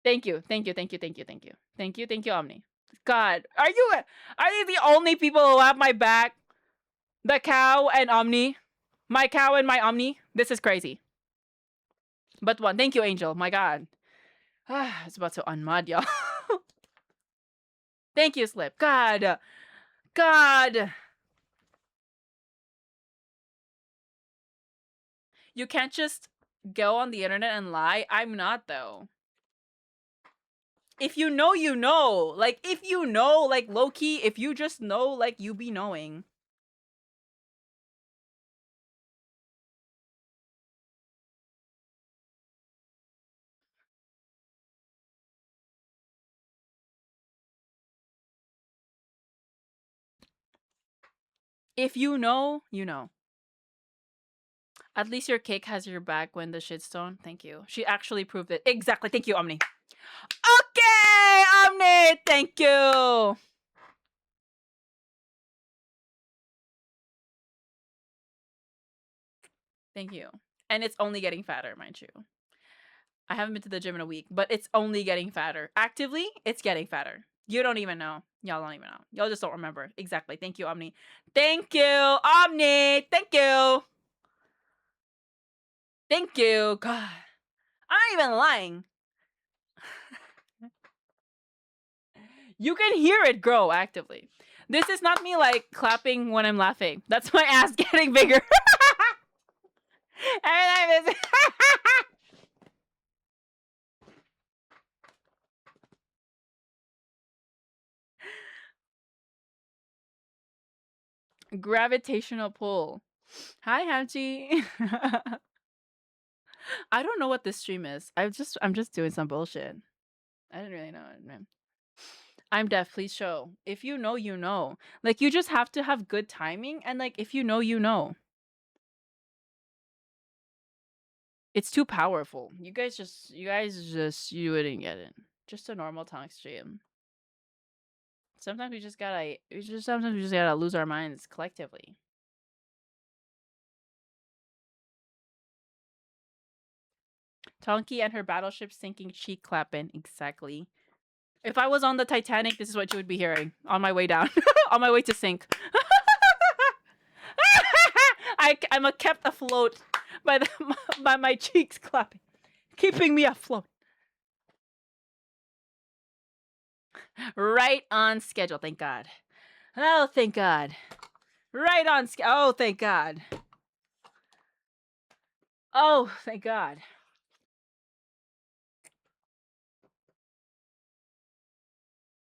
Thank you, thank you, thank you, thank you, thank you. Thank you, thank you, Omni. God, are you the only people who have my back? The cow and Omni. My cow and my Omni. This is crazy. But 1. Thank you, Angel. My God. It's about to unmod, y'all. Thank you, Slip. God. God. You can't just go on the internet and lie. I'm not, though. If you know, you know. Like, if you know, like, low-key, if you just know, like, you be knowing. If you know, you know. At least your cake has your back when the shitstone. Thank you. She actually proved it. Exactly. Thank you, Omni. Okay, Omni. Thank you. Thank you. And it's only getting fatter, mind you. I haven't been to the gym in a week, but it's only getting fatter. Actively, it's getting fatter. You don't even know. Y'all don't even know. Y'all just don't remember. Exactly. Thank you, Omni. Thank you, Omni. Thank you. Thank you. God. I'm not even lying. You can hear it grow actively. This is not me like clapping when I'm laughing. That's my ass getting bigger. Every time is gravitational pull. Hi, Hamchi. I don't know what this stream is. I'm just doing some bullshit. I didn't really know it, man. I'm deaf. Please show. If you know, you know. Like you just have to have good timing, and like if you know, you know. It's too powerful. You guys just you wouldn't get it. Just a normal tongue stream. Sometimes we just gotta lose our minds collectively. Tonki and her battleship sinking cheek clapping. Exactly. If I was on the Titanic, this is what you would be hearing on my way down, on my way to sink. I'm kept afloat by by my cheeks clapping, keeping me afloat. Right on schedule, thank God. Oh, thank God. Right on schedule. Oh, thank God. Oh, thank God.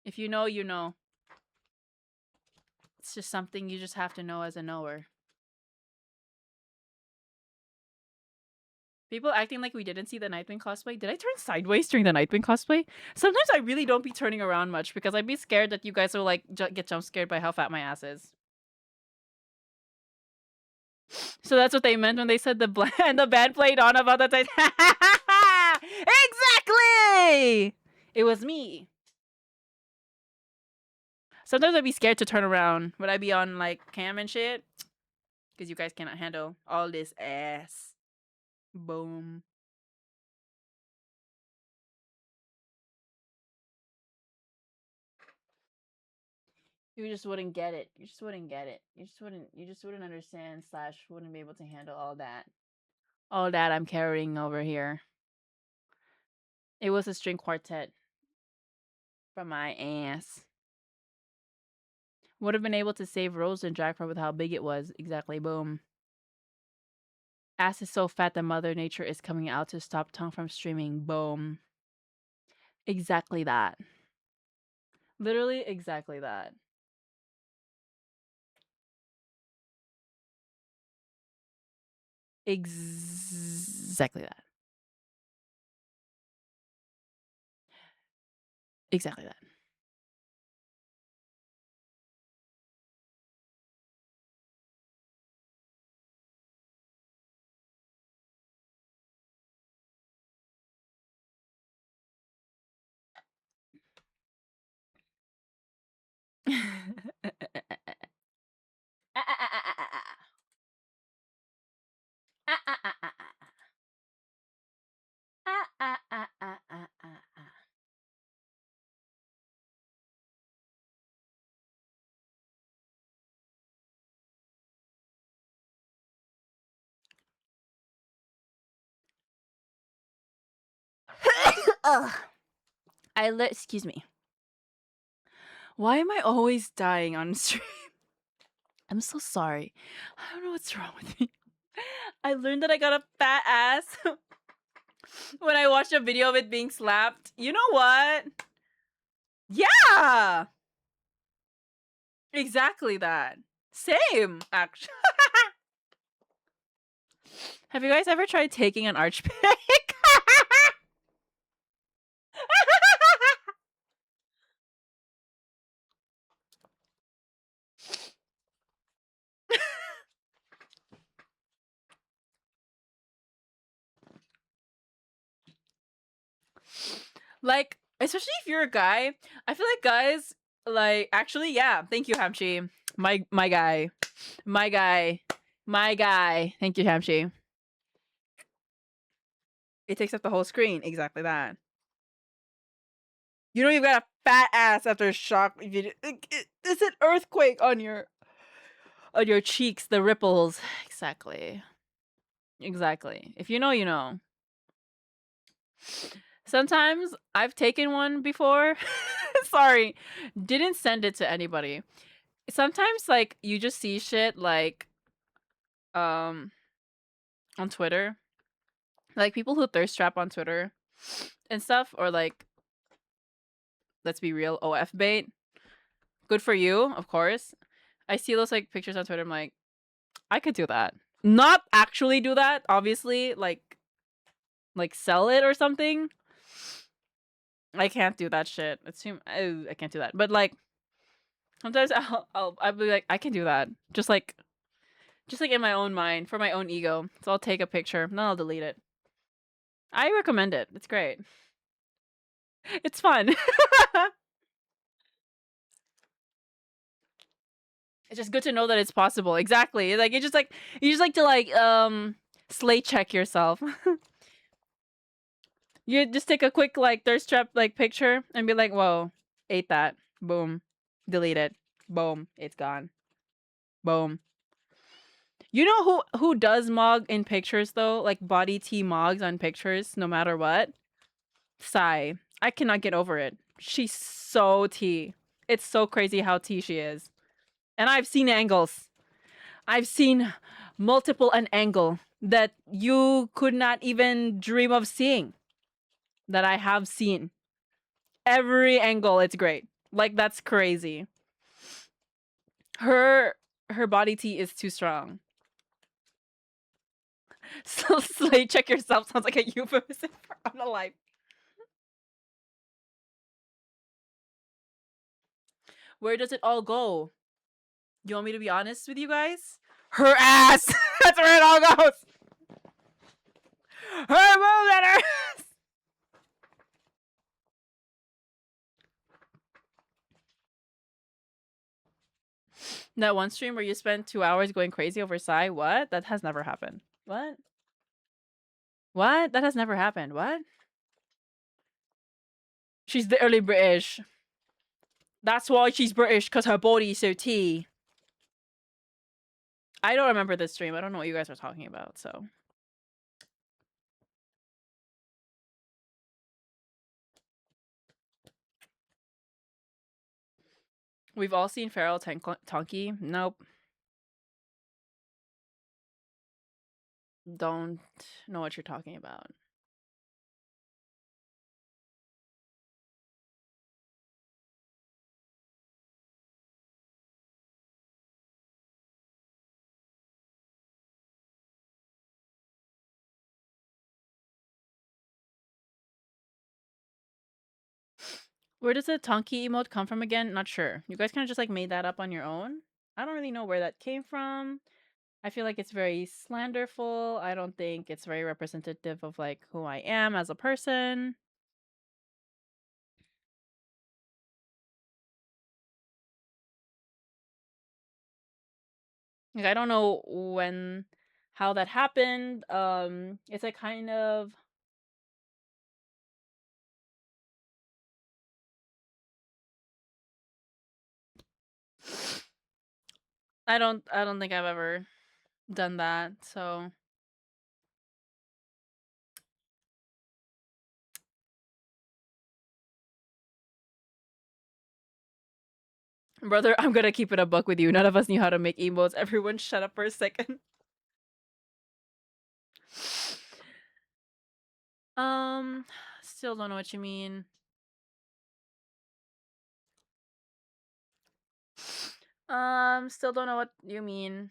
If you know, you know. It's just something you just have to know as a knower. People acting like we didn't see the Nightwing cosplay. Did I turn sideways during the Nightwing cosplay? Sometimes I really don't be turning around much because I'd be scared that you guys will like get jump scared by how fat my ass is. So that's what they meant when they said the the band played on about the time. Exactly. It was me. Sometimes I'd be scared to turn around. Would I be on like cam and shit? Because you guys cannot handle all this ass. Boom. You just wouldn't get it. You just wouldn't get it. You just wouldn't understand / wouldn't be able to handle all that. All that I'm carrying over here. It was a string quartet from my ass. Would have been able to save Rose and Jackpot with how big it was. Exactly. Boom. Ass is so fat that Mother Nature is coming out to stop tongue from streaming. Boom. Exactly that. Literally exactly that. Exactly that. Exactly that. Ugh. Excuse me. Why am I always dying on stream? I'm so sorry. I don't know what's wrong with me. I learned that I got a fat ass when I watched a video of it being slapped. You know what? Yeah! Exactly that. Same, actually. Have you guys ever tried taking an arch pick? Like, especially if you're a guy, I feel like guys, like, actually, yeah. Thank you, Hamchi. My guy. My guy. My guy. Thank you, Hamchi. It takes up the whole screen. Exactly that. You know you've got a fat ass after a shock. It's an earthquake on your cheeks, the ripples. Exactly. Exactly. If you know, you know. Sometimes I've taken one before. Sorry. Didn't send it to anybody. Sometimes like you just see shit like on Twitter. Like people who thirst trap on Twitter and stuff, or like, let's be real, OF bait. Good for you, of course. I see those like pictures on Twitter. I'm like, I could do that. Not actually do that, obviously. Like sell it or something. I can't do that shit. It's too. I can't do that. But like, sometimes I'll be like, I can do that. Just like in my own mind for my own ego. So I'll take a picture, then I'll delete it. I recommend it. It's great. It's fun. It's just good to know that it's possible. Exactly. Like you just like to like slate check yourself. You just take a quick like thirst trap like picture and be like, whoa, ate that. Boom. Delete it. Boom. It's gone. Boom. You know who does mog in pictures though? Like body T mogs on pictures no matter what? Sai. I cannot get over it. She's so T. It's so crazy how T she is. And I've seen angles. I've seen multiple an angle that you could not even dream of seeing. That I have seen. Every angle, it's great. Like that's crazy. Her body T is too strong. Slay check yourself sounds like a euphemism for unalive. Where does it all go? You want me to be honest with you guys? Her ass! That's where it all goes! Her move at her ass! That one stream where you spent 2 hours going crazy over Psy? What? That has never happened. What? What? That has never happened. What? She's literally British. That's why she's British, because her body is so tea. I don't remember this stream. I don't know what you guys are talking about, so. We've all seen Feral Tonky. Nope. Don't know what you're talking about. Where does the Tonky emote come from again? Not sure. You guys kind of just like made that up on your own. I don't really know where that came from. I feel like it's very slanderful. I don't think it's very representative of like who I am as a person. Like I don't know how that happened. It's a kind of I don't think I've ever done that. So brother, I'm gonna keep it a buck with you. None of us knew how to make emotes. Everyone shut up for a second. Still don't know what you mean. Still don't know what you mean.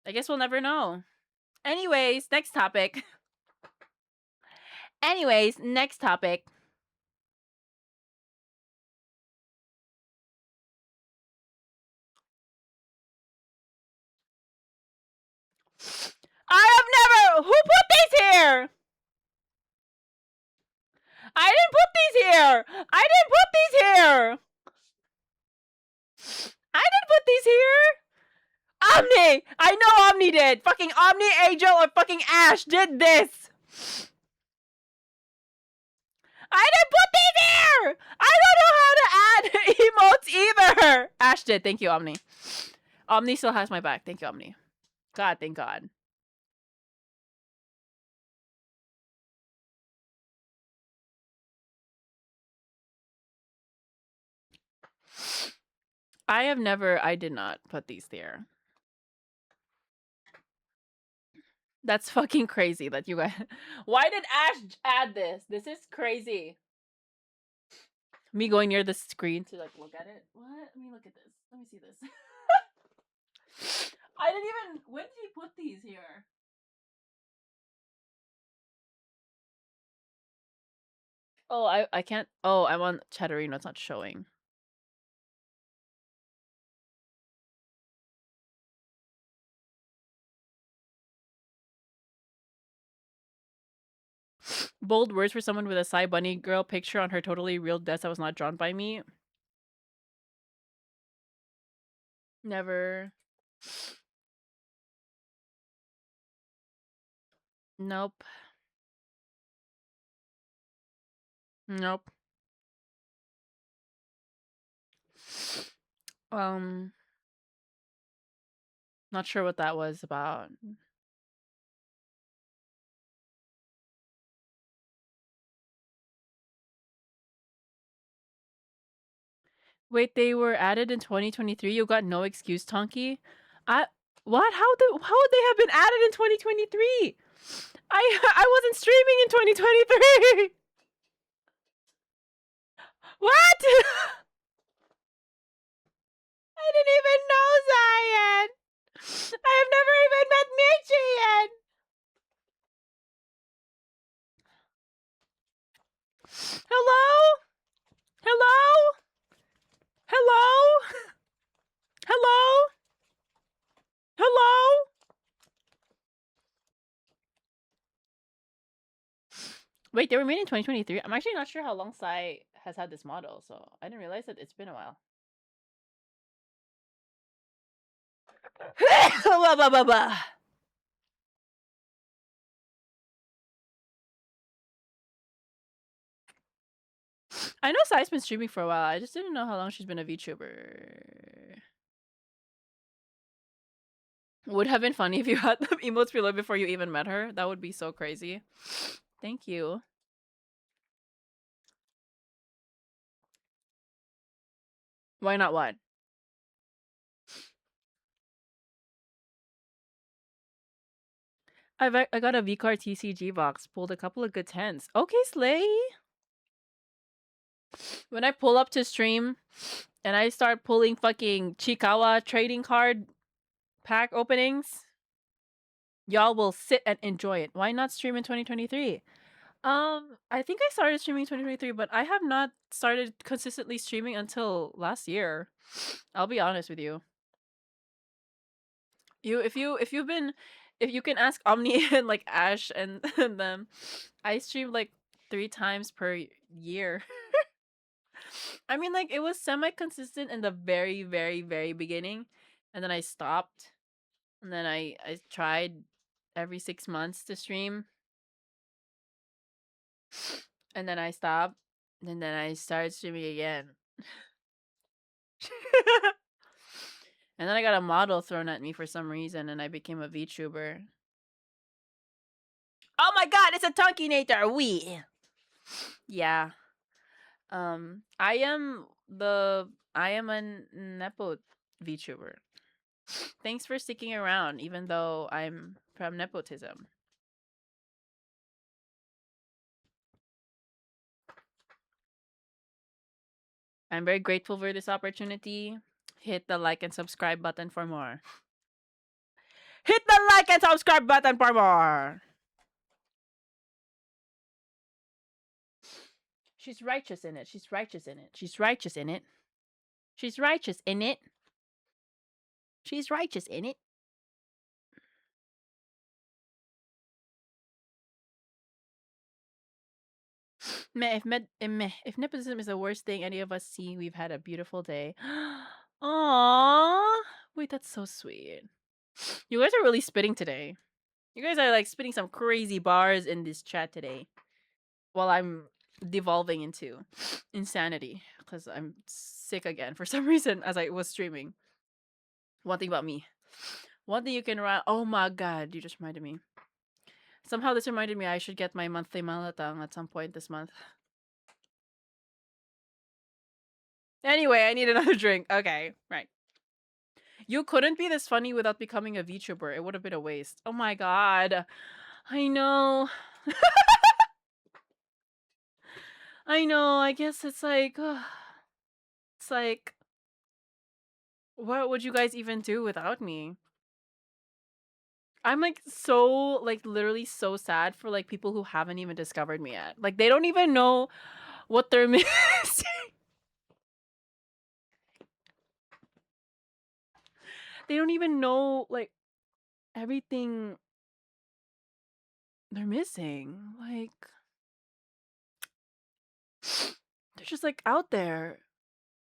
I guess we'll never know. Anyways, next topic. Anyways, next topic. I have never. Who put these here? I didn't put these here. I didn't put these here. I didn't put these here. Omni! I know Omni did! Fucking Omni, Angel, or fucking Ash did this! I didn't put these here! I don't know how to add emotes either! Ash did, thank you, Omni. Omni still has my back, thank you, Omni. God, thank God. I did not put these there. That's fucking crazy that you guys... Why did Ash add this? This is crazy. Me going near the screen to like look at it. What? Let me look at this. Let me see this. I didn't even... When did he put these here? Oh, I can't... Oh, I'm on Chatterino. It's not showing. Bold words for someone with a Psy Bunny girl picture on her totally real desk that was not drawn by me. Never. Nope. Nope. Not sure what that was about. Wait, they were added in 2023? You got no excuse, Tonky? What? How would they have been added in 2023? I wasn't streaming in 2023. What? I didn't even know Zion. I Wait, they were made in 2023. I'm actually not sure how long Sai has had this model, so I didn't realize that it's been a while. Blah, blah, blah, blah. I know Sai's been streaming for a while. I just didn't know how long she's been a VTuber. Would have been funny if you had the emotes below before you even met her. That would be so crazy. Thank you. Why not what? I got a VCAR TCG box. Pulled a couple of good tens. Okay, Slay. When I pull up to stream and I start pulling fucking Chikawa trading card pack openings, y'all will sit and enjoy it. Why not stream in 2023? I think I started streaming in 2023, but I have not started consistently streaming until last year. I'll be honest with you. If you can ask Omni and like Ash and them, I streamed like 3 times per year. I mean, like it was semi consistent in the very, very, very beginning, and then I stopped, and then I tried every 6 months to stream, and then I stopped, and then I started streaming again. And then I got a model thrown at me for some reason, and I became a VTuber. Oh my god, it's a tonkienator! We. Yeah. I am a nepo VTuber. Thanks for sticking around, even though I'm from nepotism. I'm very grateful for this opportunity. Hit the like and subscribe button for more. Hit the like and subscribe button for more. She's righteous in it. She's righteous in it. She's righteous in it. She's righteous in it. She's righteous in it. Meh, if nepotism is the worst thing any of us see, we've had a beautiful day. Aww. Wait, that's so sweet. You guys are really spitting today. You guys are like spitting some crazy bars in this chat today. While I'm devolving into insanity. Because I'm sick again for some reason as I was streaming. One thing about me. One thing you can run. Oh my god, you just reminded me. Somehow this reminded me I should get my monthly malatang at some point this month. Anyway, I need another drink. Okay, right. You couldn't be this funny without becoming a VTuber. It would have been a waste. Oh my god. I know. I know. I guess it's like... it's like... what would you guys even do without me? I'm like so like literally so sad for like people who haven't even discovered me yet. Like they don't even know what they're missing. They don't even know like everything they're missing. Like they're just like out there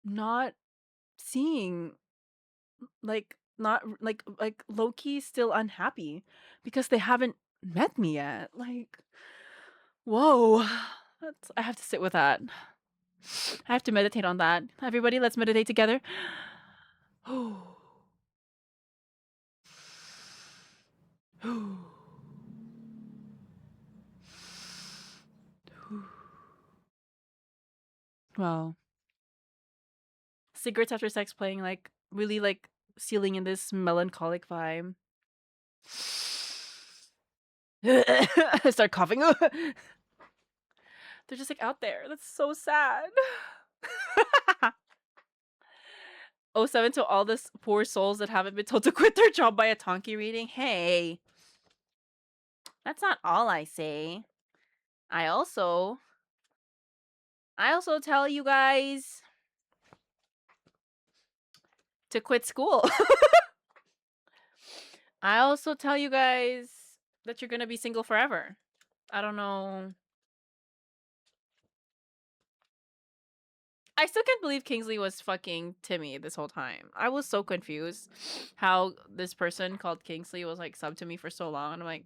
not seeing like not like low-key still unhappy because they haven't met me yet. Like whoa. I have to sit with that. I have to meditate on that. Everybody, let's meditate together. Wow. Cigarettes after sex playing like really like sealing in this melancholic vibe. Start coughing. They're just like out there. That's so sad. 07 to all this poor souls that haven't been told to quit their job by a tonkie reading. Hey. That's not all I say. I also tell you guys to quit school. I also tell you guys that you're gonna be single forever. I don't know I still can't believe Kingsley was fucking Timmy this whole time. I was so confused how this person called Kingsley was like sub to me for so long. And I'm like,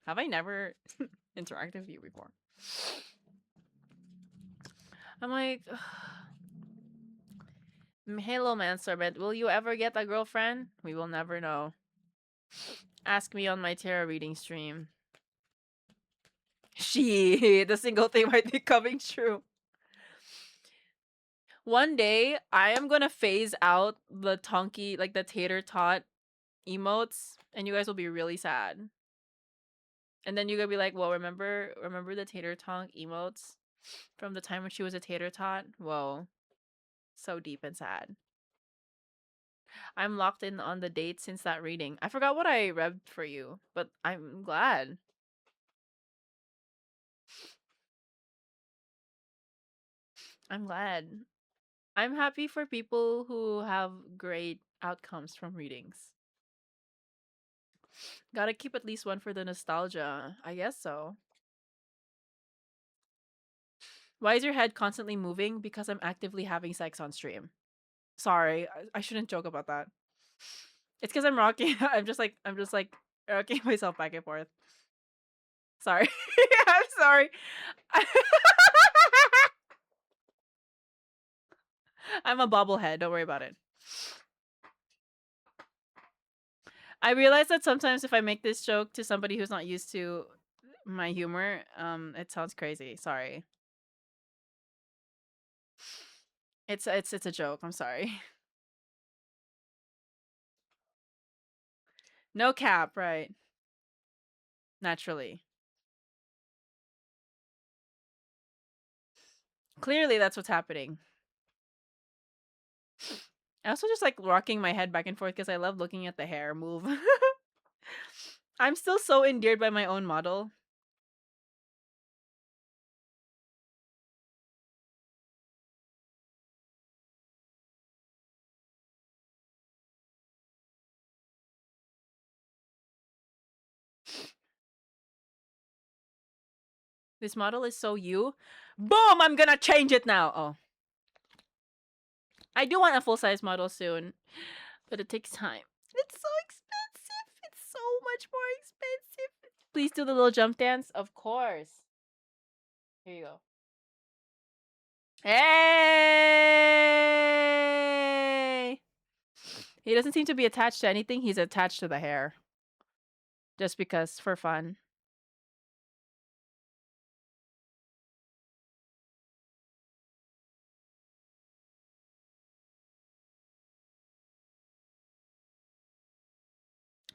have I never interacted with you before? I'm like, Halo Man Servant, will you ever get a girlfriend? We will never know. Ask me on my tarot reading stream. The single thing might be coming true. One day, I am gonna phase out the tonky, like the tater tot emotes, and you guys will be really sad. And then you're gonna be like, well, remember the tater tonk emotes from the time when she was a tater tot? Whoa. So deep and sad. I'm locked in on the date since that reading. I forgot what I read for you, but I'm glad. I'm glad. I'm happy for people who have great outcomes from readings. Gotta keep at least one for the nostalgia. I guess so. Why is your head constantly moving? Because I'm actively having sex on stream. Sorry, I shouldn't joke about that. It's because I'm rocking. I'm just like rocking myself back and forth. Sorry. I'm sorry. I'm a bobblehead. Don't worry about it. I realize that sometimes if I make this joke to somebody who's not used to my humor, it sounds crazy. Sorry. It's a joke. I'm sorry. No cap, right? Naturally. Clearly that's what's happening. I also just like rocking my head back and forth because I love looking at the hair move. I'm still so endeared by my own model. This model is so you. Boom! I'm gonna change it now. Oh. I do want a full-size model soon, but it takes time. It's so expensive. It's so much more expensive. Please do the little jump dance. Of course. Here you go. Hey! He doesn't seem to be attached to anything. He's attached to the hair. Just because, for fun.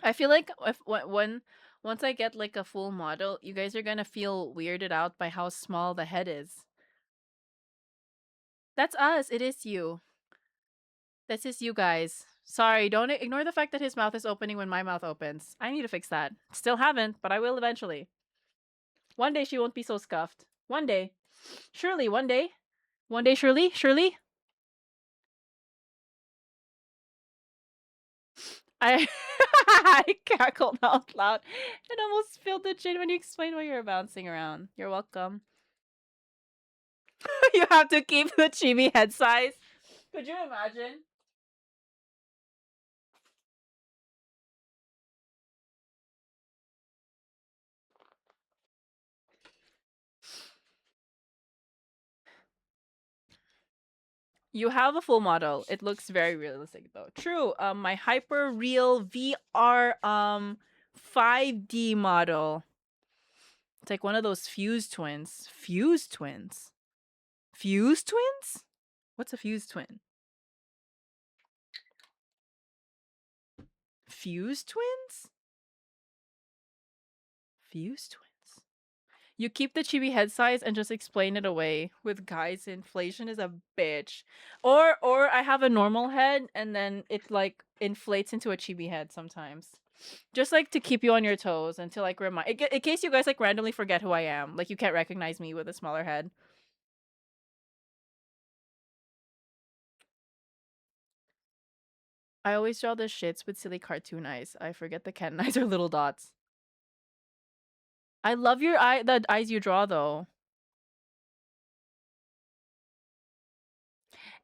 I feel like once I get like a full model, you guys are gonna feel weirded out by how small the head is. That's us. It is you. This is you guys. Sorry, don't ignore the fact that his mouth is opening when my mouth opens. I need to fix that. Still haven't, but I will eventually. One day she won't be so scuffed. One day. Surely, one day. One day, surely? Surely? I I cackled out loud and almost spilled the gin when you explained why you're bouncing around. You're welcome. You have to keep the chibi head size. Could you imagine? You have a full model. It looks very realistic though. True. My hyper real VR 5D model. It's like one of those fuse twins. Fuse twins? Fuse twins? What's a fuse twin? Fuse twins? Fuse twins. You keep the chibi head size and just explain it away. With guys, inflation is a bitch. Or I have a normal head and then it like inflates into a chibi head sometimes. Just like to keep you on your toes until like remind in case you guys like randomly forget who I am. Like you can't recognize me with a smaller head. I always draw the shits with silly cartoon eyes. I forget the cat eyes are little dots. I love the eyes you draw though.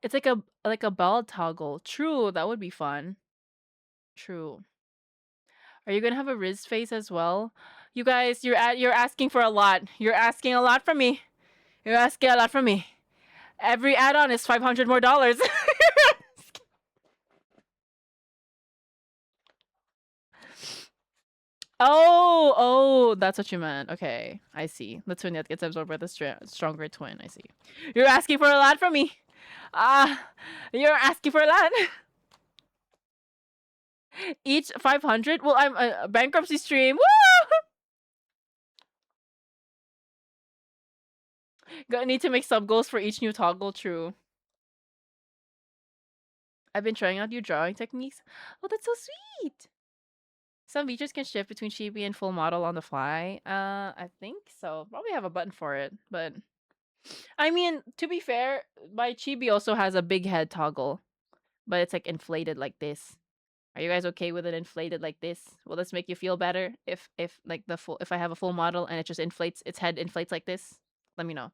It's like a bell toggle. True, that would be fun. True. Are you gonna have a Riz face as well? You guys, you're asking for a lot. You're asking a lot from me. You're asking a lot from me. Every add-on is $500 more. Oh, that's what you meant. Okay, I see. The twin that gets absorbed by the stronger twin. I see. You're asking for a lot from me. You're asking for a lot. Each 500. Well, I'm a bankruptcy stream. Woo! Gonna need to make sub goals for each new toggle. True. I've been trying out new drawing techniques. Oh, that's so sweet. Some features can shift between chibi and full model on the fly. I think so. Probably have a button for it, but I mean, to be fair, my chibi also has a big head toggle, but it's like inflated like this. Are you guys okay with it inflated like this? Will this make you feel better if like if I have a full model and it just inflates, its head inflates like this? Let me know.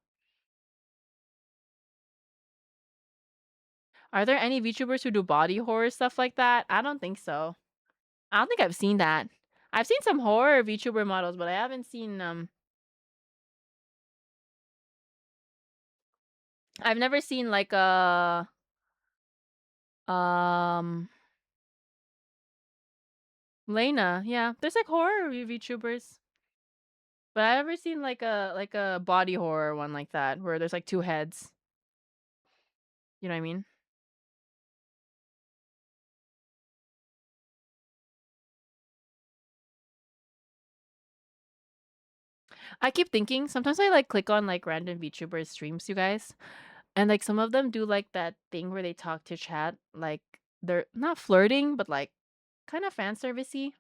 Are there any VTubers who do body horror stuff like that? I don't think so. I don't think I've seen that. I've seen some horror VTuber models, but I haven't seen I've never seen like a Lena. Yeah, there's like horror VTubers, but I've never seen like a body horror one like that where there's like two heads. You know what I mean? I keep thinking sometimes I like click on like random VTubers streams, you guys, and like some of them do like that thing where they talk to chat, like they're not flirting, but like kind of fan servicey.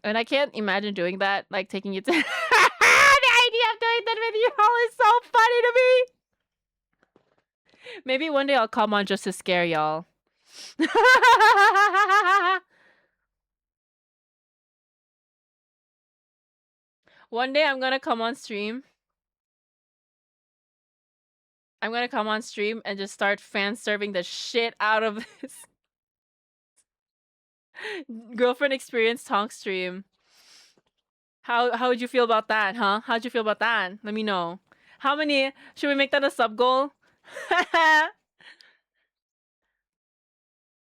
And I can't imagine doing that, like taking it to the idea of doing that with you all is so funny to me. Maybe one day I'll come on just to scare y'all. One day I'm gonna come on stream. I'm gonna come on stream and just start fan serving the shit out of this girlfriend experience tonk stream. How would you feel about that, huh? How'd you feel about that? Let me know. How many should we make that a sub goal?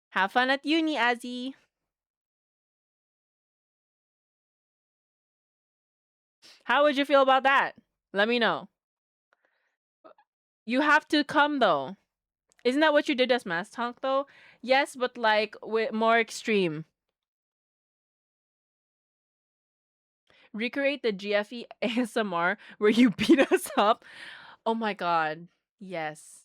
Have fun at uni, Azzy. How would you feel about that? Let me know. You have to come though. Isn't that what you did as Mass Tonk though? Yes, but like with more extreme. Recreate the GFE ASMR where you beat us up. Oh my god. Yes.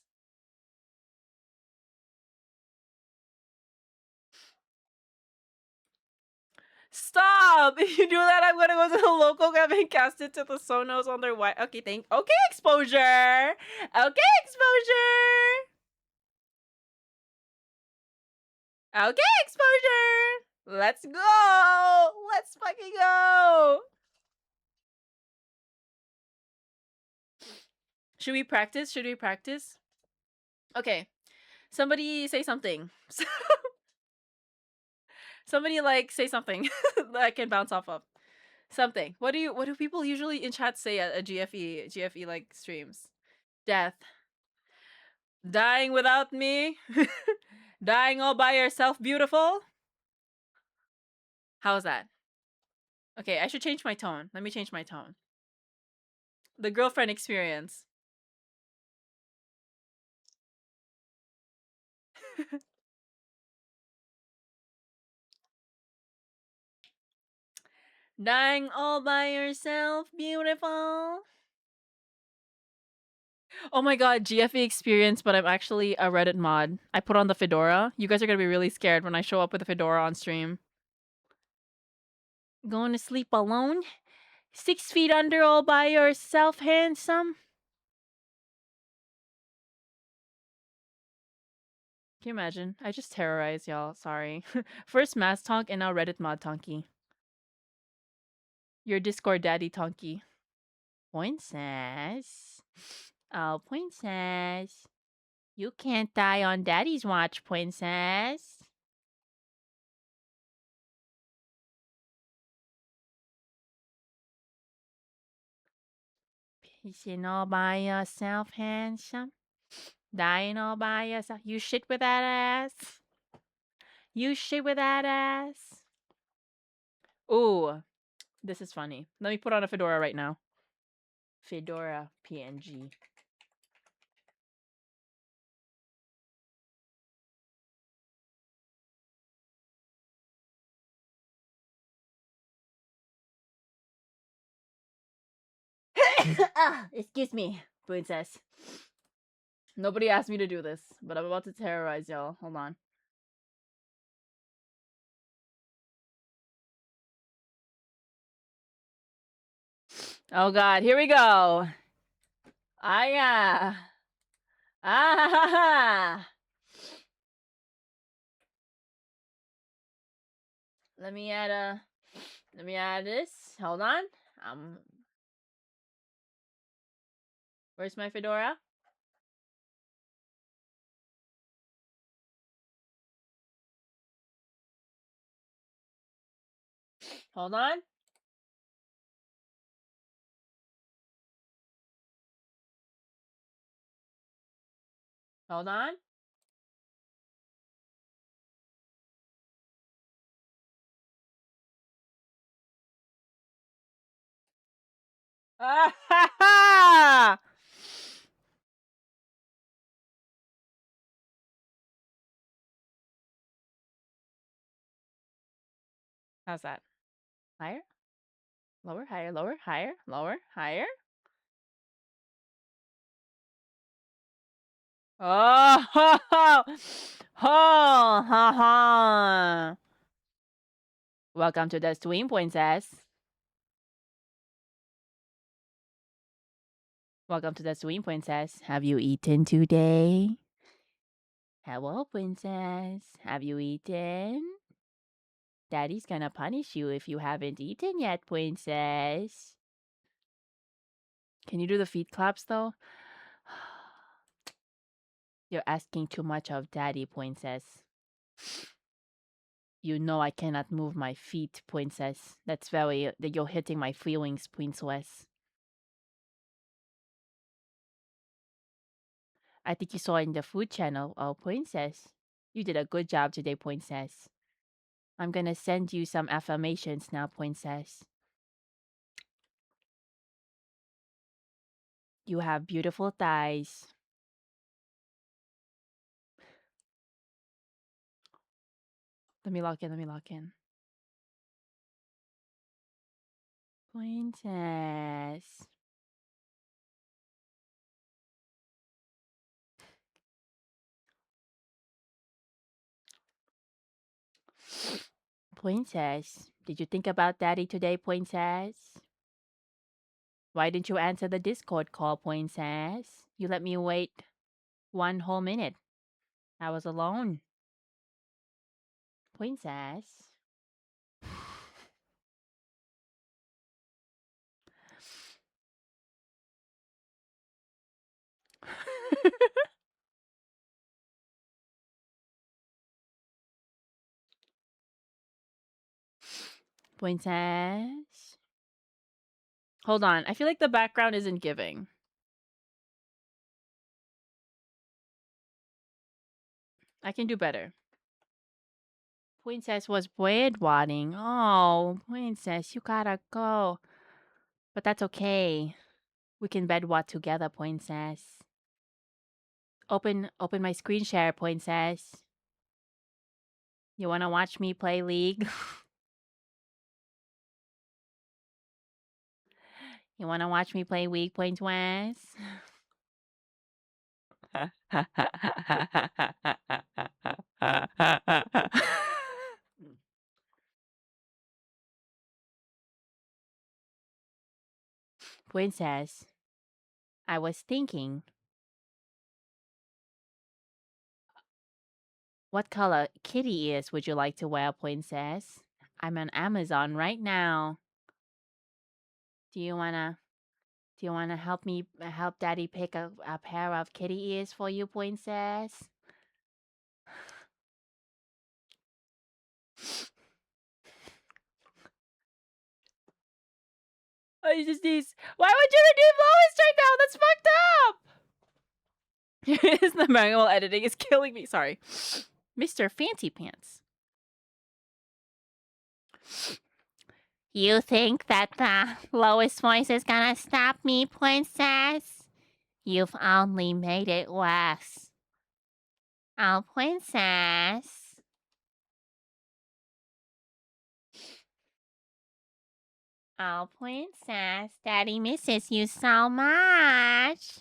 Stop! If you do that, I'm gonna go to the local camp and cast it to the Sonos on their white. Okay, okay, exposure. Okay, exposure. Okay, exposure. Let's go. Let's fucking go. Should we practice? Should we practice? Okay. Somebody say something. Somebody like say something that I can bounce off of. Something. What do people usually in chat say at a GFE like streams? Death. Dying without me? Dying all by yourself, beautiful? How's that? Okay, I should change my tone. Let me change my tone. The girlfriend experience. Dying all by yourself, beautiful. Oh my god, GFE experience, but I'm actually a Reddit mod. I put on the fedora. You guys are gonna be really scared when I show up with a fedora on stream. Going to sleep alone? 6 feet under all by yourself, handsome? Can you imagine? I just terrorize y'all. Sorry. First Mass Tonk and now Reddit mod Tonky. Your Discord daddy Tonky. Poinsettia. Oh, poinsettia. You can't die on Daddy's watch, princess. Pissing all by yourself, handsome. Dying all by yourself. You shit with that ass. You shit with that ass. Ooh, this is funny. Let me put on a fedora right now. Fedora PNG. Excuse me, princess. Nobody asked me to do this, but I'm about to terrorize y'all. Hold on. Oh God, here we go. Ah. Let me add this. Hold on. Where's my fedora? Hold on. Hold on. Ah! How's that? Higher? Lower, higher, lower, higher, lower, higher. Oh, ho, ho, ho, ha, ha. Welcome to the stream, princess. Welcome to the stream, princess. Have you eaten today? Hello, princess. Have you eaten? Daddy's gonna punish you if you haven't eaten yet, princess. Can you do the feet claps, though? You're asking too much of Daddy, princess. You know I cannot move my feet, princess. That's very... You're hitting my feelings, princess. I think you saw in the food channel. Oh, princess. You did a good job today, princess. I'm gonna send you some affirmations now, princess. You have beautiful thighs. Let me lock in, let me lock in. Princess. Princess, did you think about Daddy today, princess? Why didn't you answer the Discord call, princess? You let me wait 1 whole minute. I was alone. Princess. Princess. Hold on. I feel like the background isn't giving. I can do better. Princess was bread-wadding. Oh, princess, you gotta go. But that's okay. We can bedwat together, princess. Open my screen share, princess. You wanna watch me play League? You wanna watch me play League, princess? Princess, I was thinking, what color kitty ears would you like to wear, princess? I'm on Amazon right now. Do you wanna Do you want to help Daddy pick a pair of kitty ears for you, princess? Oh, you just these. Why would you redeem Lois right now? That's fucked up. Is the manual editing is killing me. Sorry, Mr. Fancy Pants. You think that the Lois voice is gonna stop me, princess? You've only made it worse. Oh, princess. Oh, princess. Daddy misses you so much.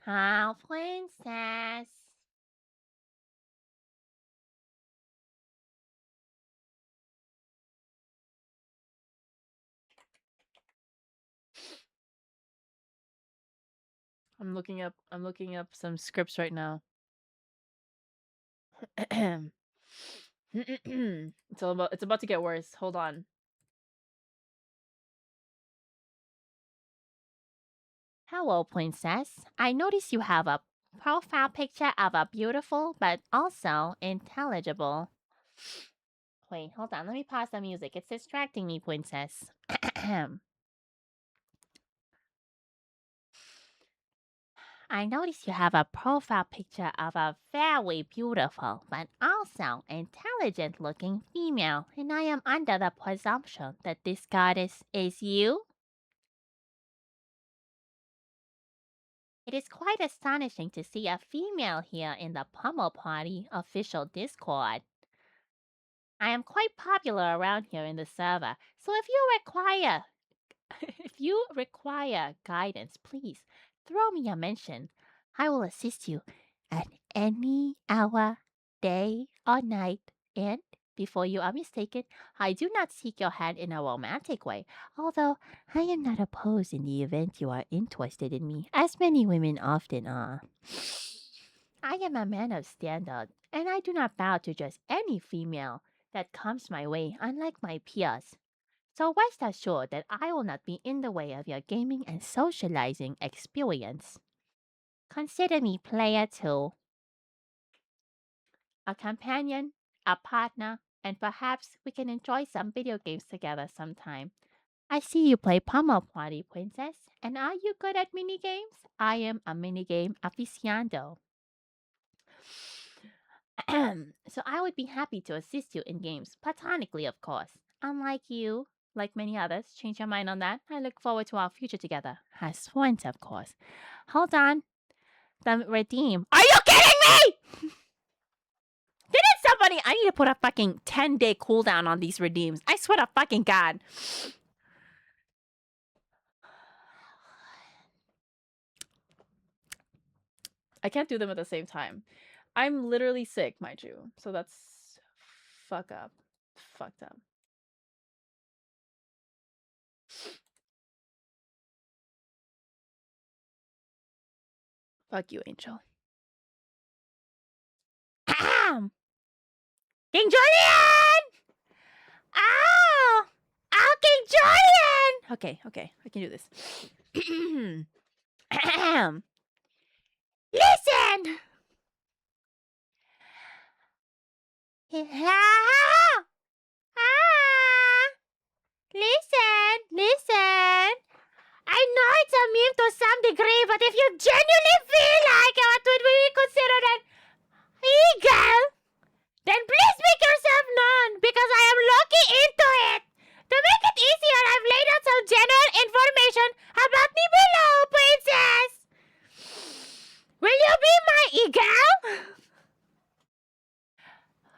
Oh, princess. I'm looking up some scripts right now. It's about to get worse. Hold on. Hello, princess. I notice you have a profile picture of a beautiful but also intelligible. Wait, hold on. Let me pause the music. It's distracting me, princess. I notice you have a profile picture of a very beautiful but also intelligent looking female, and I am under the presumption that this goddess is you. It is quite astonishing to see a female here in the Pummel Party official Discord. I am quite popular around here in the server, so if you require guidance, please throw me a mention. I will assist you at any hour, day or night, and before you are mistaken, I do not seek your hand in a romantic way, although I am not opposed in the event you are interested in me, as many women often are. I am a man of standard, and I do not bow to just any female that comes my way, unlike my peers. So rest assured that I will not be in the way of your gaming and socializing experience. Consider me player 2, a companion, a partner, and perhaps we can enjoy some video games together sometime. I see you play Pummel Party, princess, and are you good at minigames? I am a minigame aficionado. So I would be happy to assist you in games, platonically, of course. Unlike you, like many others, change your mind on that. I look forward to our future together. As friends, of course. Hold on. The redeem. Are you kidding me? Didn't somebody... I need to put a fucking 10-day cooldown on these redeems. I swear to fucking God. I can't do them at the same time. I'm literally sick, mind you. So that's fucked up. Fuck you, Angel. King Julian! Ow! Ow, King Julian! Okay, I can do this. Listen! Listen. I know it's a meme to some degree, but if you genuinely feel like what would we consider an eagle, then please make yourself known, because I am looking into it. To make it easier, I've laid out some general information about me below, princess. Will you be my eagle?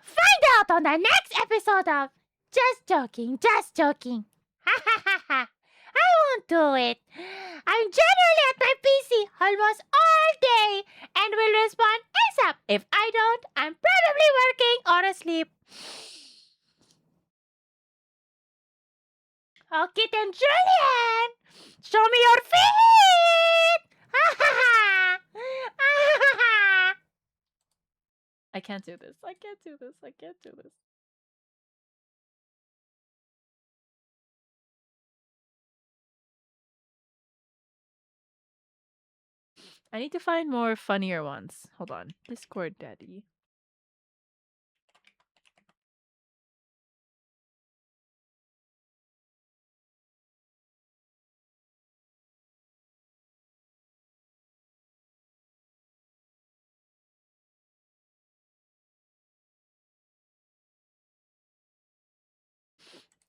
Find out on the next episode of Just Joking. Ha ha ha ha. I won't do it. I'm generally at my PC almost all day and will respond ASAP. If I don't, I'm probably working or asleep. Oh, Kitten Julian! Show me your feet! I can't do this. I can't do this. I can't do this. I need to find more funnier ones. Hold on. Discord Daddy.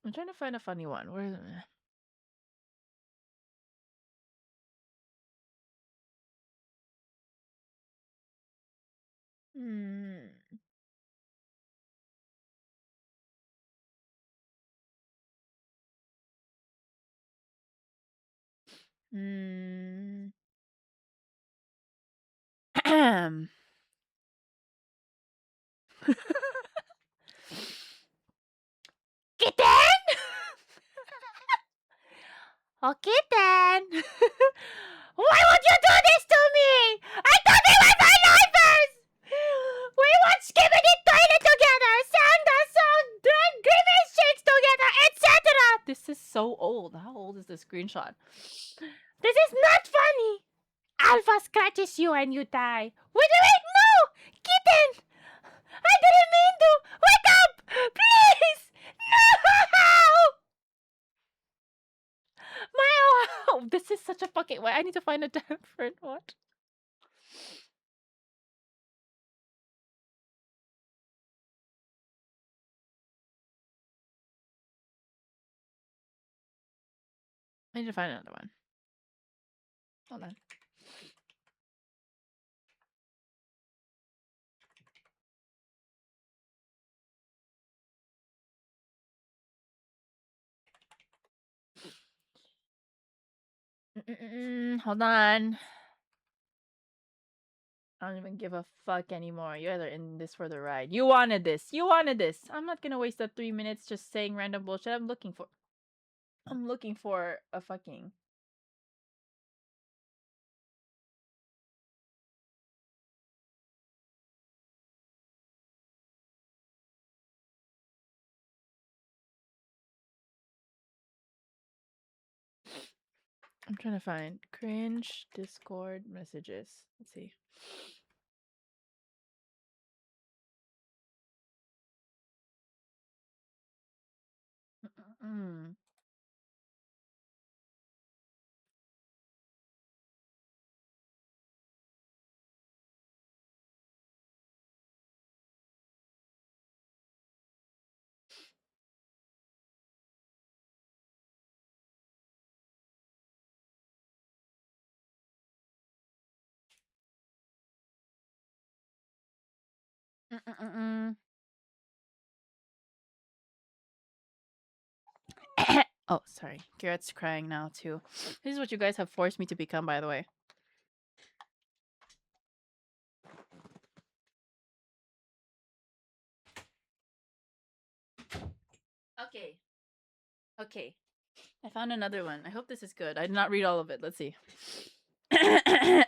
I'm trying to find a funny one. Where is it? Hmm. Hmm. Kitten! Okay then. Why would you do this to me? I thought we were my neighbors! We watched Skibbity Toilet together, sang the song, drank grimace shakes together, etc. This is so old. How old is this screenshot? This is not funny. Alpha scratches you and you die. Wait, no! Kitten! I didn't mean to! Wake up! Please! No! Oh, this is such a fucking... Wait, I need to find a different one. I need to find another one. Hold on. Hold on. I don't even give a fuck anymore. You guys are in this for the ride. You wanted this. You wanted this. I'm not gonna waste that 3 minutes just saying random bullshit. I'm looking for a fucking... I'm trying to find cringe Discord messages. Let's see. Mm. Mm-mm-mm. Oh, sorry. Garrett's crying now, too. This is what you guys have forced me to become, by the way. Okay. Okay. I found another one. I hope this is good. I did not read all of it. Let's see. Hey!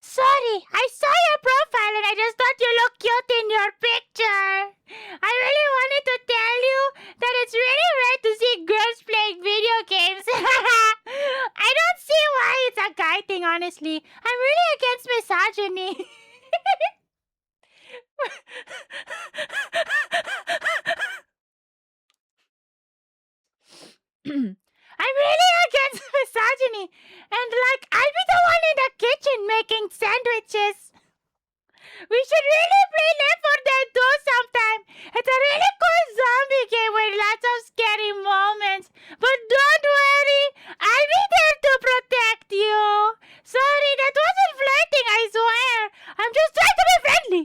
Sorry, I saw your profile and I just thought you look cute in your picture. I really wanted to tell you that it's really rare to see girls playing video games. I don't see why it's a guy thing, honestly. I'm really against misogyny. I'm really against misogyny. And like, I'll be the one in the kitchen making sandwiches. We should really play Left 4 Dead 2 sometime. It's a really cool zombie game with lots of scary moments. But don't worry, I'll be there to protect you. Sorry, that wasn't flirting, I swear. I'm just trying to be friendly.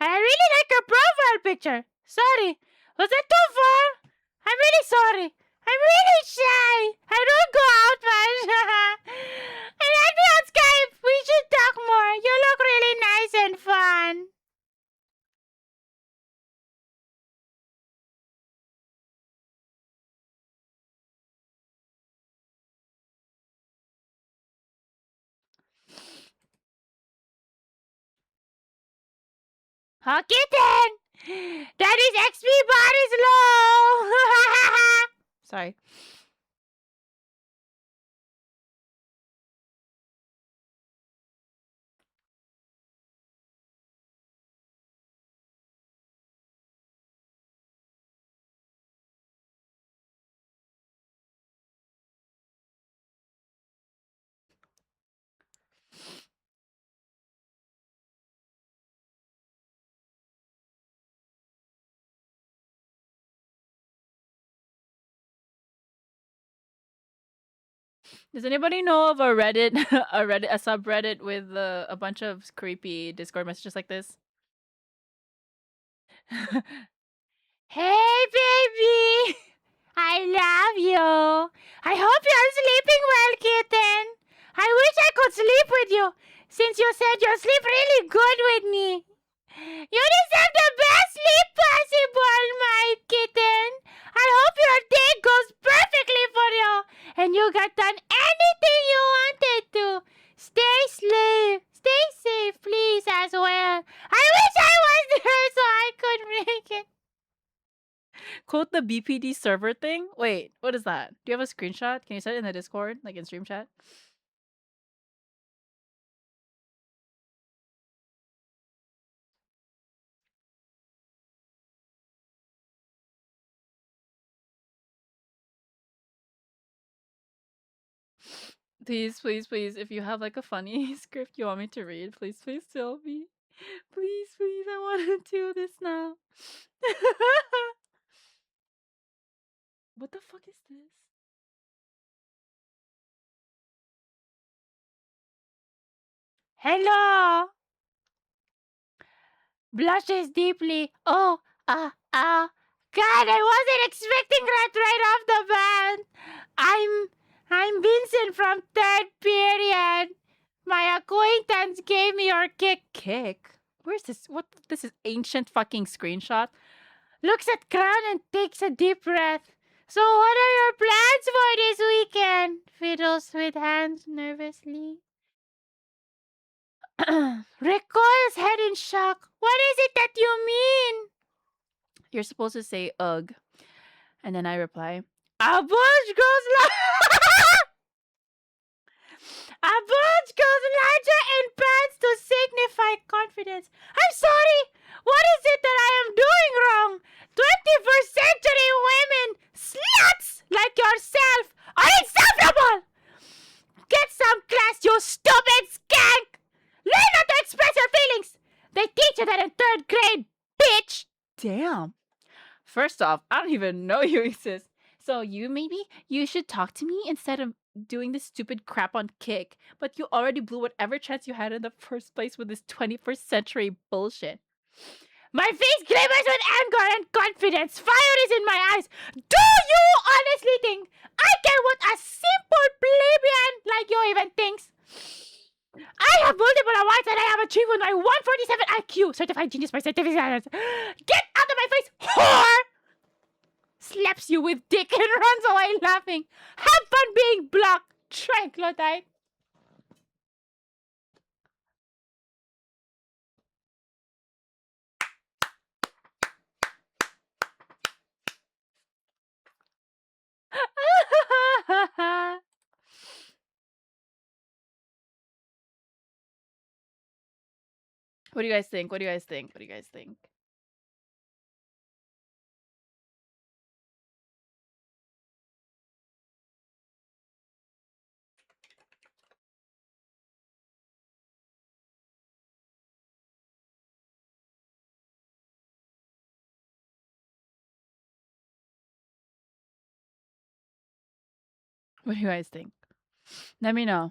I really like your profile picture. Sorry, was that too far? I'm really sorry. I'm really shy. I don't go out much. And I'll be on Skype. We should talk more. You look really nice and fun. Oh, kitten! Daddy's XP bar is low! Sorry. Does anybody know of a Reddit, a subreddit with a bunch of creepy Discord messages like this? Hey, baby! I love you. I hope you're sleeping well, kitten. I wish I could sleep with you, since you said you sleep really good with me. You deserve the best sleep possible, my kitten. I hope your day goes perfectly for you, and you got done anything you wanted to. Stay safe, please, as well. I wish I was there so I could make it. Quote the BPD server thing? Wait, what is that? Do you have a screenshot? Can you set it in the Discord, like in stream chat? Please, please, please, if you have like a funny script you want me to read, please, please tell me. Please, please, I want to do this now. What the fuck is this? Hello! Blushes deeply. Oh, God, I wasn't expecting that right off the bat. I'm Vincent from third period. My acquaintance gave me your kick. Where's this? What? This is ancient fucking screenshot. Looks at crown and takes a deep breath. So what are your plans for this weekend? Fiddles with hands nervously. Recoils head in shock. What is it that you mean? You're supposed to say ugh. And then I reply, a bush goes a bush goes larger in pants to signify confidence. I'm sorry. What is it that I am doing wrong? 21st century women, sluts like yourself, are insufferable. Get some class, you stupid skank. Learn how to express your feelings. They teach you that in third grade, bitch. Damn. First off, I don't even know you exist. So you should talk to me instead of doing this stupid crap on Kick. But you already blew whatever chance you had in the first place with this 21st century bullshit. My face glimmers with anger and confidence. Fire is in my eyes. Do you honestly think I care what a simple plebeian like you even thinks? I have multiple awards and I have achieved with my 147 IQ, certified genius by certificate. Get out of my face, whore! Slaps you with dick and runs away laughing. Have fun being blocked, troglodyte. What do you guys think? What do you guys think? What do you guys think? What do you guys think? Let me know.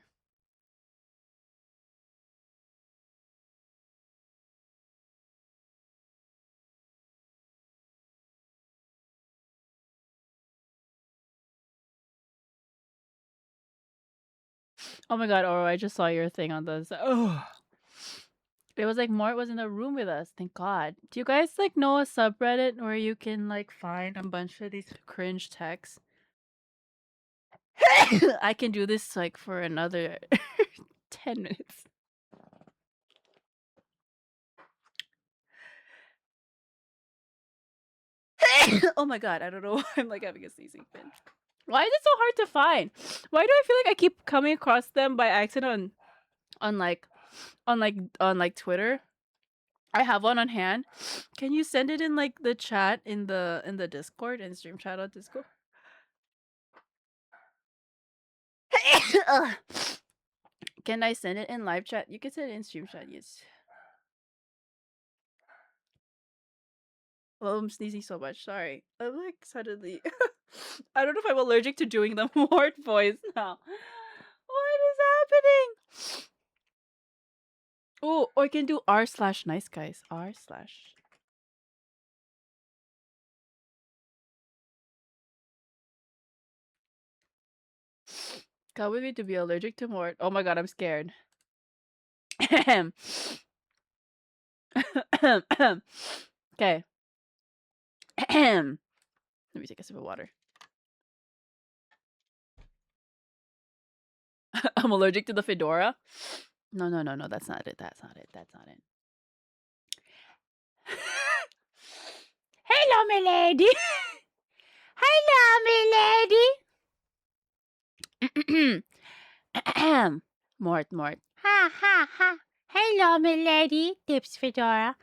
Oh my god, Oro, I just saw your thing on this. Oh. It was like Mort was in the room with us. Thank God. Do you guys like know a subreddit where you can like find a bunch of these cringe texts? I can do this like for another 10 minutes. Oh my god, I don't know why I'm like having a sneezing fit. Why is it so hard to find? Why do I feel like I keep coming across them by accident on like Twitter? I have one on hand. Can you send it in like the chat in the Discord and stream chat on Discord? Ugh. Can I send it in live chat? You can send it in stream chat, yes. Well, I'm sneezing so much. Sorry. I'm like suddenly. I don't know if I'm allergic to doing the Mort voice now. What is happening? Oh, or I can do r/nice guys. R/. Can't with me to be allergic to Mort. Oh my god, I'm scared. Okay. Let me take a sip of water. I'm allergic to the fedora. No, that's not it. That's not it. Hello, my lady. Hello, my lady. Mort. Ha ha ha. Hello, my lady. Tips Fedora.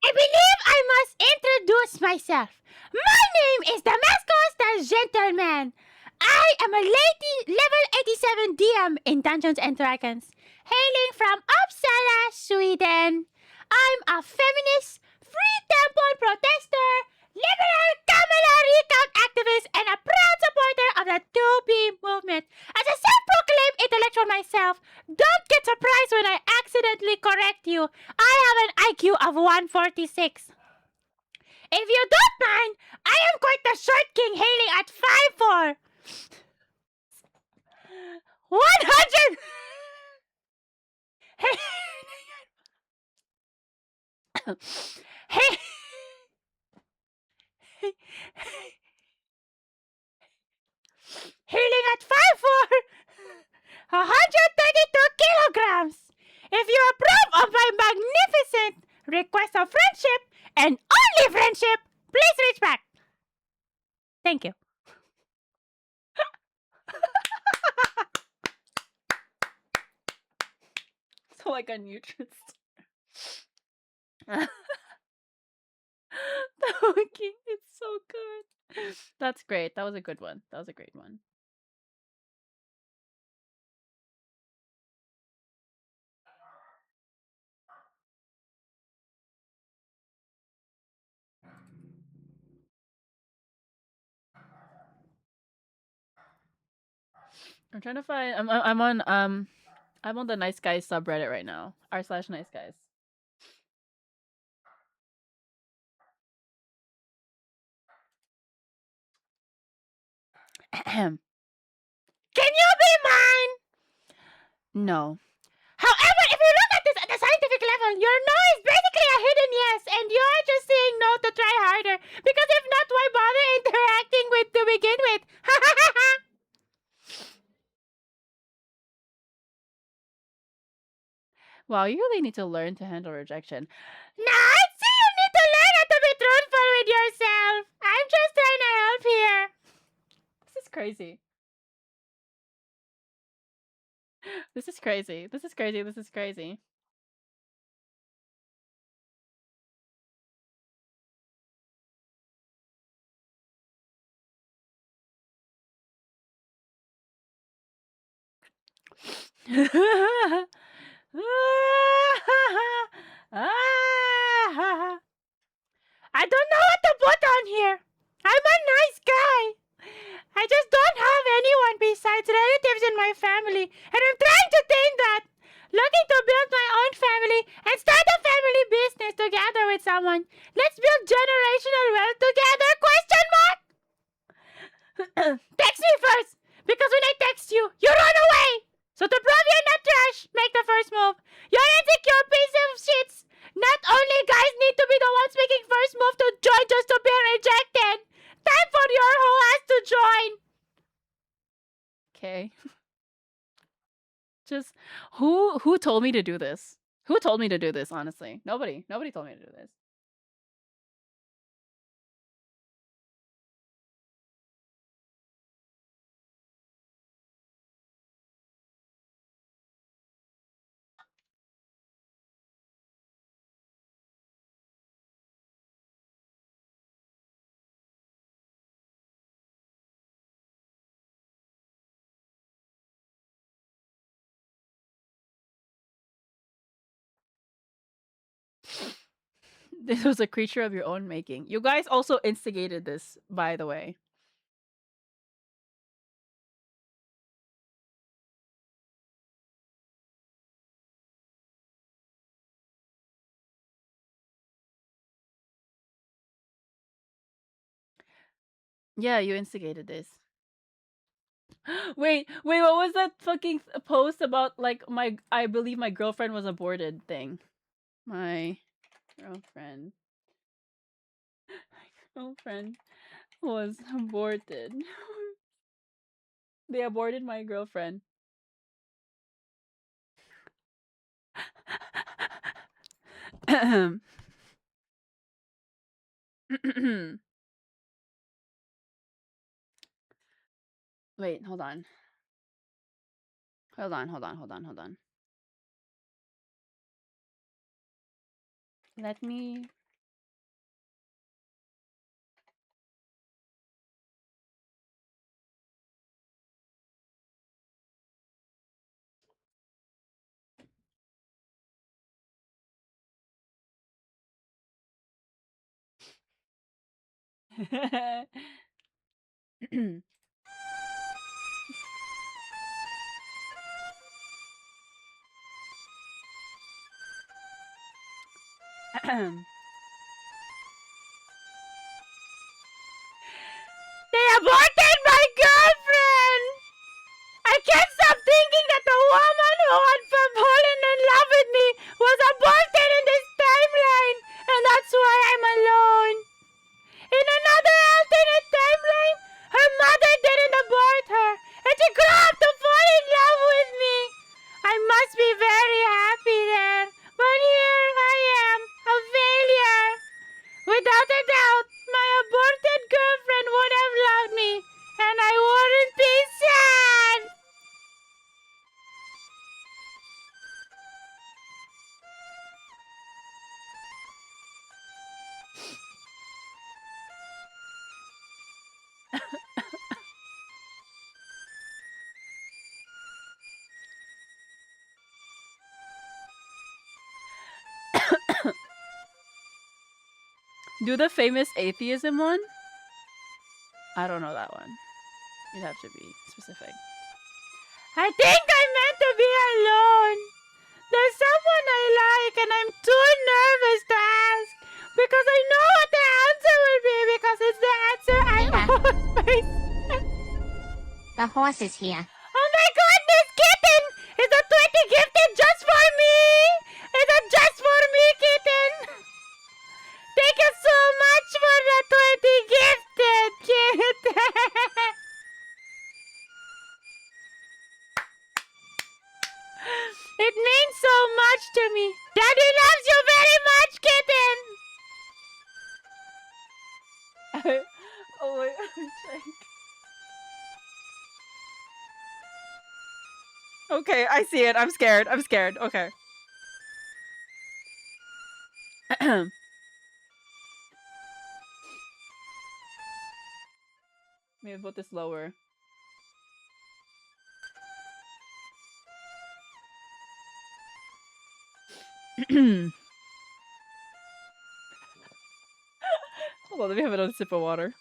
I believe I must introduce myself. My name is Damascus the Gentleman. I am a lady level 87 DM in Dungeons and Dragons, hailing from Uppsala, Sweden. I'm a feminist, free temple protester, liberal Kamala recount activist, and a proud supporter of the 2B movement. As a self-proclaimed intellectual myself, don't get surprised when I accidentally correct you. I have an IQ of 146. If you don't mind, I am quite the short king hailing at 5'4". 100. Hey. Hailing at 5'4", 132 kilograms. If you approve of my magnificent request of friendship and only friendship, please reach back. Thank you. So like a nutrient store. Okay, it's so good. That's great. That was a good one. That was a great one. I'm trying to find. I'm on the Nice Guys subreddit right now. r/nice guys. Can you be mine? No. However, if you look at this at the scientific level, your no is basically a hidden yes, and you're just saying no to try harder. Because if not, why bother interacting with to begin with? Wow, you really need to learn to handle rejection. Nah, I see you need to learn how to be truthful with yourself. I'm just trying to help here. This is crazy. This is crazy. This is crazy. This is crazy. I don't know what to put on here. I'm a nice guy. I just don't have anyone besides relatives in my family, and I'm trying to tame that. Looking to build my own family and start a family business together with someone. Let's build generational wealth together? Question mark? Text me first, because when I text you, you run away. So to prove you're not trash, make the first move. You're insecure piece of shits. Not only guys need to be the ones making first move to join just to be rejected. Time for your whole ass to join. Okay. Just who told me to do this? Who told me to do this, honestly? Nobody told me to do this. This was a creature of your own making. You guys also instigated this, by the way. Yeah, you instigated this. Wait, what was that fucking post about, like, I believe my girlfriend was aborted thing? My girlfriend. My girlfriend was aborted. They aborted my girlfriend. Wait, hold on. Hold on. Let me. They aborted my girlfriend! I can't stop thinking that the woman who had fallen in love with me was aborted in this timeline, and that's why I'm alone. In another alternate timeline, her mother didn't abort her, and she grew up to fall in love with me. I must be very happy there, but here I am, a failure. Without a doubt, my aborted girlfriend would have loved me, and I wouldn't be sad. Do the famous atheism one? I don't know that one. You'd have to be specific. I think I'm meant to be alone. There's someone I like, and I'm too nervous to ask because I know what the answer will be because it's the answer I always. The horse is here. Oh my goodness, kitten! Is the 20 gifted just for me? Is it just for me, kitten? Thank you so much for the 20 gifted, kitten. It means so much to me. Daddy loves you very much, kitten. Oh wait, okay, I see it. I'm scared. Okay. Maybe put this lower. Hold on, let me have another sip of water.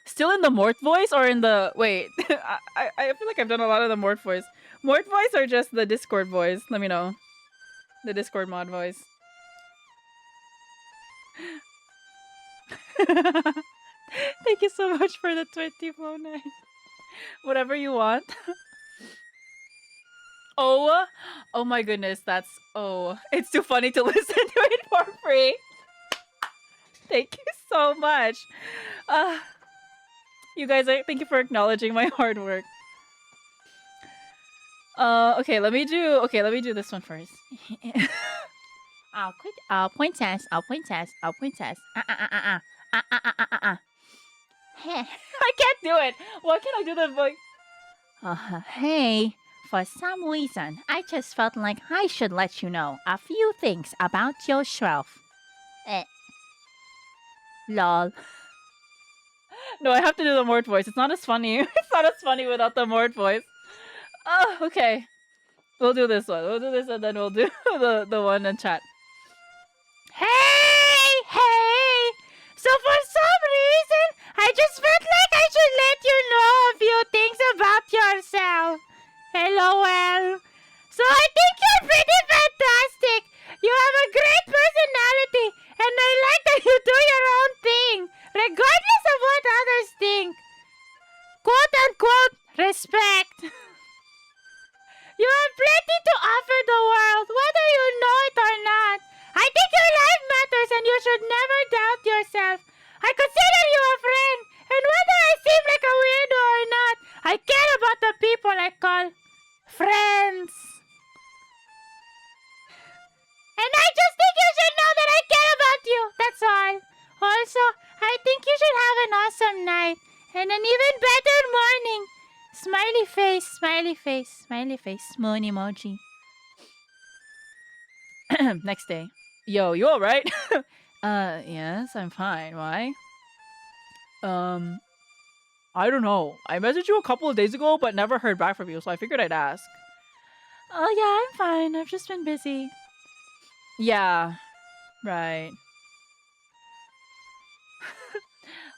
Still in the Mort voice or in the... Wait, I feel like I've done a lot of the Mort voice. Mort voice or just the Discord voice? Let me know. The Discord mod voice. Thank you so much for the 20 flow 9. Whatever you want. Oh my goodness, that's... Oh, it's too funny to listen to it for free. Thank you so much. You guys, thank you for acknowledging my hard work. Okay, let me do this one first. I'll point test. Hey, I can't do it. Why can't I do the voice? Hey, for some reason, I just felt like I should let you know a few things about yourself. Lol. No, I have to do the Mort voice. It's not as funny. It's not as funny without the Mort voice. Oh, okay. We'll do this one. We'll do this, and then we'll do the one in chat. Hey! So for some reason, I just felt like I should let you know a few things about yourself. LOL. So I think you're pretty fantastic. You have a great personality, and I like that you do your own thing, regardless of what others think. Quote unquote, respect. You have plenty to offer the world, whether you know it or not. I think your life matters and you should never doubt yourself. I consider you a friend, and whether I seem like a weirdo or not, I care about the people I call friends. And I just think you should know that I care about you, that's all. Also, I think you should have an awesome night, and an even better morning. Smiley face, smiley face, smiley face, moon emoji. Next day. Yo, you alright? Yes, I'm fine. Why? I don't know. I messaged you a couple of days ago, but never heard back from you, so I figured I'd ask. Oh, yeah, I'm fine. I've just been busy. Yeah, right.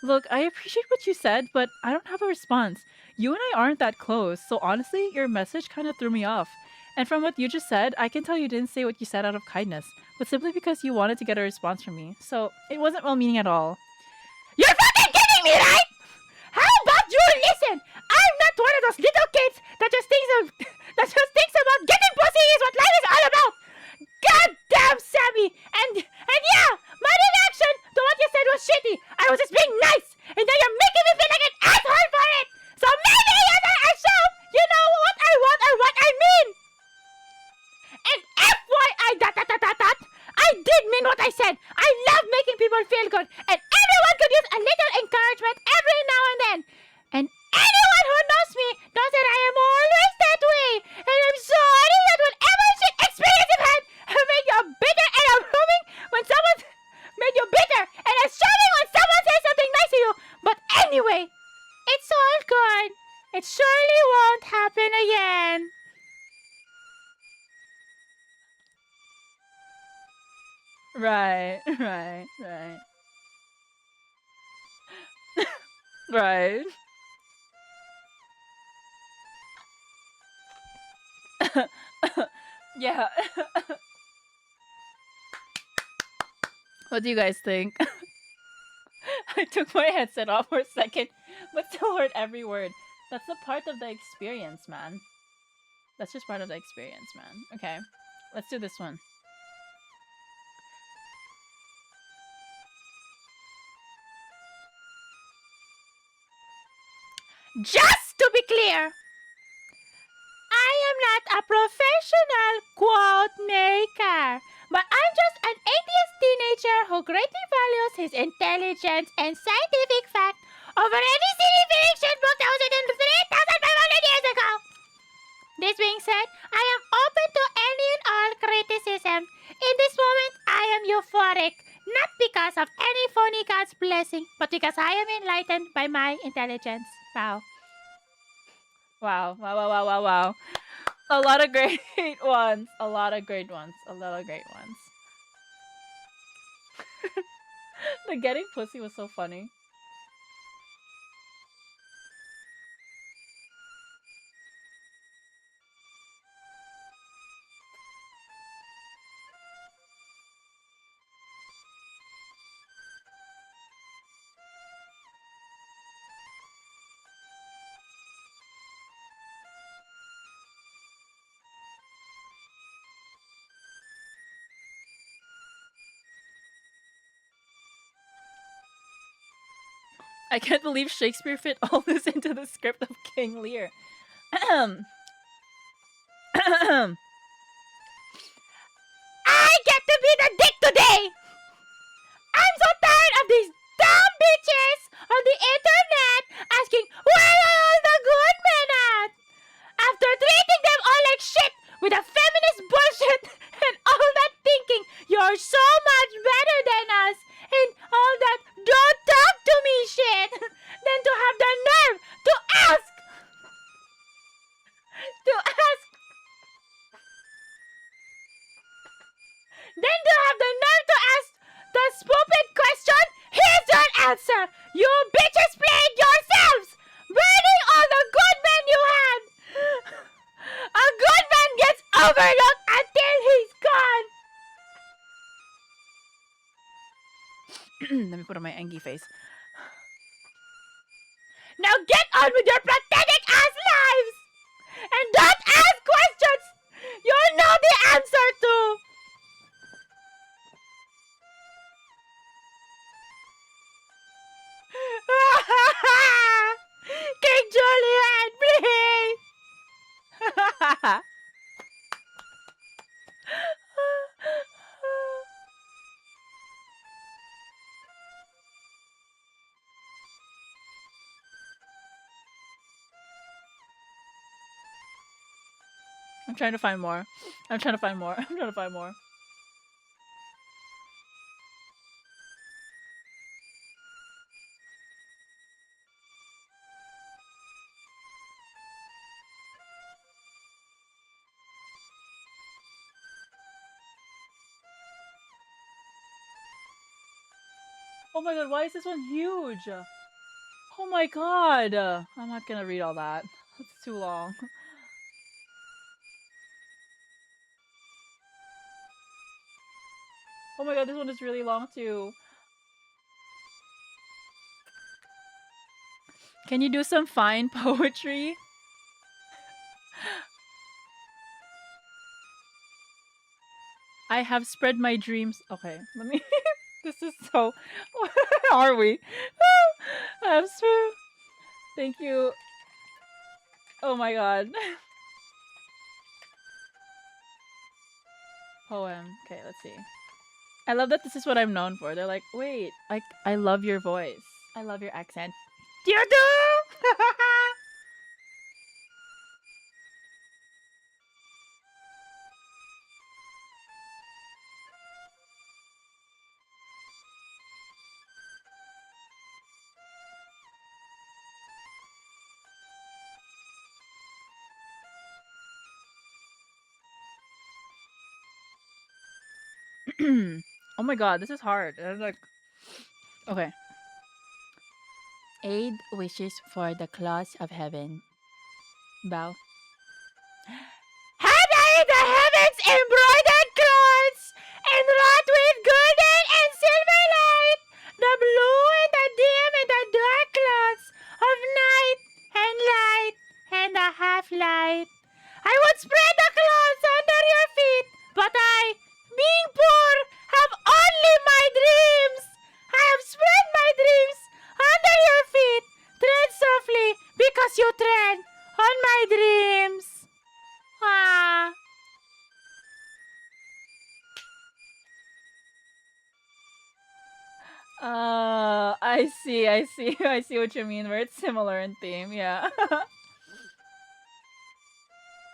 Look, I appreciate what you said, but I don't have a response. You and I aren't that close, so honestly, your message kind of threw me off. And from what you just said, I can tell you didn't say what you said out of kindness, but simply because you wanted to get a response from me. So it wasn't well-meaning at all. You're fucking kidding me, right? How about you listen? I'm not one of those little kids that just thinks about getting pussy is what life is all about. God damn, Sammy! And yeah, my reaction to what you said was shitty. I was just being nice, and now you're making me feel like an asshole for it. So maybe I show you know what I want or what I mean. And FYI, I did mean what I said. I love making people feel good, and everyone could use a little encouragement every now and then. And anyone who knows me knows that I am always that way. And I'm sorry that whatever experience you've had made you bitter and approving when someone made you bitter and assuming when someone says something nice to you. But anyway, it's all good. It surely won't happen again. Right. Right. Yeah. What do you guys think? I took my headset off for a second, but still heard every word. That's a part of the experience, man. That's just part of the experience, man. Okay, let's do this one. Just to be clear, I am not a professional quote maker, but I'm just an atheist teenager who greatly values his intelligence and scientific fact over any silly fiction book that was written 3,500 years ago. This being said, I am open to any and all criticism. In this moment, I am euphoric, not because of any phony God's blessing, but because I am enlightened by my intelligence. Wow. Wow. A lot of great ones. A lot of great ones. The getting pussy was so funny. I can't believe Shakespeare fit all this into the script of King Lear. I get to be the dick today! I'm so tired of these dumb bitches on the internet asking where are all the good men at? After treating them all like shit with a feminist bullshit and all that thinking you're so much better than us and all that don't talk to me shit, then to have the nerve to ask answer. You bitches played yourselves, burning all the good men you had. A good man gets overlooked until he's gone. Let me put on my Angie face. Now get on with your pathetic ass lives! And don't ask questions you know the answer to! King Julian, please! I'm trying to find more. I'm trying to find more. I'm trying to find more. Oh my god, why is this one huge? Oh my god! I'm not gonna read all that. It's too long. Oh my god, this one is really long too. Can you do some fine poetry? I have spread my dreams. Okay, let me. This is so. Where are we? I have spread. Thank you. Oh my god. Poem. Okay, let's see. I love that this is what I'm known for. They're like, wait, I love your voice. I love your accent. You do? Oh my god, this is hard. I'm like, okay. Aid wishes for the claws of heaven. Bow. Had I the heavens embroidered claws, enwrought with golden and silver light, the blue and the dim and the dark clouds of night and light and the half light, I would spread the clouds under your feet, but I, being poor, have only my dreams. I have spread my dreams under your feet. Tread softly, because you tread on my dreams. Ah. I see, I see, I see what you mean, where it's similar in theme, yeah. But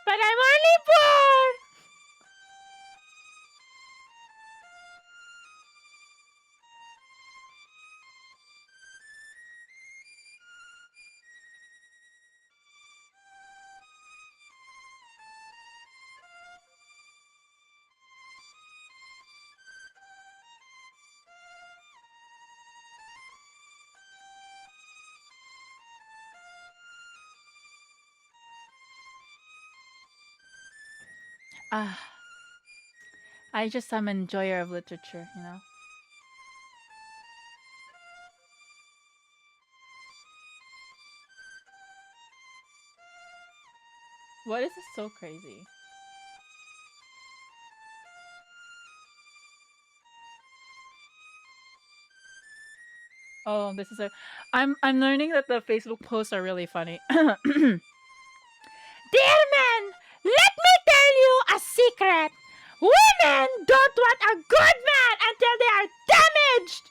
I'm only poor! Ah. I just am an enjoyer of literature, you know? What is this so crazy? Oh, this is a. I'm learning that the Facebook posts are really funny. Dear men, let me tell you a secret. Women don't want a good man until they are damaged.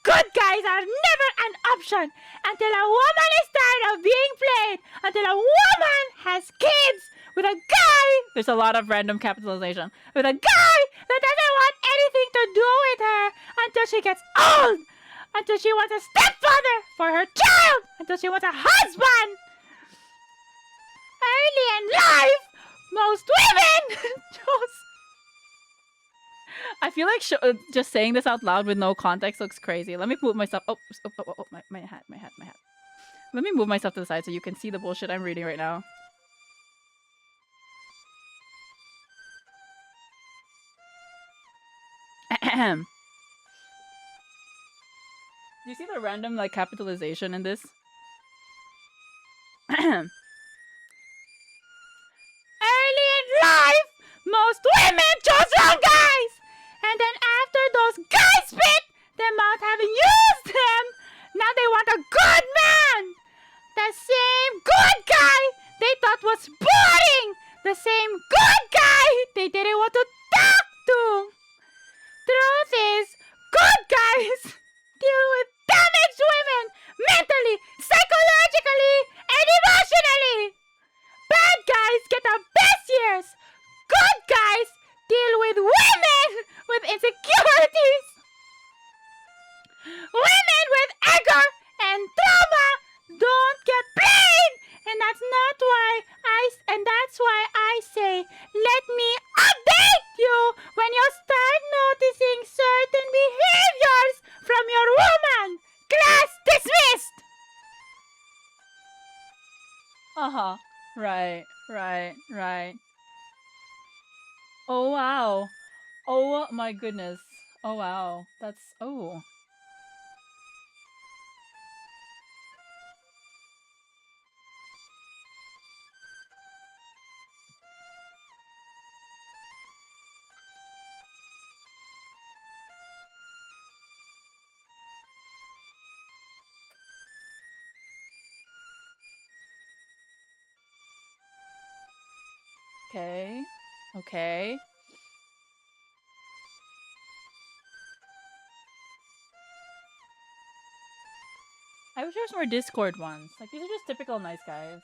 Good guys are never an option until a woman is tired of being played, until a woman has kids with a guy. There's a lot of random capitalization. With a guy that doesn't want anything to do with her until she gets old. Until she wants a stepfather for her child. Until she wants a husband. Early in life, most women chose I feel like just saying this out loud with no context looks crazy. Let me move myself. Oh, my hat. Let me move myself to the side so you can see the bullshit I'm reading right now. Ahem. Do you see the random like capitalization in this? Ahem. Early in life, most women chose wrong guys, and then after those guys spit them out having used them, now they want a good man. The same good guy they thought was boring, the same good guy they didn't want to talk to. Truth is, good guys deal with damaged women mentally, psychologically, and emotionally. Bad guys get the best years. Good guys deal with women with insecurities. Women with anger and trauma don't get played, and that's why I say, let me update you when you start noticing certain behaviors from your woman. Class dismissed. Right. Oh wow. Oh my goodness. Oh wow. That's oh. Okay. I wish there was more Discord ones. Like these are just typical nice guys.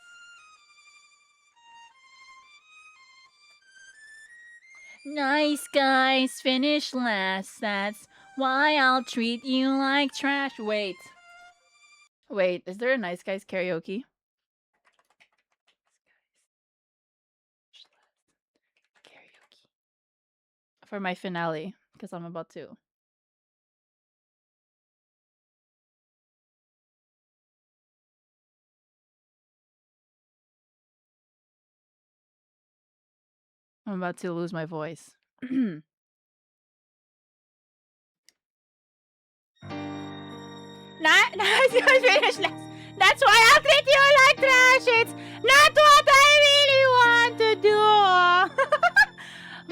Nice guys finish last. That's why I'll treat you like trash. Wait, is there a nice guys karaoke? Karaoke for my finale because I'm about to. I'm about to lose my voice. Nice guys finish last. That's why I'll treat you like trash. It's not what I really want to do.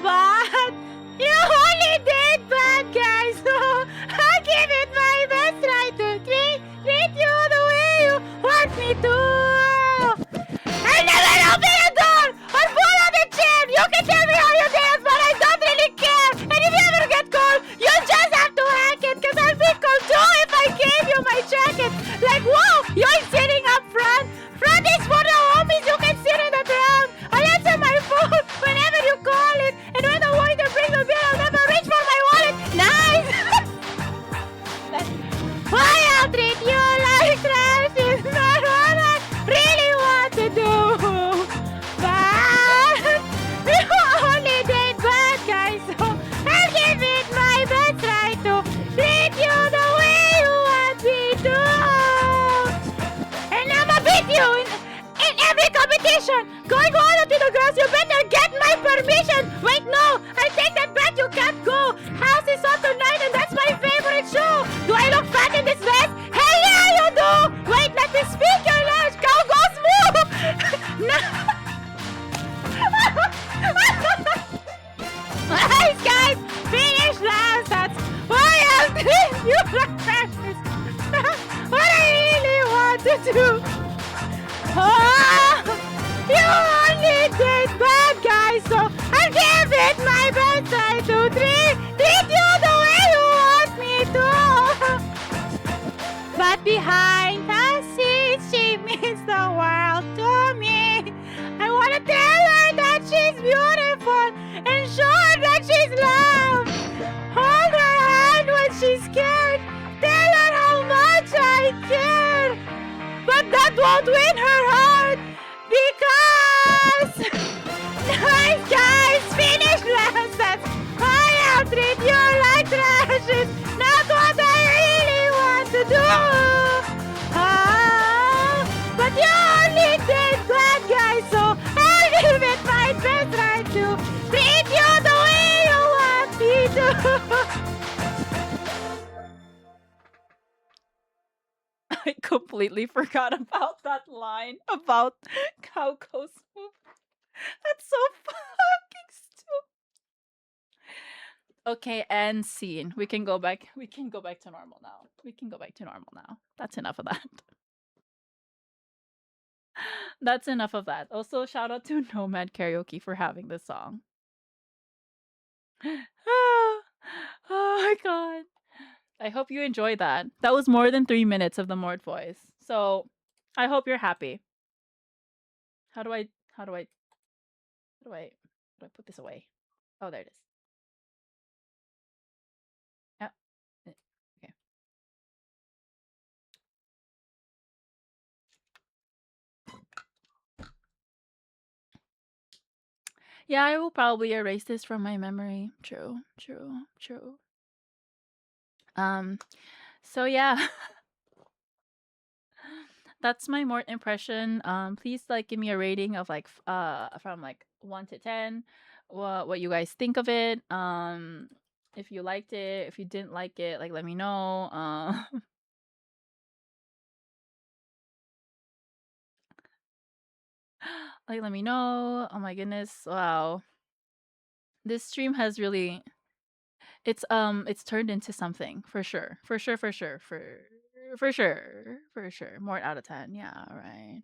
But you only date bad guys, so I'll give it my best try to treat you the way you want me to. I'll never open a door or pull out a chair. You can tell me how you dance, but I don't really care. And if you ever get cold, you'll just have to hack it, cause I'll be cold too if I gave you my jacket. Like, whoa, you're sitting up front. Front is for the homies, you can sit in the ground. I'll answer my phone whenever you call it. And when the waiter brings the bill, I'll never reach for my wallet. Nice! That's why I'll treat you like trash. It's not what I really want to do. But you only date bad guys, so I'll give it my best try to treat you the way you want me to. And I'ma beat you in every competition. Going all to the girls, you better get my permission. Wait, no, I take that back, you can't go. House is on tonight and that's my favorite show. Do I look fat in this dress? Hell yeah, you do. Wait, let me speak your language. Go smooth. No. Nice guys, finish last. That's why I'll treat you like precious. What I really want to do. Oh, you only date bad guys, so I'll give it my best try to treat you the way you want me to. But behind the scenes, she means the world to me. I wanna tell her that she's beautiful and show her that she's loved. Hold her hand when she's scared. Tell her how much I care. But that won't win her heart because nice guys finish last. That's why I'll treat you I completely forgot about that line about cow coast move. That's so fucking stupid. Okay, and scene. We can go back. We can go back to normal now. We can go back to normal now. That's enough of that. That's enough of that. Also, shout out to Nomad Karaoke for having this song. Oh my god. I hope you enjoyed that. That was more than 3 minutes of the Mort voice. So, I hope you're happy. How do I how do I how do I how do I put this away? Oh, there it is. Yeah. Okay. Yeah, I will probably erase this from my memory. True, true, true. So yeah. That's my Mort impression. Please like give me a rating of like from like 1 to 10. What you guys think of it. If you liked it, if you didn't like it, like let me know. Like let me know. Oh my goodness. Wow. This stream has really it's turned into something for sure. For sure, for sure. For sure. For sure. Mort out of 10. Yeah, right.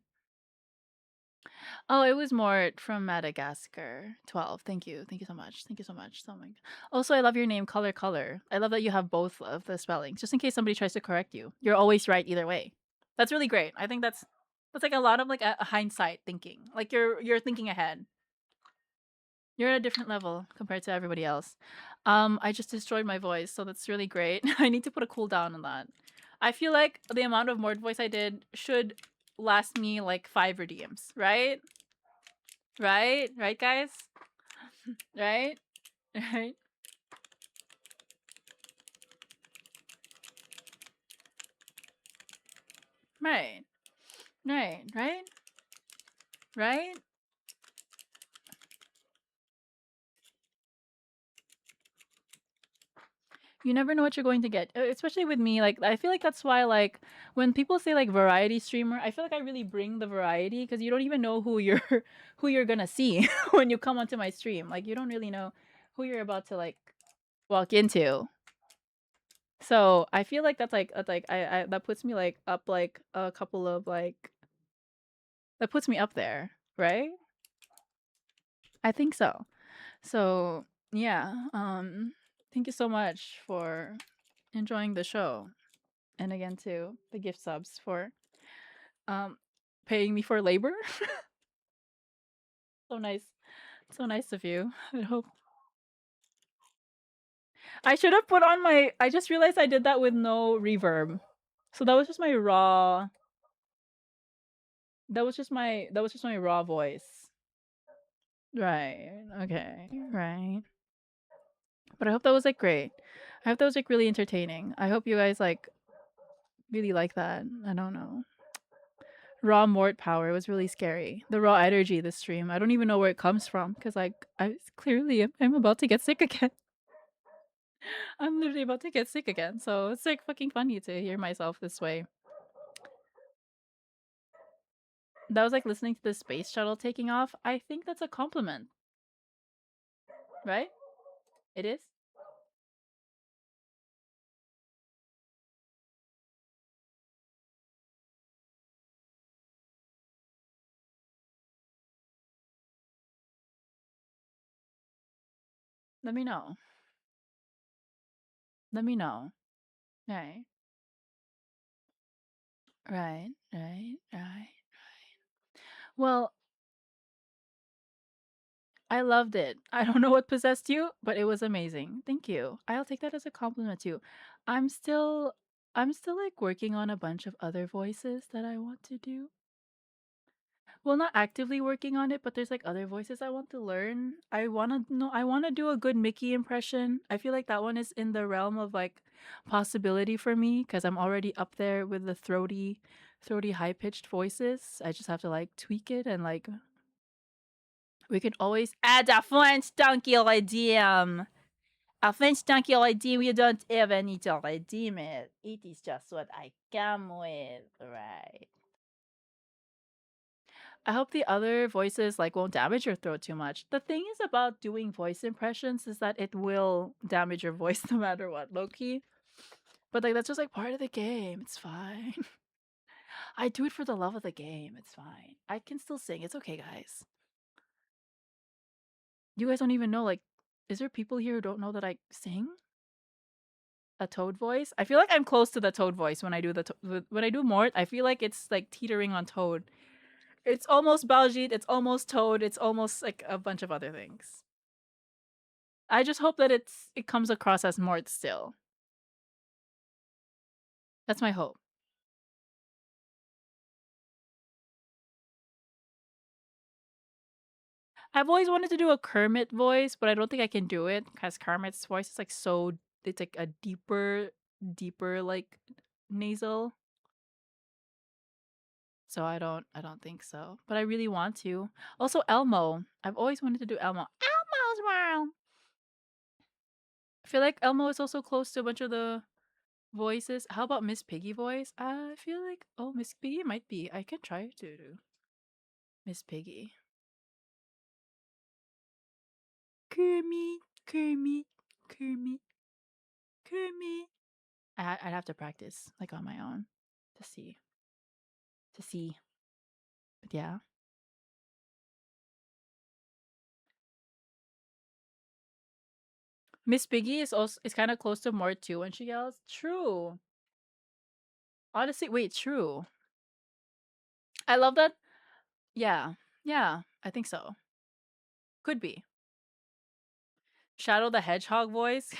Oh, it was Mort from Madagascar. 12. Thank you. Thank you so much. Thank you so much. So much. Also, I love your name, Color Color. I love that you have both of the spellings, just in case somebody tries to correct you. You're always right either way. That's really great. I think that's like a lot of like a hindsight thinking. Like you're thinking ahead. You're at a different level compared to everybody else. I just destroyed my voice, so that's really great. I need to put a cooldown on that. I feel like the amount of Mort voice I did should last me like 5 redeems, right? Right? Right, guys? Right? Right? Right. Right. Right? Right? You never know what you're going to get, especially with me. Like, I feel like that's why, like, when people say like variety streamer, I feel like I really bring the variety because you don't even know who you're who you're gonna see when you come onto my stream. Like, you don't really know who you're about to like walk into. So I feel like that's like I that puts me like up like a couple of like that puts me up there, right? I think so. So yeah, thank you so much for enjoying the show, and again to the gift subs for um paying me for labor. So nice, so nice of you. I hope I should have put on my. I just realized I did that with no reverb, so that was just my raw. That was just my raw voice. Right. Okay. Right. But I hope that was like great. I hope that was like really entertaining. I hope you guys like really like that. I don't know. Raw Mort power was really scary. The raw energy this stream. I don't even know where it comes from because like I clearly I'm about to get sick again. I'm literally about to get sick again. So it's like fucking funny to hear myself this way. That was like listening to the space shuttle taking off. I think that's a compliment. Right? It is? Let me know. Let me know. Right. Right. Right. Right. Well, I loved it. I don't know what possessed you, but it was amazing. Thank you. I'll take that as a compliment too. I'm still I'm still like working on a bunch of other voices that I want to do. Well, not actively working on it, but there's like other voices I want to learn. I want to do a good Mickey impression. I feel like that one is in the realm of like possibility for me because I'm already up there with the throaty high-pitched voices. I just have to like tweak it and like we can always add a French donkey idiom. Offense donkey ID, we don't ever need to redeem it. It is just what I come with, right? I hope the other voices like won't damage your throat too much. The thing is about doing voice impressions is that it will damage your voice no matter what, low key. But like that's just like part of the game. It's fine. I do it for the love of the game. It's fine. I can still sing. It's okay, guys. You guys don't even know, like, is there people here who don't know that I sing? A toad voice? I feel like I'm close to the toad voice when I do when I do Mort. I feel like it's like teetering on toad. It's almost Baljeet, it's almost toad, it's almost like a bunch of other things. I just hope that it comes across as Mort still. That's my hope. I've always wanted to do a Kermit voice, but I don't think I can do it because Kermit's voice is like so, it's like a deeper like nasal. So I don't think so. But I really want to. Also Elmo. I've always wanted to do Elmo. Elmo's world. I feel like Elmo is also close to a bunch of the voices. How about Miss Piggy voice? I feel like Miss Piggy might be. I can try to do Miss Piggy. Kermit, Kermit, Kermit, Kermit. I'd have to practice like on my own to see. But yeah. Miss Piggy is also kind of close to Mort too when she yells. True. Honestly, wait, true. I love that. Yeah. Yeah, I think so. Could be. Shadow the Hedgehog voice.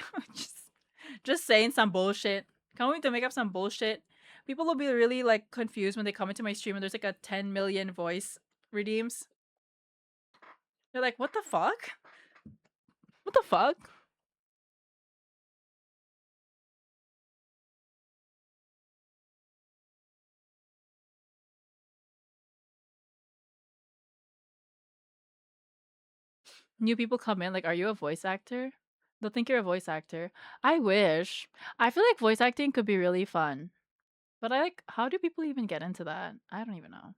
just saying some bullshit. Can't wait to make up some bullshit. People will be really like confused when they come into my stream and there's like a 10 million voice redeems. They're like, what the fuck? What the fuck? New people come in like, are you a voice actor? They'll think you're a voice actor. I wish. I feel like voice acting could be really fun. But I like, how do people even get into that? I don't even know.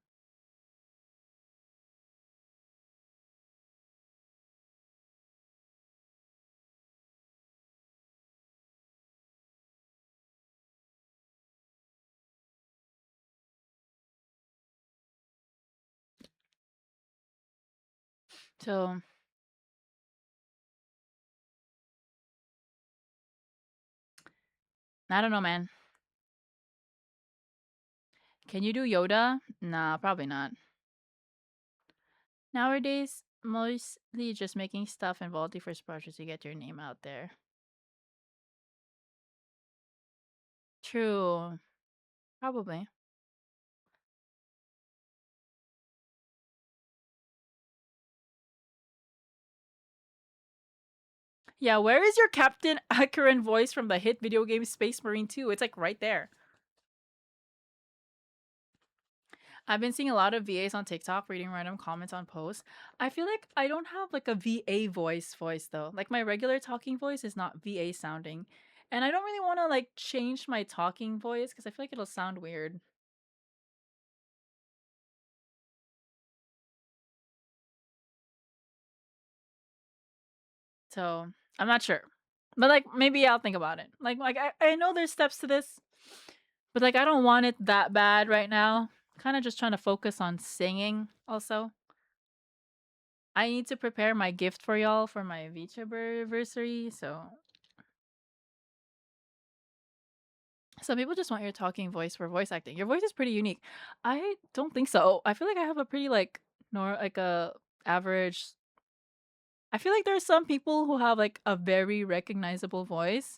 So I don't know, man. Can you do Yoda? Nah, probably not. Nowadays, mostly just making stuff and volunteer for projects to get your name out there. True. Probably. Yeah, where is your Captain Akaran voice from the hit video game Space Marine 2? It's like right there. I've been seeing a lot of VAs on TikTok reading random comments on posts. I feel like I don't have like a VA voice though. Like my regular talking voice is not VA sounding. And I don't really want to like change my talking voice because I feel like it'll sound weird. So I'm not sure. But like maybe I'll think about it. Like I know there's steps to this. But like I don't want it that bad right now. Kind of just trying to focus on singing also. I need to prepare my gift for y'all for my anniversary, so some people just want your talking voice for voice acting. Your voice is pretty unique. I don't think so. I feel like I have a pretty like a average. I feel like there's some people who have like a very recognizable voice.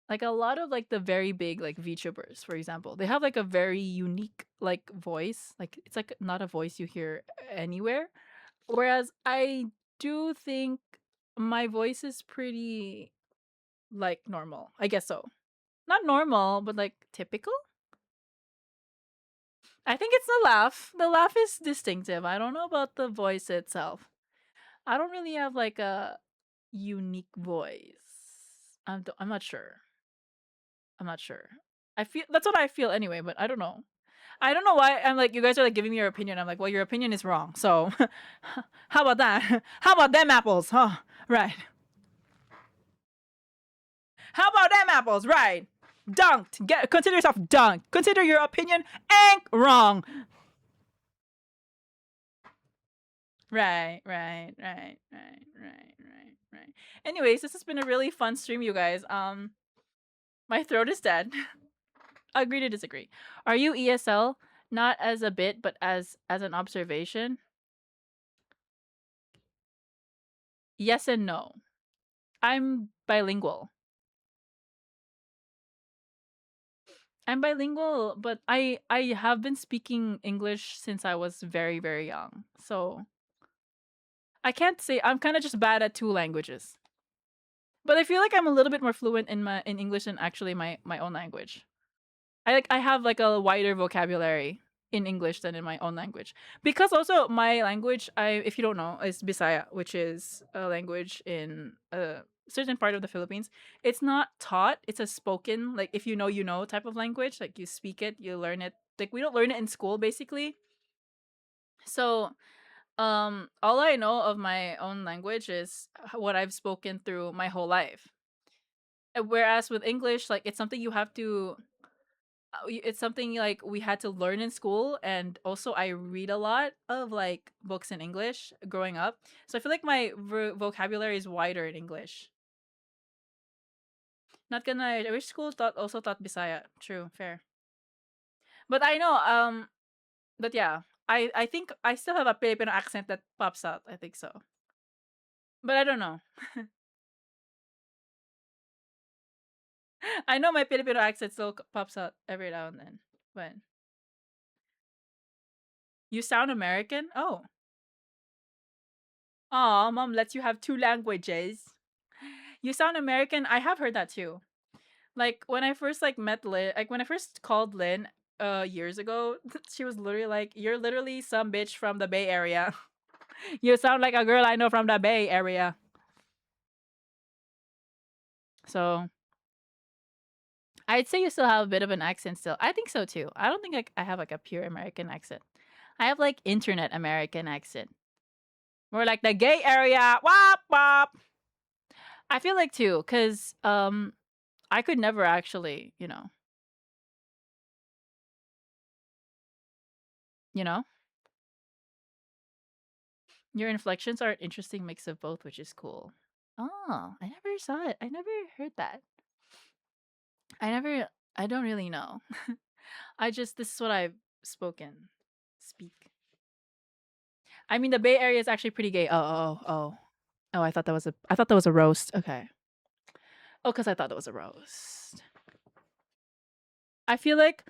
Like a lot of like the very big like VTubers, for example, they have like a very unique like voice. Like it's like not a voice you hear anywhere. Whereas I do think my voice is pretty like normal. I guess so. Not normal, but like typical. I think it's the laugh. The laugh is distinctive. I don't know about the voice itself. I don't really have like a unique voice. I'm not sure. I'm not sure. I feel that's what I feel anyway, but I don't know. I don't know why I'm like you guys are like giving me your opinion. I'm like, well, your opinion is wrong. So, how about that? How about them apples? Huh? Right. How about them apples? Right. Dunked. Consider yourself dunked. Consider your opinion ain't wrong. Right. Anyways, this has been a really fun stream, you guys. My throat is dead. Agree to disagree. Are you ESL? Not as a bit, but as an observation. Yes and no. I'm bilingual. But I have been speaking English since I was very very young. So I can't say I'm kind of just bad at two languages. But I feel like I'm a little bit more fluent in English than actually my own language. I have like a wider vocabulary in English than in my own language. Because also my language, I if you don't know, is Bisaya, which is a language in a certain part of the Philippines. It's not taught, it's a spoken, like if you know you know type of language, like you speak it, you learn it. Like we don't learn it in school basically. So all I know of my own language is what I've spoken through my whole life. Whereas with English, like it's something you have to it's something like we had to learn in school, and also I read a lot of like books in English growing up, so I feel like my vocabulary is wider in English. Not gonna I wish school taught Bisaya. True, fair. But I know but yeah, I think I still have a Filipino accent that pops out. I think so, but I don't know. I know my Filipino accent still pops out every now and then, but you sound American. Oh, mom lets you have two languages. You sound American. I have heard that too. Like when I first like met Lynn, like when I first called Lynn years ago, she was literally like, "You're literally some bitch from the Bay Area. You sound like a girl I know from the Bay Area." So I'd say you still have a bit of an accent still. I think so too. I don't think like I have like a pure American accent. I have like internet American accent. More like the gay area. Wop wop. I feel like too, cause I could never actually, you know, your inflections are an interesting mix of both, which is cool. Oh, I never saw it. I never heard that. I don't really know. This is what I've speak. I mean, the Bay Area is actually pretty gay. Oh, I thought that was a roast. Okay. Oh, because I thought that was a roast. I feel like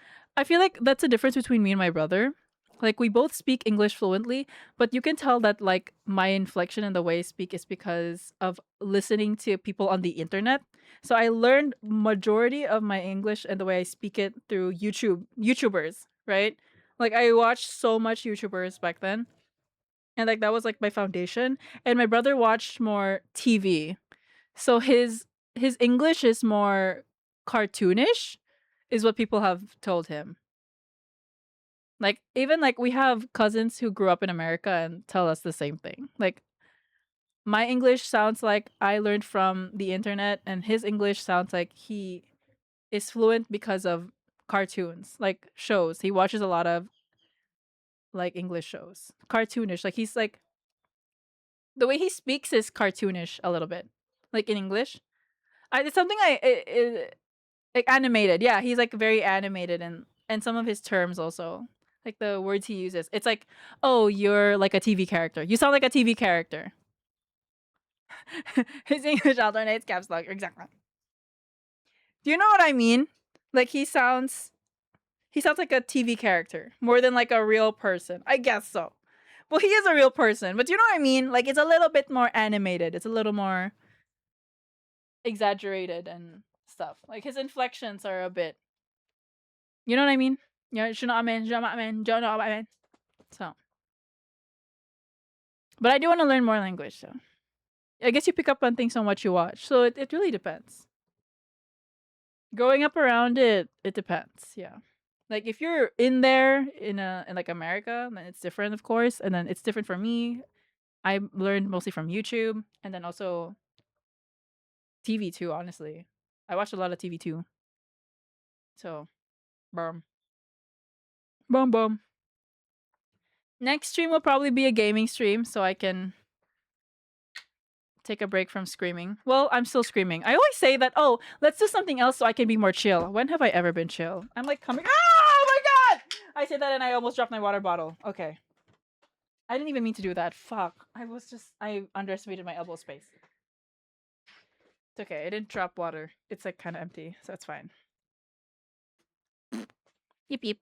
that's a difference between me and my brother. Like we both speak English fluently, but you can tell that like my inflection and the way I speak is because of listening to people on the internet. So I learned majority of my English and the way I speak it through YouTubers, right? Like I watched so much YouTubers back then. And like that was like my foundation. And my brother watched more TV. So his English is more cartoonish is what people have told him. Like even like we have cousins who grew up in America and tell us the same thing. Like my English sounds like I learned from the internet, and his English sounds like he is fluent because of cartoons, like shows. He watches a lot of like English shows. Cartoonish. Like he's like the way he speaks is cartoonish a little bit. Like in English. It's something like animated. Yeah, he's like very animated, and some of his terms also. Like the words he uses. It's like, "Oh, you're like a TV character. You sound like a TV character." His English alternates caps lock. Exactly. Do you know what I mean? Like he sounds like a TV character more than like a real person. I guess so. Well, he is a real person, but you know what I mean? Like it's a little bit more animated. It's a little more exaggerated and stuff. Like his inflections are a bit, you know what I mean? Yeah, you know what I mean? You know what I mean? You know what I mean? So, but I do want to learn more language, so I guess you pick up on things on what you watch. So it really depends. Growing up around it, it depends. Yeah. Like if you're in there in like America, then it's different, of course. And then it's different for me. I learned mostly from YouTube and then also TV too, honestly. I watched a lot of TV too. So, boom. Boom, boom. Next stream will probably be a gaming stream so I can take a break from screaming. Well, I'm still screaming. I always say that, oh, let's do something else so I can be more chill. When have I ever been chill? I'm like coming. Oh my god! I said that and I almost dropped my water bottle. Okay. I didn't even mean to do that. Fuck. I underestimated my elbow space. It's okay. I didn't drop water. It's like kind of empty, so it's fine. Yip yip.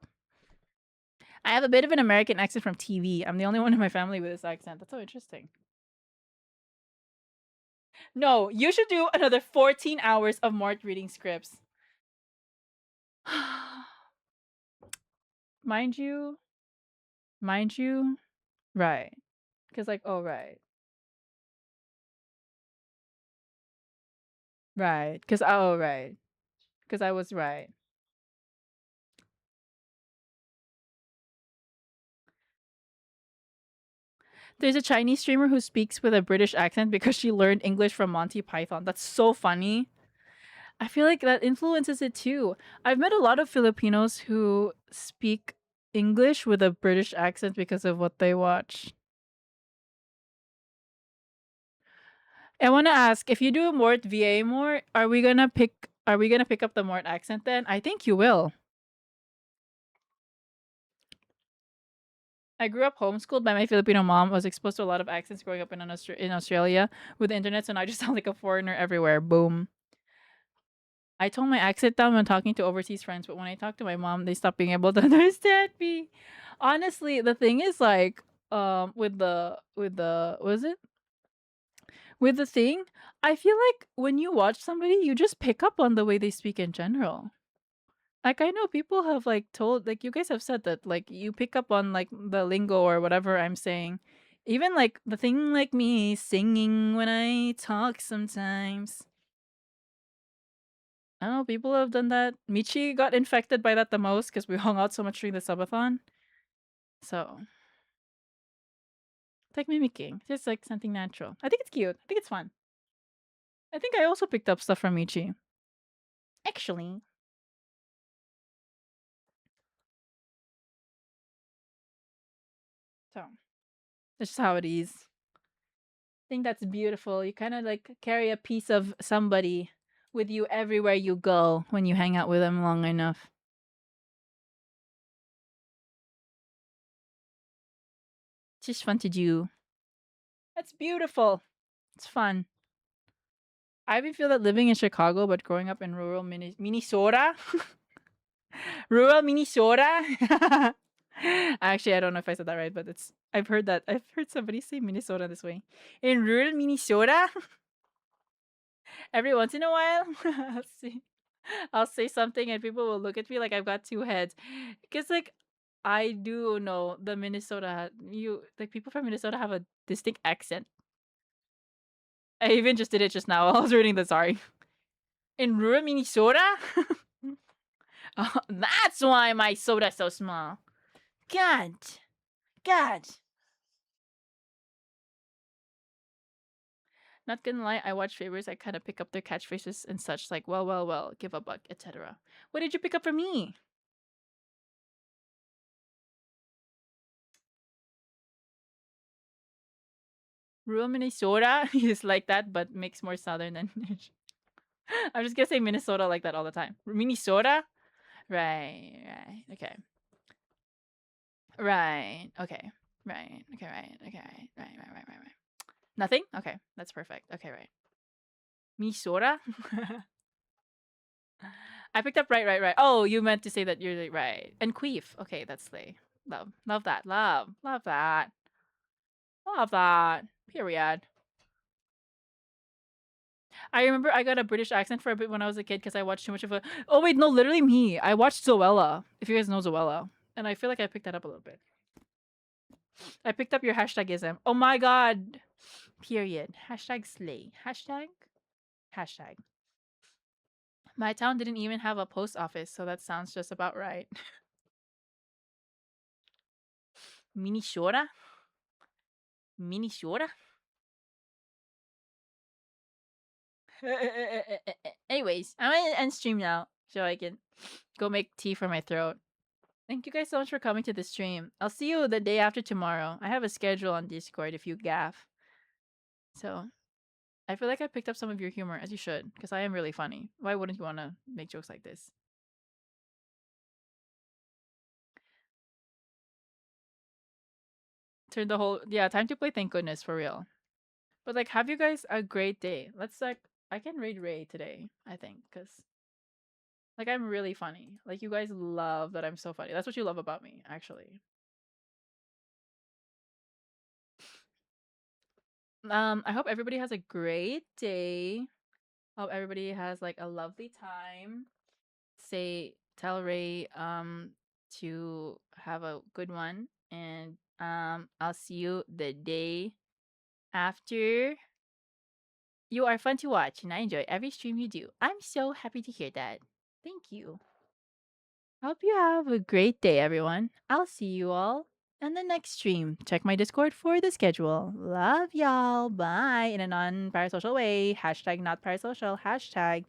I have a bit of an American accent from TV. I'm the only one in my family with this accent. That's so interesting. No, you should do another 14 hours of Mort reading scripts. Mind you, right. Because, like, oh, right. Right. Because, oh, right. Because I was right. There's a Chinese streamer who speaks with a British accent because she learned English from Monty Python. That's so funny. I feel like that influences it too. I've met a lot of Filipinos who speak English with a British accent because of what they watch. I want to ask, if you do Mort VA more, are we gonna pick up the Mort accent then? I think you will. I grew up homeschooled by my Filipino mom. I was exposed to a lot of accents growing up in Australia with the internet, so now I just sound like a foreigner everywhere. Boom. I tone my accent down when talking to overseas friends, but when I talk to my mom, they stop being able to understand me. Honestly, the thing is like with the what is it? With the thing, I feel like when you watch somebody, you just pick up on the way they speak in general. Like I know people have like told like you guys have said that like you pick up on like the lingo or whatever I'm saying. Even like the thing like me singing when I talk sometimes. I don't know, people have done that. Michi got infected by that the most because we hung out so much during the subathon. So it's like mimicking. Just like something natural. I think it's cute. I think it's fun. I think I also picked up stuff from Michi. Actually. So that's just how it is. I think that's beautiful. You kind of like carry a piece of somebody with you everywhere you go when you hang out with them long enough. It's just fun to do. That's beautiful. It's fun. I even feel that living in Chicago, but growing up in rural Minnesota, rural Minnesota. Actually, I don't know if I said that right, but I've heard somebody say Minnesota this way. In rural Minnesota, every once in a while, I'll say something and people will look at me like I've got two heads, because like I do know the Minnesota. You like people from Minnesota have a distinct accent. I even just did it just now while I was reading the sorry. In rural Minnesota? That's why my soda's so small. God. God. Not gonna lie, I watch favorites. I kind of pick up their catchphrases and such, like, well, well, well, give a buck, etc. What did you pick up from me? Rural Minnesota is like that, but makes more southern than. I'm just gonna say Minnesota like that all the time. Minnesota? Right, okay. Right, okay. Right, okay, right. Nothing? Okay, that's perfect. Okay, right. Minnesota? I picked up right. Oh, you meant to say that you're like, right. And queef. Okay, that's slay. Love that. Love that. Love that. Period. I remember I got a British accent for a bit when I was a kid because I watched too much of a. Oh wait, no, literally me. I watched Zoella. If you guys know Zoella, and I feel like I picked that up a little bit. I picked up your hashtagism. Oh my god. Period. Hashtag slay. Hashtag. My town didn't even have a post office, so that sounds just about right. Minnesota? Minnesota? Anyways, I'm gonna end stream now so I can go make tea for my throat. Thank you guys so much for coming to the stream. I'll see you the day after tomorrow. I have a schedule on Discord if you gaff. So I feel like I picked up some of your humor, as you should, because I am really funny. Why wouldn't you want to make jokes like this? Turn the whole time to play. Thank goodness for real. But like, have you guys a great day. Let's like, I can raid Ray today. I think because like I'm really funny. Like you guys love that I'm so funny. That's what you love about me, actually. I hope everybody has a great day. Hope everybody has like a lovely time. Tell Ray to have a good one, and I'll see you the day after. You are fun to watch and I enjoy every stream you do. I'm so happy to hear that. Thank you. Hope you have a great day, everyone. I'll see you all in the next stream. Check my Discord for the schedule. Love y'all. Bye. In a non parasocial way. Hashtag not parasocial. Hashtag.